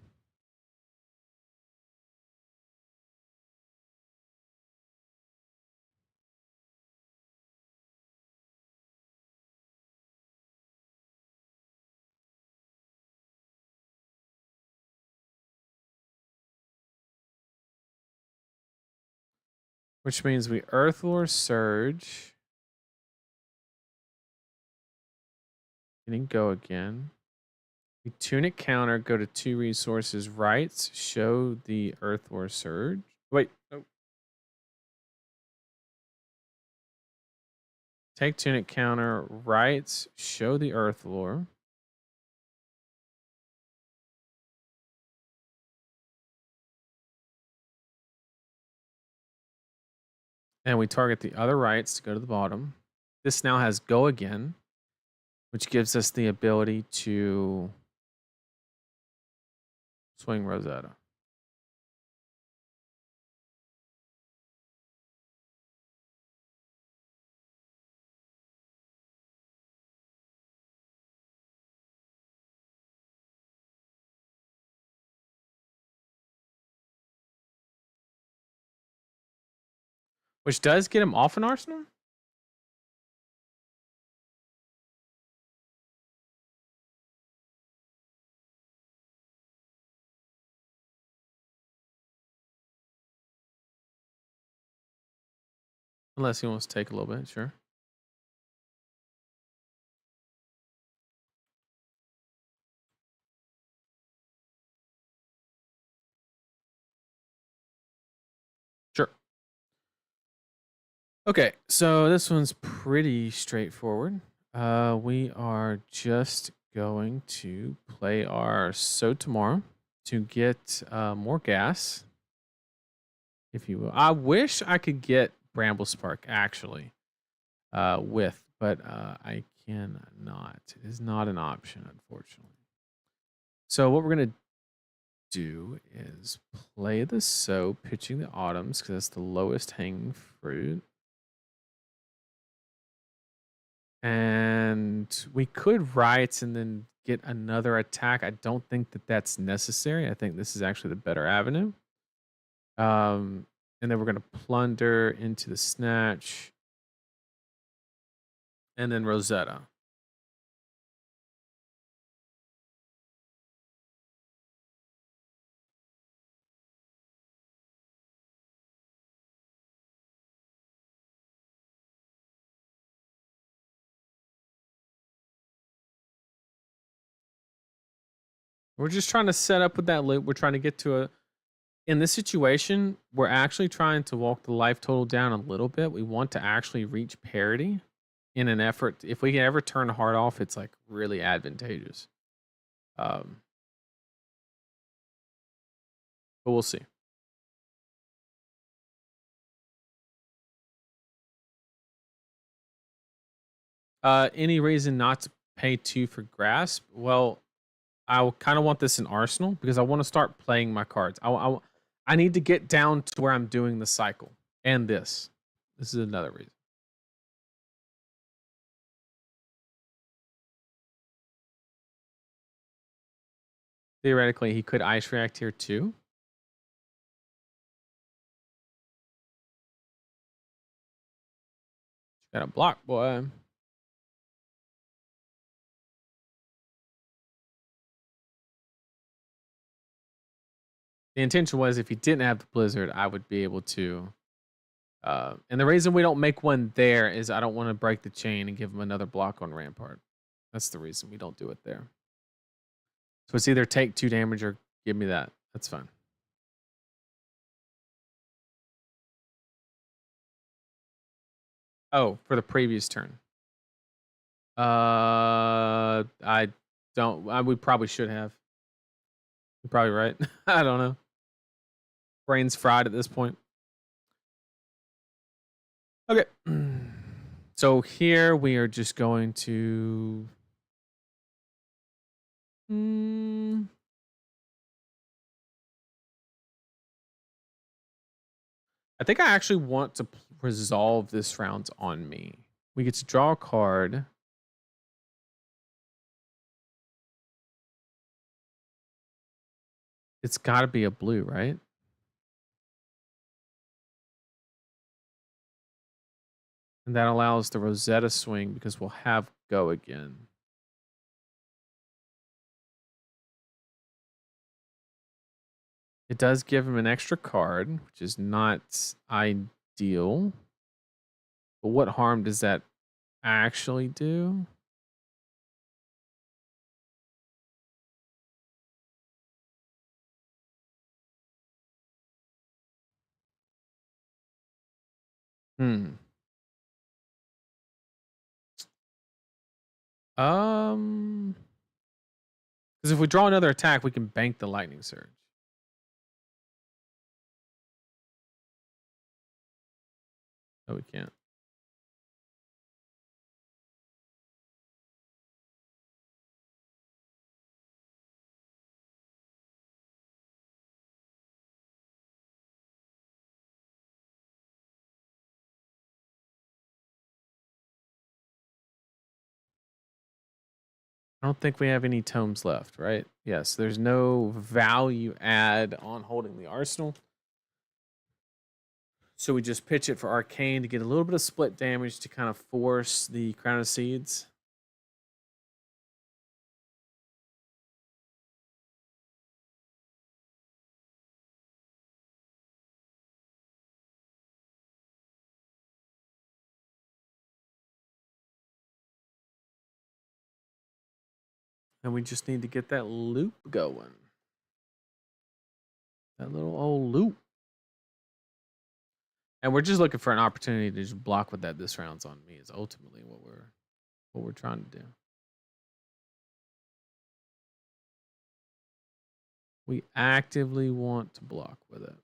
Which means we Earthlore Surge. Getting go again. We Tunic counter, go to 2 resources, rights, show the Earthlore Surge. Wait, oh. Take Tunic counter, rights, show the Earthlore. And we target the other rights to go to the bottom. This now has go again, which gives us the ability to swing Rosetta. Which does get him off an arsenal? Unless he wants to take a little bit, sure. Sure. Okay, so this one's pretty straightforward. We are just going to play our So Tomorrow to get more gas, if you will. I wish I could get Bramble Spark actually but I cannot. It is not an option, unfortunately. So what we're gonna do is play the So, pitching the Autumns because that's the lowest hanging fruit. And we could Rights and then get another attack. I don't think that that's necessary. I think this is actually the better avenue. And then we're going to Plunder into the Snatch. And then Rosetta. We're just trying to set up with that loop. We're trying to get to a... In this situation, we're actually trying to walk the life total down a little bit. We want to actually reach parity in an effort. If we can ever turn Heart off, it's like really advantageous. But we'll see. Any reason not to pay 2 for Grasp? Well, I kind of want this in Arsenal because I want to start playing my cards. I need to get down to where I'm doing the cycle. And this. This is another reason. Theoretically, he could Ice React here too. Got a block, boy. The intention was if he didn't have the Blizzard, I would be able to. And the reason we don't make one there is I don't want to break the chain and give him another block on Rampart. That's the reason we don't do it there. So it's either take 2 damage or give me that. That's fine. Oh, for the previous turn. I don't. We probably should have. You're probably right. I don't know. Brain's fried at this point. Okay. So here we are just going to... I think I actually want to resolve this round on me. We get to draw a card. It's got to be a blue, right? And that allows the Rosetta swing because we'll have go again. It does give him an extra card, which is not deal. But what harm does that actually do? Hmm. Because if we draw another attack, we can bank the lightning surge. No, we can't. I don't think we have any tomes left, right? Yes, there's no value add on holding the arsenal. So we just pitch it for arcane to get a little bit of split damage to kind of force the crown of seeds. And we just need to get that loop going. That little old loop. And we're just looking for an opportunity to just block what that this round's on me is ultimately what we're trying to do. We actively want to block with it.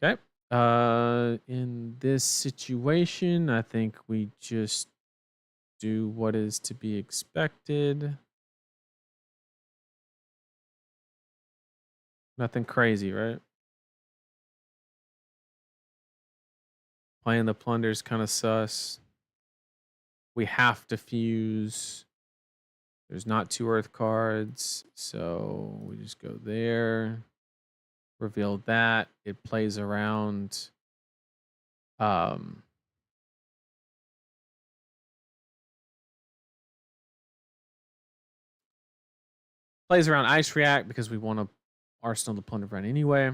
Okay. In this situation, I think we just do what is to be expected. Nothing crazy, right? Playing the plunder's kind of sus. We have to fuse. There's not 2 earth cards, so we just go there. Reveal that. It plays around. Plays around Ice React because we want to arsenal the plunder run anyway.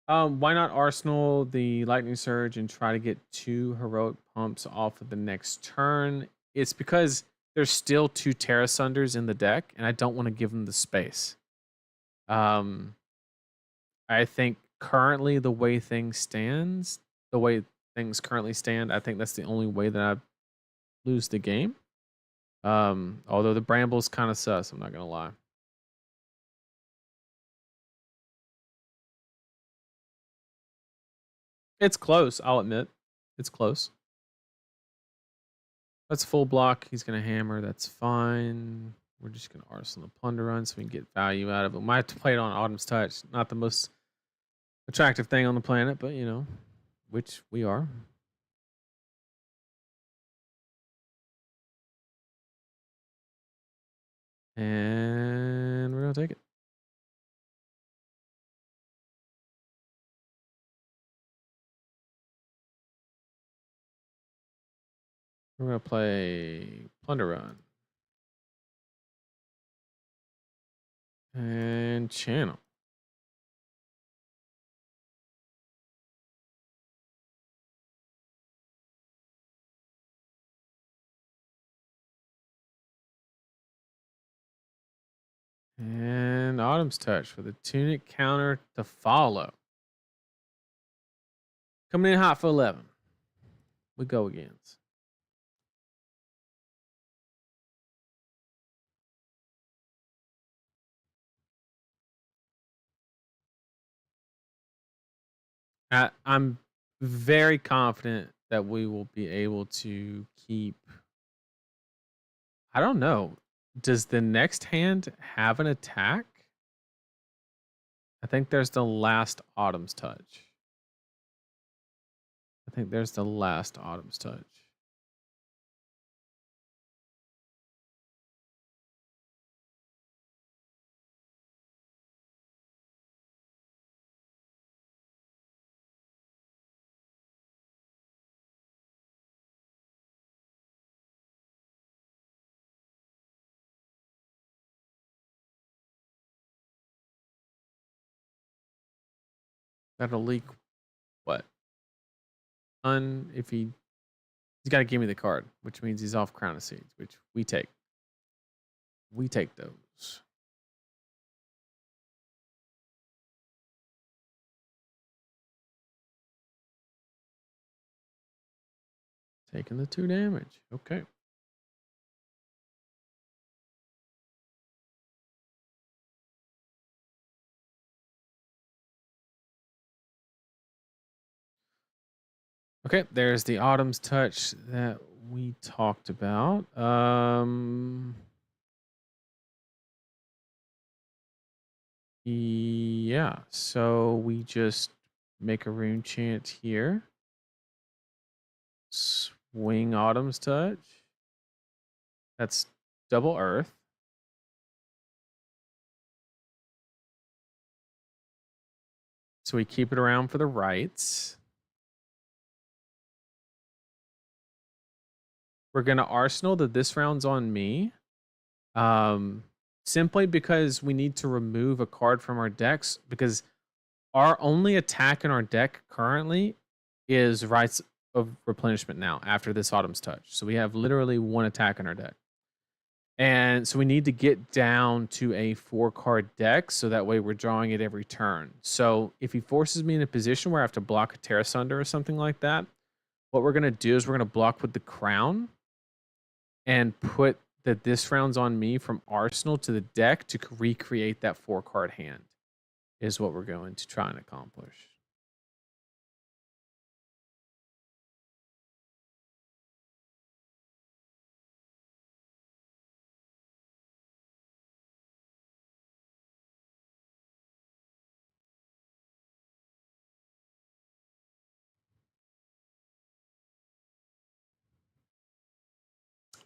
Why not arsenal the lightning surge and try to get 2 heroic pumps off of the next turn? It's because there's still 2 Terra Sunders in the deck, and I don't want to give them the space. I think currently the way things currently stand, I think that's the only way that I lose the game. Although the Bramble's kind of sus, I'm not gonna lie. It's close, I'll admit. It's close. That's full block. He's gonna hammer. That's fine. We're just gonna arsenal the plunder run so we can get value out of it. Might have to play it on Autumn's Touch. Not the most attractive thing on the planet, but you know, which we are. And we're gonna take it. We're gonna play Plunder Run. And channel. And Autumn's Touch for the Tunic counter to follow. Coming in hot for 11. We go against. I'm very confident that we will be able to keep. I don't know. Does the next hand have an attack? I think there's the last Autumn's Touch. I think there's the last Autumn's Touch. That'll leak what? If he's got to give me the card, which means he's off Crown of Seeds, which we take. We take those. Taking the 2 damage. Okay. Okay, there's the Autumn's Touch that we talked about. Yeah, so we just make a rune chant here. Swing Autumn's Touch. That's double earth. So we keep it around for the rights. We're going to arsenal that this round's on me. Simply because we need to remove a card from our decks, because our only attack in our deck currently is Rites of Replenishment now after this Autumn's Touch. So we have literally 1 attack in our deck. And so we need to get down to a 4-card deck so that way we're drawing it every turn. So if he forces me in a position where I have to block a Terra Sunder or something like that, what we're going to do is we're going to block with the Crown and put that this round's on me from Arsenal to the deck to recreate that 4-card hand is what we're going to try and accomplish.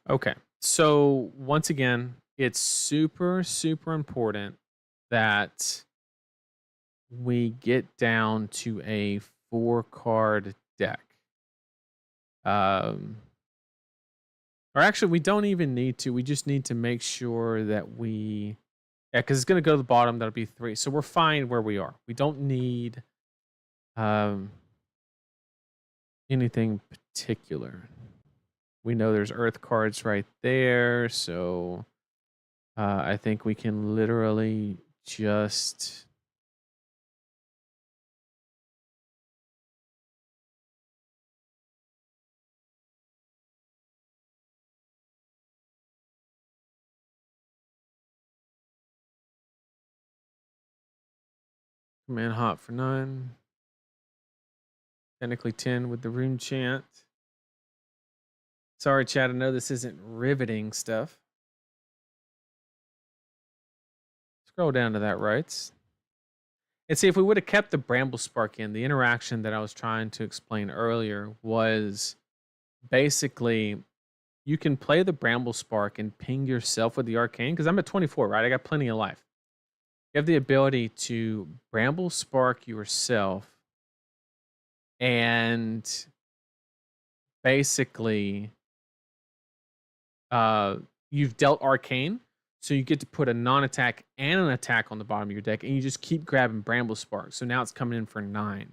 Okay. So once again, it's super, super important that we get down to a 4-card deck. Or actually, we don't even need to. We just need to make sure that we... Yeah, because it's going to go to the bottom. That'll be 3. So we're fine where we are. We don't need anything particular. We know there's earth cards right there. So I think we can literally just... Command hop for 9. Technically 10 with the rune chant. Sorry, chat. I know this isn't riveting stuff. Scroll down to that rights. And see, if we would have kept the Bramble Spark in, the interaction that I was trying to explain earlier was basically you can play the Bramble Spark and ping yourself with the Arcane, because I'm at 24, right? I got plenty of life. You have the ability to Bramble Spark yourself and basically you've dealt Arcane, so you get to put a non-attack and an attack on the bottom of your deck, and you just keep grabbing Bramble Spark. So now it's coming in for 9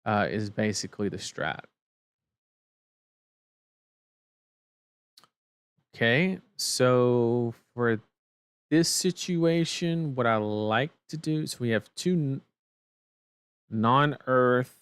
is basically the strat. Okay, so for this situation, what I like to do, so we have 2 non-earth.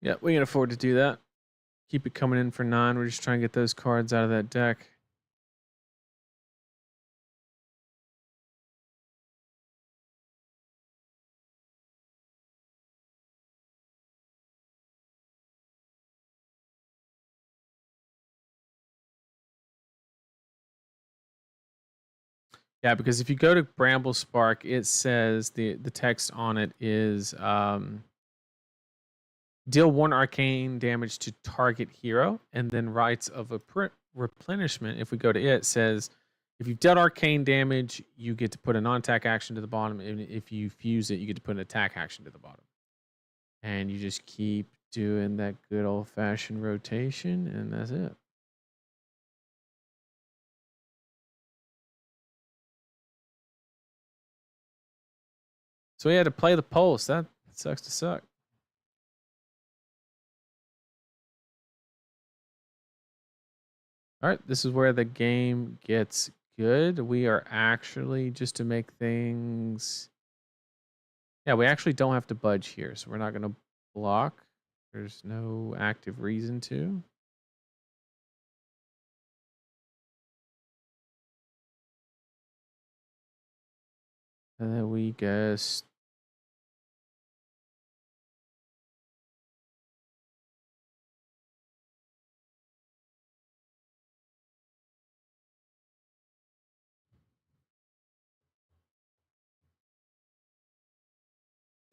Yeah, we can afford to do that. Keep it coming in for 9. We're just trying to get those cards out of that deck. Yeah, because if you go to Bramble Spark, it says the text on it is Deal 1 arcane damage to target hero, and then Rites of a Replenishment, if we go to it, says if you've dealt arcane damage, you get to put a non-attack action to the bottom, and if you fuse it, you get to put an attack action to the bottom. And you just keep doing that good old-fashioned rotation, and that's it. So we had to play the pulse. That sucks to suck. All right, this is where the game gets good. We are actually, just to make things... Yeah, we actually don't have to budge here, so we're not going to block. There's no active reason to. And then we guess...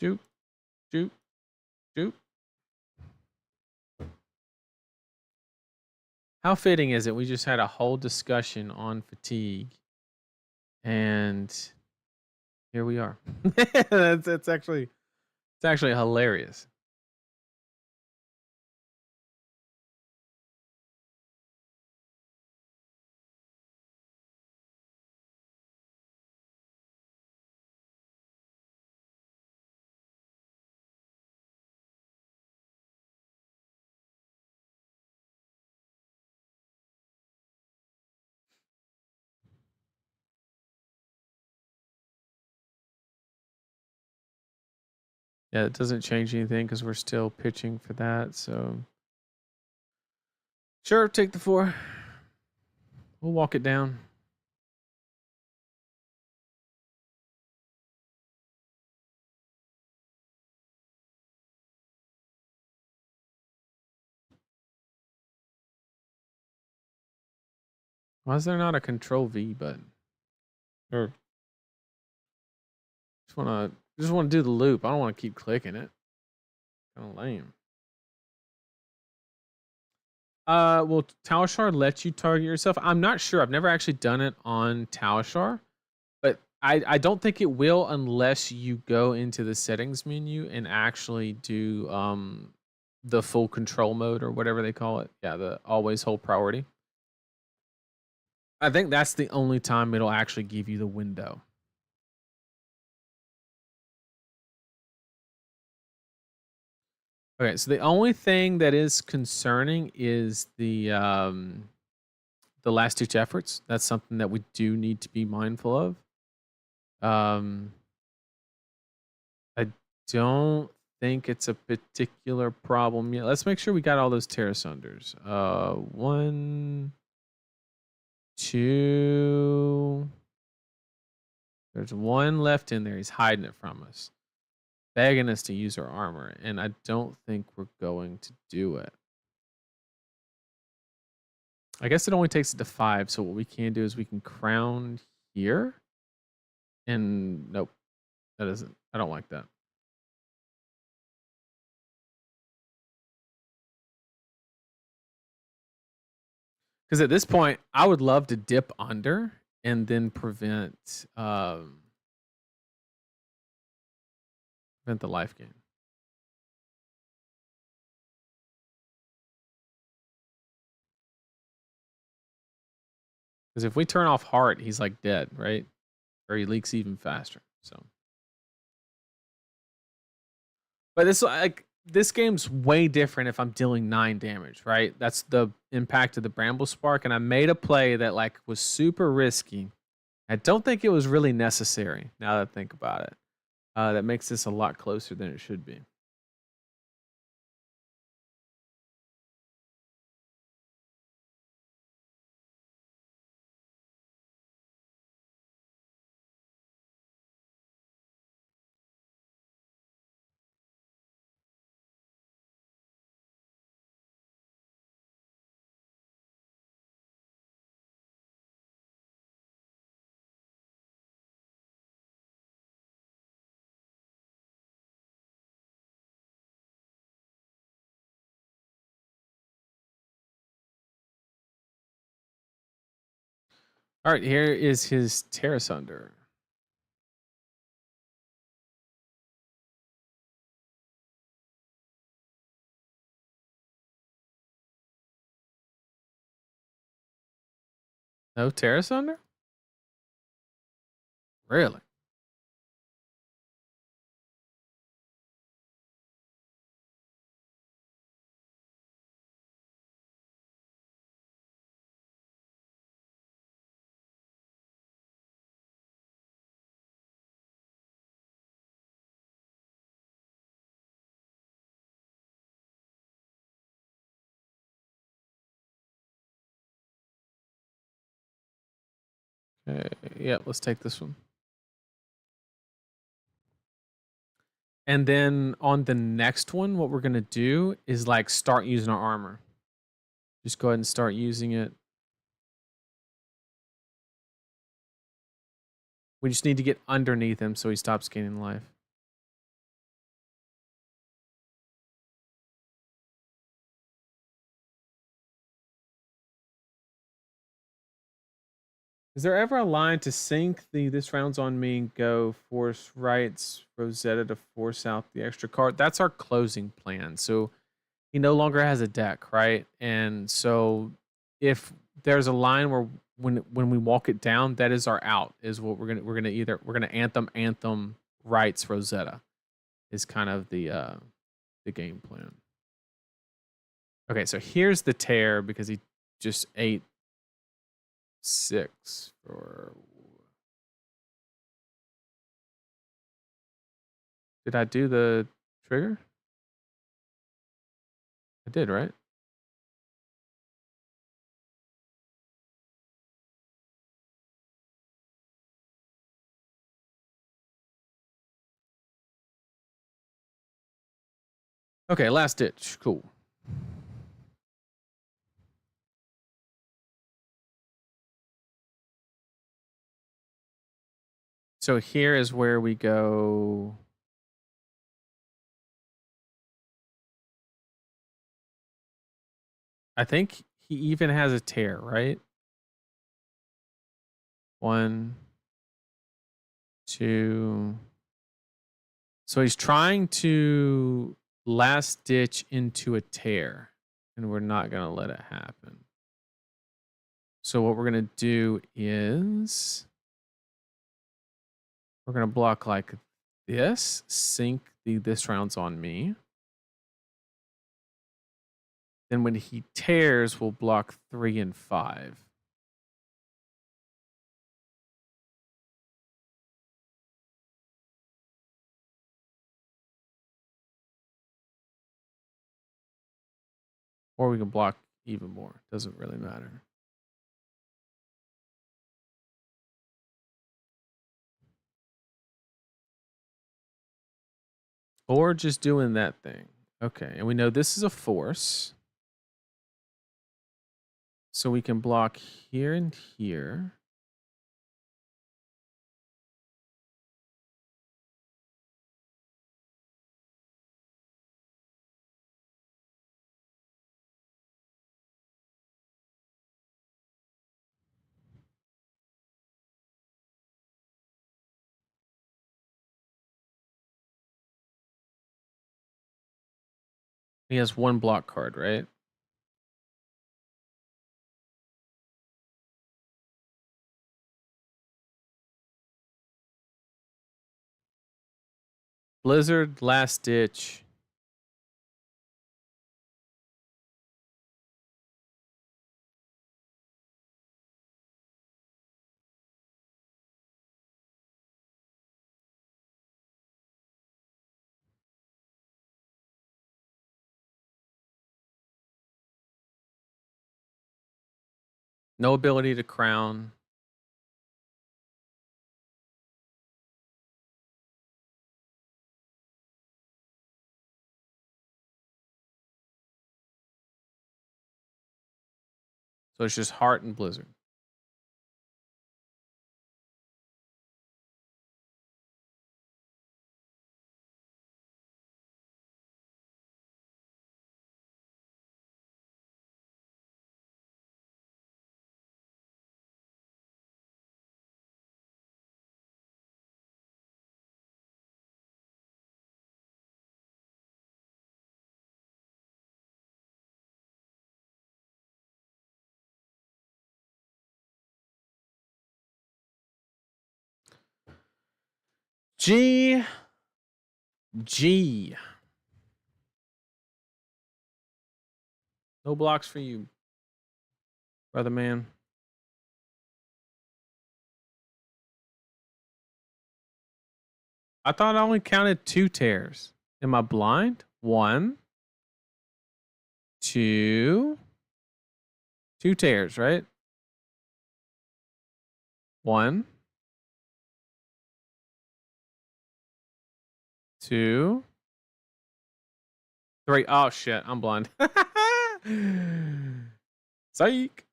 Doop, doop, doop. How fitting is it? We just had a whole discussion on fatigue, and here we are. It's actually hilarious. Yeah, it doesn't change anything because we're still pitching for that. So sure, take the 4. We'll walk it down. Why is there not a Control V button? Or just wanna do the loop. I don't want to keep clicking it. Kind of lame. Well, Talishar lets you target yourself. I'm not sure. I've never actually done it on Talishar, but I don't think it will unless you go into the settings menu and actually do the full control mode or whatever they call it. Yeah, the always hold priority. I think that's the only time it'll actually give you the window. Okay, so the only thing that is concerning is the last ditch efforts. That's something that we do need to be mindful of. I don't think it's a particular problem yet. Let's make sure we got all those terrace unders. 1, 2. There's 1 left in there. He's hiding it from us, begging us to use our armor, and I don't think we're going to do it. I guess it only takes it to 5, so what we can do is we can crown here. And nope, that isn't. I don't like that. Because at this point, I would love to dip under and then prevent the life gain. Because if we turn off heart, he's like dead, right? Or he leaks even faster. So, but this game's way different if I'm dealing 9 damage, right? That's the impact of the Bramble Spark, and I made a play that like was super risky. I don't think it was really necessary. Now that I think about it, that makes this a lot closer than it should be. All right, here is his tear asunder. No tear asunder? Really? Okay, yeah, let's take this one. And then on the next one, what we're gonna do is like start using our armor. Just go ahead and start using it. We just need to get underneath him so he stops gaining life. Is there ever a line to sync the this round's on me and go force rights Rosetta to force out the extra card? That's our closing plan. So he no longer has a deck, right? And so if there's a line where when we walk it down, that is our out. Is what we're gonna anthem rights Rosetta is kind of the game plan. Okay, so here's the tear because he just ate 6 for. Did I do the trigger? I did, right? Okay, last ditch. Cool. So here is where we go. I think he even has a tear, right? 1, 2. So he's trying to last ditch into a tear, and we're not going to let it happen. So what we're going to do is we're going to block like this, sync the this round's on me. Then when he tears, we'll block 3 and 5. Or we can block even more. Doesn't really matter. Or just doing that thing. Okay, and we know this is a force. So we can block here and here. He has 1 block card, right? Blizzard, last ditch. No ability to crown. So it's just Heart and Blizzard. G. No blocks for you, brother man. I thought I only counted 2 tears. Am I blind? 1, 2. 2 tears, right? 1, 2, 3. Oh shit, I'm blind. Psych.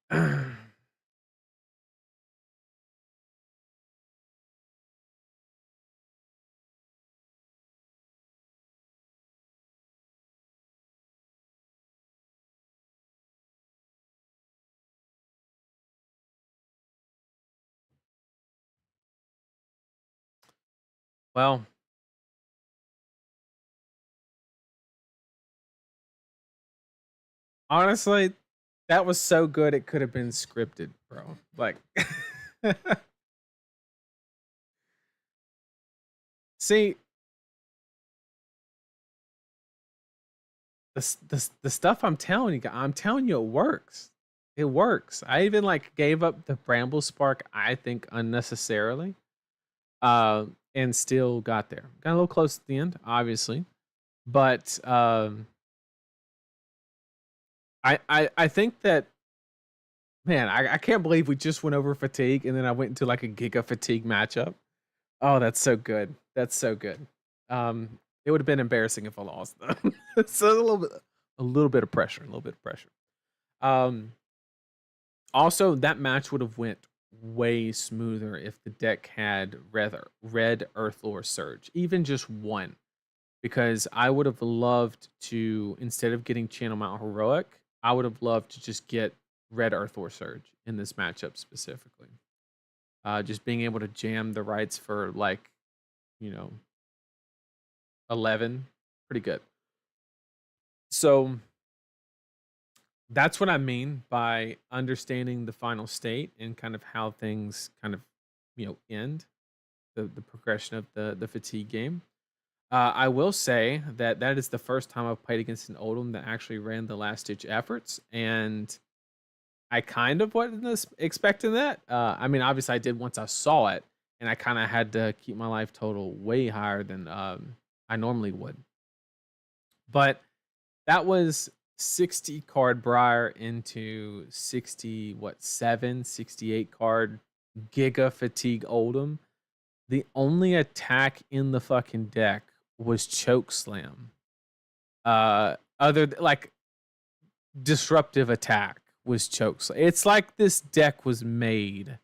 Well, honestly, that was so good it could have been scripted, bro. Like see, the stuff I'm telling you it works. It works. I even like gave up the Bramble Spark, I think, unnecessarily. And still got there. Got a little close at the end, obviously. But I think that, man, I can't believe we just went over fatigue and then I went into like a Giga fatigue matchup. Oh, that's so good. That's so good. It would have been embarrassing if I lost though. So a little bit of pressure, a little bit of pressure. Also, that match would have went way smoother if the deck had red Earthlore Surge, even just one, because I would have loved to, instead of getting Channel Mount Heroic, I would have loved to just get red Earthlore Surge in this matchup specifically. Just being able to jam the rights for like, 11, pretty good. So that's what I mean by understanding the final state and kind of how things kind of, end the progression of the fatigue game. I will say that that is the first time I've played against an Oldham that actually ran the last ditch efforts, and I kind of wasn't expecting that. I mean, obviously I did once I saw it, and I kind of had to keep my life total way higher than I normally would. But that was 60 card Briar into 68 card Giga Fatigue Oldham. The only attack in the fucking deck was Choke Slam. Like disruptive attack was Choke Slam. It's like this deck was made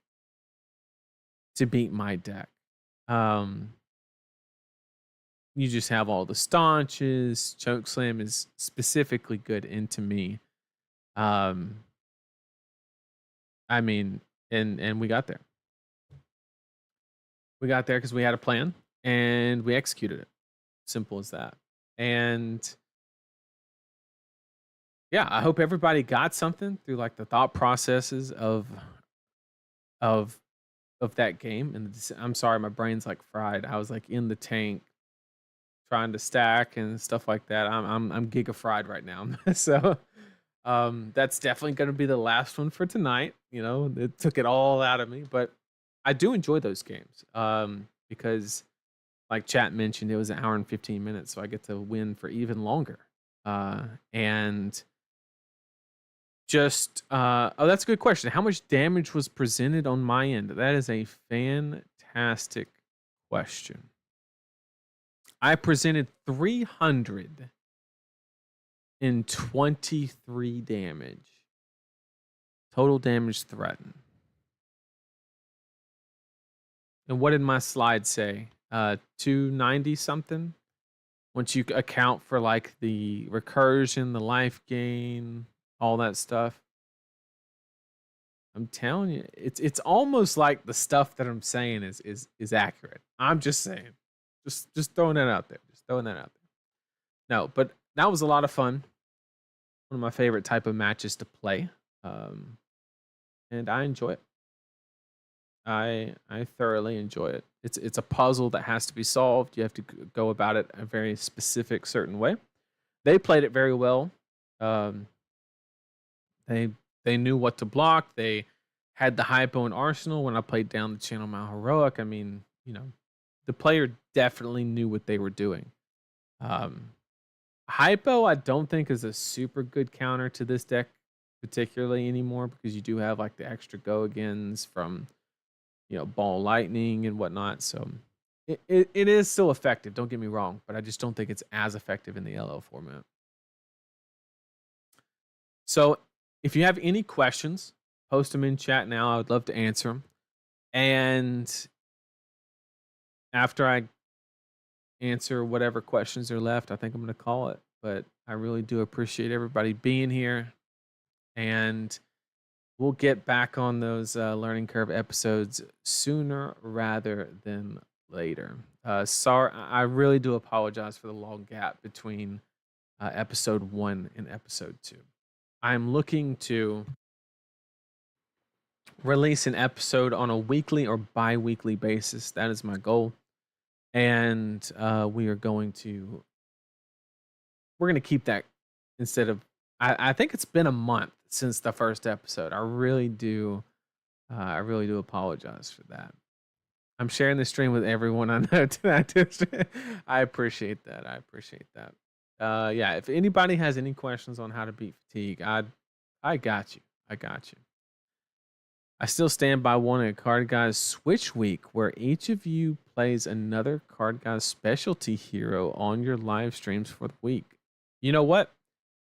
to beat my deck. You just have all the staunches. Choke Slam is specifically good into me. I mean, and we got there. We got there because we had a plan and we executed it. Simple as that. And yeah, I hope everybody got something through like the thought processes of that game. And I'm sorry, my brain's like fried. I was like in the tank trying to stack and stuff like that. I'm giga fried right now. So that's definitely going to be the last one for tonight. It took it all out of me, but I do enjoy those games because, like chat mentioned, it was an hour and 15 minutes, so I get to win for even longer. And just oh, that's a good question. How much damage was presented on my end? That is a fantastic question. I presented 323 damage. Total damage threatened. And what did my slide say? 290 something? Once you account for like the recursion, the life gain, all that stuff. I'm telling you, it's almost like the stuff that I'm saying is accurate. I'm just saying. Just throwing that out there. Just throwing that out there. No, but that was a lot of fun. One of my favorite type of matches to play. And I enjoy it. I thoroughly enjoy it. It's a puzzle that has to be solved. You have to go about it a very specific, certain way. They played it very well. Um, they they knew what to block. They had the hypo and arsenal. When I played down the channel Mount Heroic, I mean, the player definitely knew what they were doing. Um, Hypo, I don't think is a super good counter to this deck particularly anymore, because you do have like the extra go agains from ball lightning and whatnot. So it is still effective. Don't get me wrong, but I just don't think it's as effective in the LL format. So if you have any questions, post them in chat now. I would love to answer them. And after I answer whatever questions are left, I think I'm going to call it. But I really do appreciate everybody being here. And we'll get back on those learning curve episodes sooner rather than later. Sorry, I really do apologize for the long gap between episode 1 and episode 2. I'm looking to release an episode on a weekly or bi-weekly basis. That is my goal. And we're going to keep that instead of, I think it's been a month since the first episode. I really do apologize for that. I'm sharing the stream with everyone I know tonight. I appreciate that. Yeah, if anybody has any questions on how to beat fatigue, I got you. I still stand by wanting a TheCardGuyz Switch Week where each of you plays another TheCardGuyz specialty hero on your live streams for the week. You know what?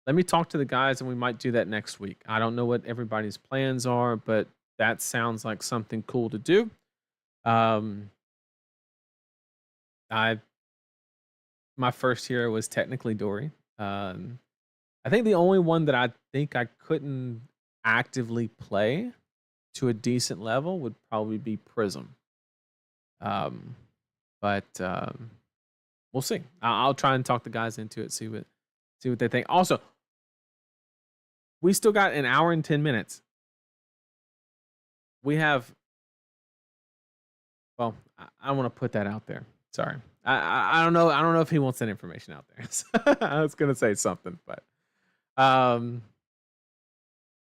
Let me talk to the guys and we might do that next week. I don't know what everybody's plans are, but that sounds like something cool to do. My first hero was technically Dory. I think the only one that I think I couldn't actively play to a decent level would probably be Prism. But we'll see. I'll try and talk the guys into it, see what they think. Also, we still got an hour and 10 minutes. We have, well, I don't want to put that out there. Sorry. I don't know. I don't know if he wants that information out there. So I was gonna say something, but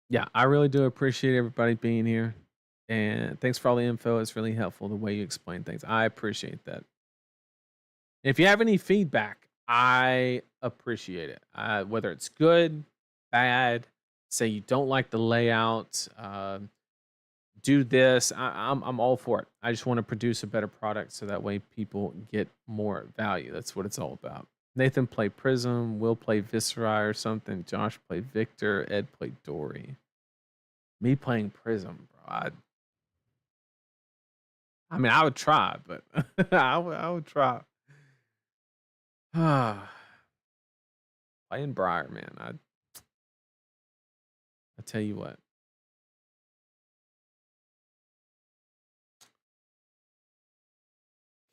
yeah, I really do appreciate everybody being here, and thanks for all the info. It's really helpful the way you explain things. I appreciate that. If you have any feedback, I appreciate it. Whether it's good, bad, say you don't like the layout, do this. I'm all for it. I just want to produce a better product so that way people get more value. That's what it's all about. Nathan played Prism, Will play Viscera or something, Josh played Victor, Ed played Dory. Me playing Prism, bro. I mean, I would try, but I would try. Playing Briar, man. I tell you what.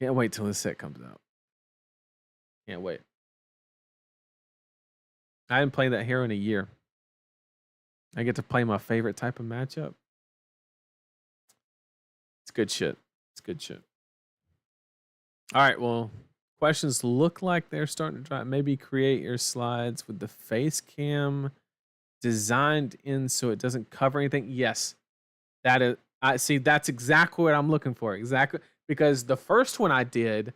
Can't wait till this set comes out. Can't wait. I haven't played that hero in a year. I get to play my favorite type of matchup. It's good shit. All right, well, questions look like they're starting to drop. Maybe create your slides with the face cam designed in so it doesn't cover anything. Yes, that is. I see. That's exactly what I'm looking for. Exactly, because the first one I did,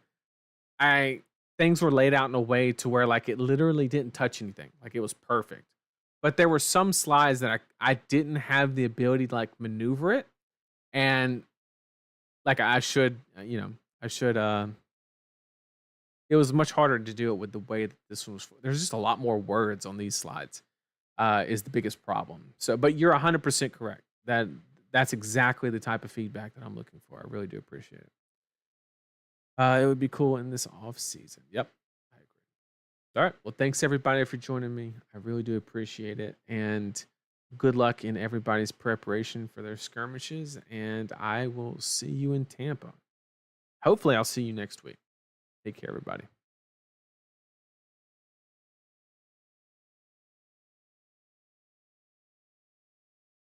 things were laid out in a way to where like it literally didn't touch anything. Like it was perfect. But there were some slides that I didn't have the ability to like maneuver it, and like I should. It was much harder to do it with the way that this was. There's just a lot more words on these slides. Is the biggest problem. So, but you're 100% correct. That's exactly the type of feedback that I'm looking for. I really do appreciate it. It would be cool in this off season. Yep, I agree. All right. Well, thanks everybody for joining me. I really do appreciate it, and good luck in everybody's preparation for their skirmishes. And I will see you in Tampa. Hopefully, I'll see you next week. Take care, everybody.